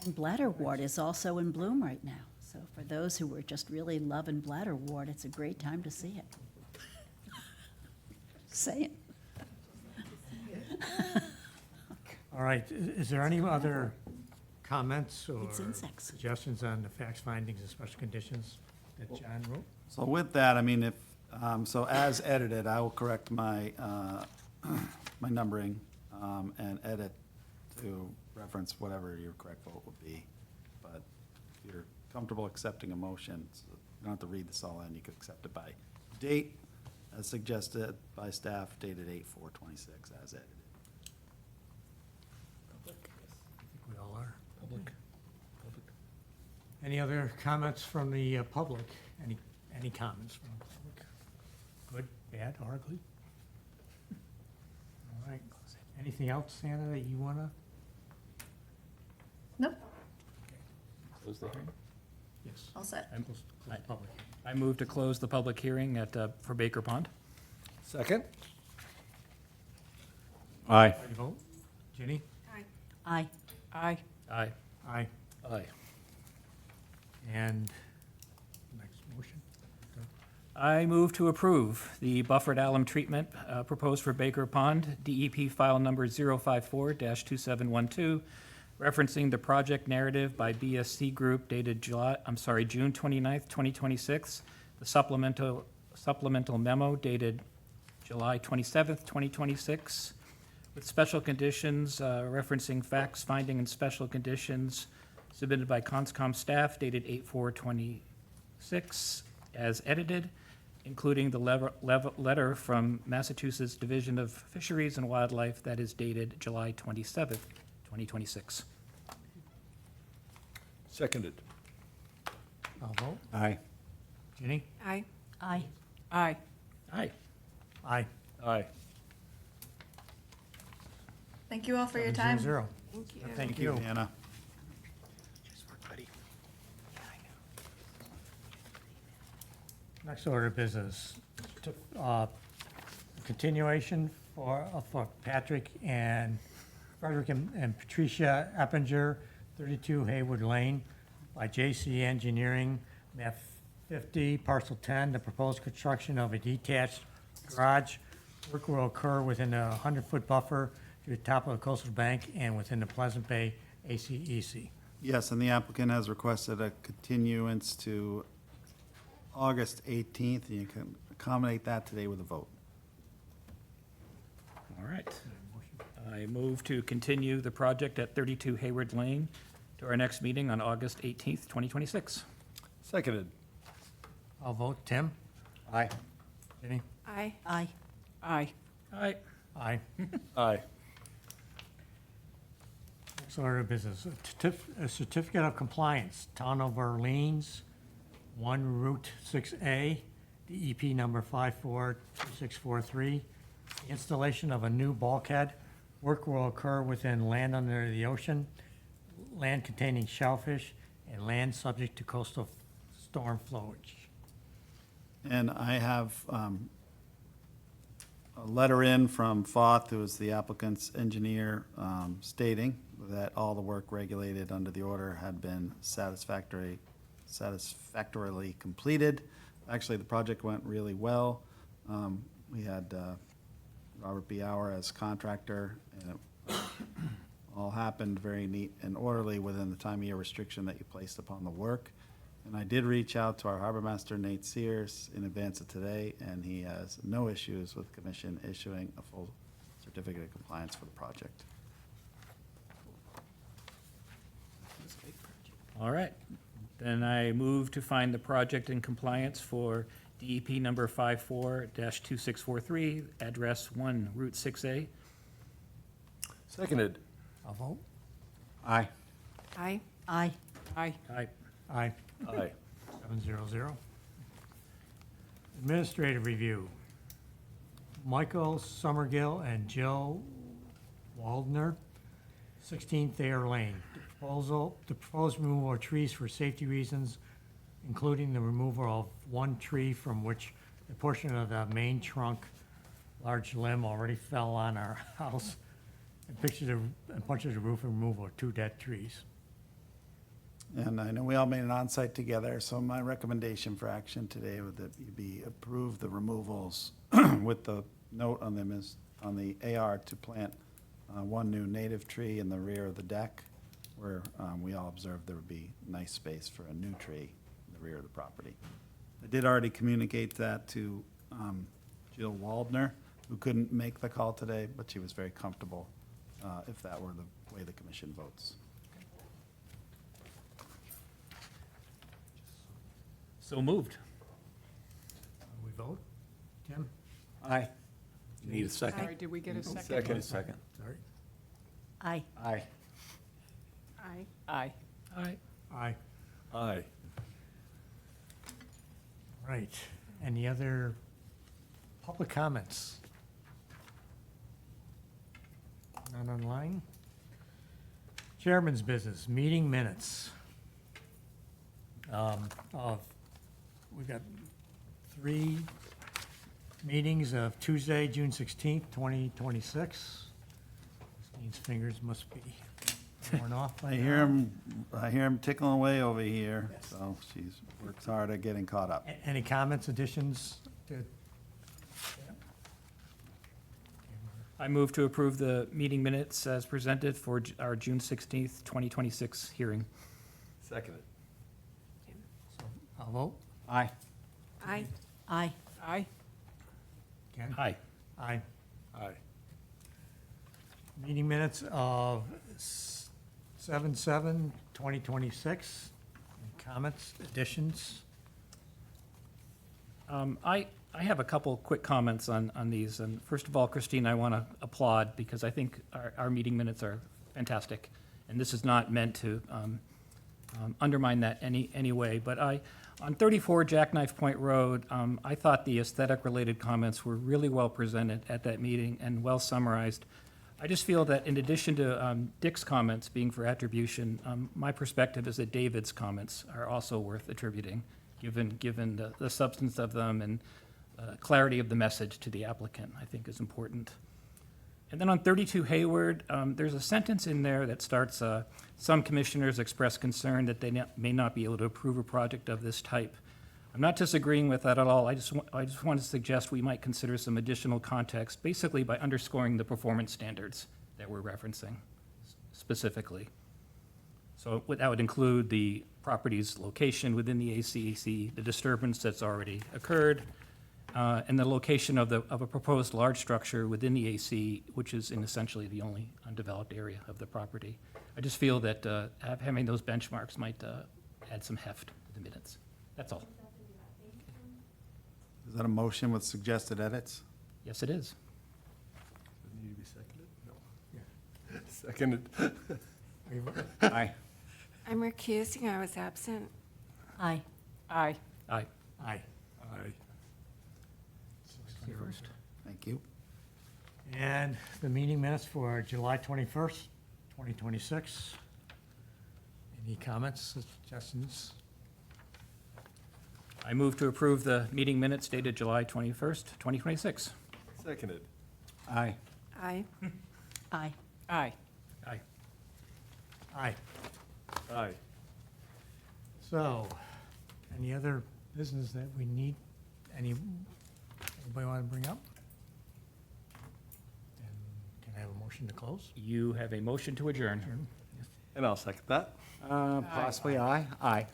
I: And bladderwort is also in bloom right now. So for those who were just really loving bladderwort, it's a great time to see it. Saying.
A: All right, is there any other comments or
I: It's insects.
A: suggestions on the facts, findings, and special conditions that John wrote?
B: So with that, I mean, if, so as edited, I will correct my, my numbering, and edit to reference whatever your correct vote would be. But if you're comfortable accepting a motion, so you don't have to read this all in, you could accept it by date, as suggested by staff, dated 8/4/26, as edited.
A: I think we all are. Public. Any other comments from the public? Any comments from the public? Good, bad, or ugly? Anything else, Santa, that you wanna?
Q: Nope,
C: Close the hearing.
A: Yes.
Q: all set.
A: Close the public.
C: I move to close the public hearing for Baker Pond.
D: Second?
O: Aye.
A: Ready to vote? Ginny?
I: Aye.
H: Aye.
C: Aye.
A: Aye.
D: Aye.
A: And next motion?
C: I move to approve the buffered alum treatment proposed for Baker Pond, DEP file number 054-2712, referencing the project narrative by BSC Group dated June 29th, 2026, the supplemental memo dated July 27th, 2026, with special conditions referencing facts, finding, and special conditions submitted by Conscom staff dated 8/4/26, as edited, including the letter from Massachusetts Division of Fisheries and Wildlife that is dated July 27th, 2026.
D: Seconded.
A: I'll vote.
O: Aye.
A: Ginny?
H: Aye.
I: Aye.
H: Aye.
C: Aye.
A: Aye.
D: Aye.
Q: Thank you all for your
A: 700.
Q: time.
H: Thank you.
A: Thank you.
B: Anna.
A: Next order of business, continuation for Patrick and Frederick and Patricia Eppinger, 32 Haywood Lane, by J.C. Engineering, map 50, parcel 10. The proposed construction of a detached garage. Work will occur within a 100-foot buffer to the top of the coastal bank and within the Pleasant Bay ACEC.
B: Yes, and the applicant has requested a continuance to August 18th, and you can accommodate that today with a vote.
C: All right. I move to continue the project at 32 Hayward Lane to our next meeting on August 18th, 2026.
D: Seconded.
A: I'll vote. Tim?
O: Aye.
A: Jenny?
J: Aye.
I: Aye.
H: Aye.
C: Aye.
A: Aye.
D: Aye.
A: Next order of business, a certificate of compliance, Town of Orleans, 1 Route 6A, DEP number 542643. Installation of a new bulkhead. Work will occur within land under the ocean, land containing shellfish, and land subject to coastal storm flowage.
B: And I have a letter in from Foth, who is the applicant's engineer, stating that all the work regulated under the order had been satisfactorily completed. Actually, the project went really well. We had Robert B. Auer as contractor, and it all happened very neat and orderly within the time of year restriction that you placed upon the work. And I did reach out to our harbor master, Nate Sears, in advance of today, and he has no issues with the commission issuing a full certificate of compliance for the project.
C: All right. Then I move to find the project in compliance for DEP number 54-2643, address 1 Route 6A.
D: Seconded.
A: I'll vote.
O: Aye.
H: Aye.
I: Aye.
H: Aye.
C: Aye.
A: Aye.
D: Aye.
A: 700. Administrative review. Michael Summergill and Jill Waldner, 16 Thayer Lane. The proposed removal of trees for safety reasons, including the removal of one tree from which a portion of the main trunk, large limb, already fell on our house, and punches the roof and removal of 2 dead trees.
B: And I know we all made an onsite together, so my recommendation for action today would be approve the removals with the note on them is on the AR to plant one new native tree in the rear of the deck, where we all observed there would be nice space for a new tree in the rear of the property. I did already communicate that to Jill Waldner, who couldn't make the call today, but she was very comfortable if that were the way the commission votes.
C: So moved.
A: We vote? Tim?
O: Aye.
M: Need a second?
H: Sorry, did we get a second?
D: Second.
O: Second.
A: Sorry.
I: Aye.
O: Aye.
H: Aye. Aye.
C: Aye.
A: Aye.
D: Aye.
A: Right. Any other public comments? Not online. Chairman's business, meeting minutes. We've got 3 meetings of Tuesday, June 16th, 2026. This means fingers must be worn off by
B: I hear him tickling away over here, so she's works hard at getting caught up.
A: Any comments, additions to?
C: I move to approve the meeting minutes as presented for our June 16th, 2026 hearing.
D: Second it.
A: I'll vote.
B: Aye.
J: Aye.
I: Aye.
H: Aye.
A: Ken?
C: Aye.
A: Aye.
D: Aye.
A: Meeting minutes of 7/7/2026. Any comments, additions?
C: I have a couple quick comments on these. And first of all, Christine, I want to applaud because I think our meeting minutes are fantastic. And this is not meant to undermine that any way. But on 34 Jackknife Point Road, I thought the aesthetic-related comments were really well presented at that meeting and well summarized. I just feel that in addition to Dick's comments being for attribution, my perspective is that David's comments are also worth attributing, given the substance of them and clarity of the message to the applicant, I think is important. And then on 32 Hayward, there's a sentence in there that starts, some commissioners express concern that they may not be able to approve a project of this type. I'm not disagreeing with that at all. I just want to suggest we might consider some additional context, basically by underscoring the performance standards that we're referencing specifically. So that would include the property's location within the ACAC, the disturbance that's already occurred, and the location of a proposed large structure within the AC, which is in essentially the only undeveloped area of the property. I just feel that having those benchmarks might add some heft to the minutes. That's all.
B: Is that a motion with suggested edits?
C: Yes, it is.
D: Does it need to be seconded? No. Seconded.
B: Aye.
J: I'm recusing, I was absent.
I: Aye.
H: Aye.
C: Aye.
A: Aye.
D: Aye.
C: You first.
B: Thank you.
A: And the meeting minutes for July 21st, 2026. Any comments, suggestions?
C: I move to approve the meeting minutes dated July 21st, 2026.
D: Seconded.
B: Aye.
J: Aye.
I: Aye.
H: Aye.
C: Aye.
A: Aye.
D: Aye.
A: So, any other business that we need, anybody want to bring up? And can I have a motion to close?
C: You have a motion to adjourn.
D: And I'll second that.
K: Possibly aye. Aye.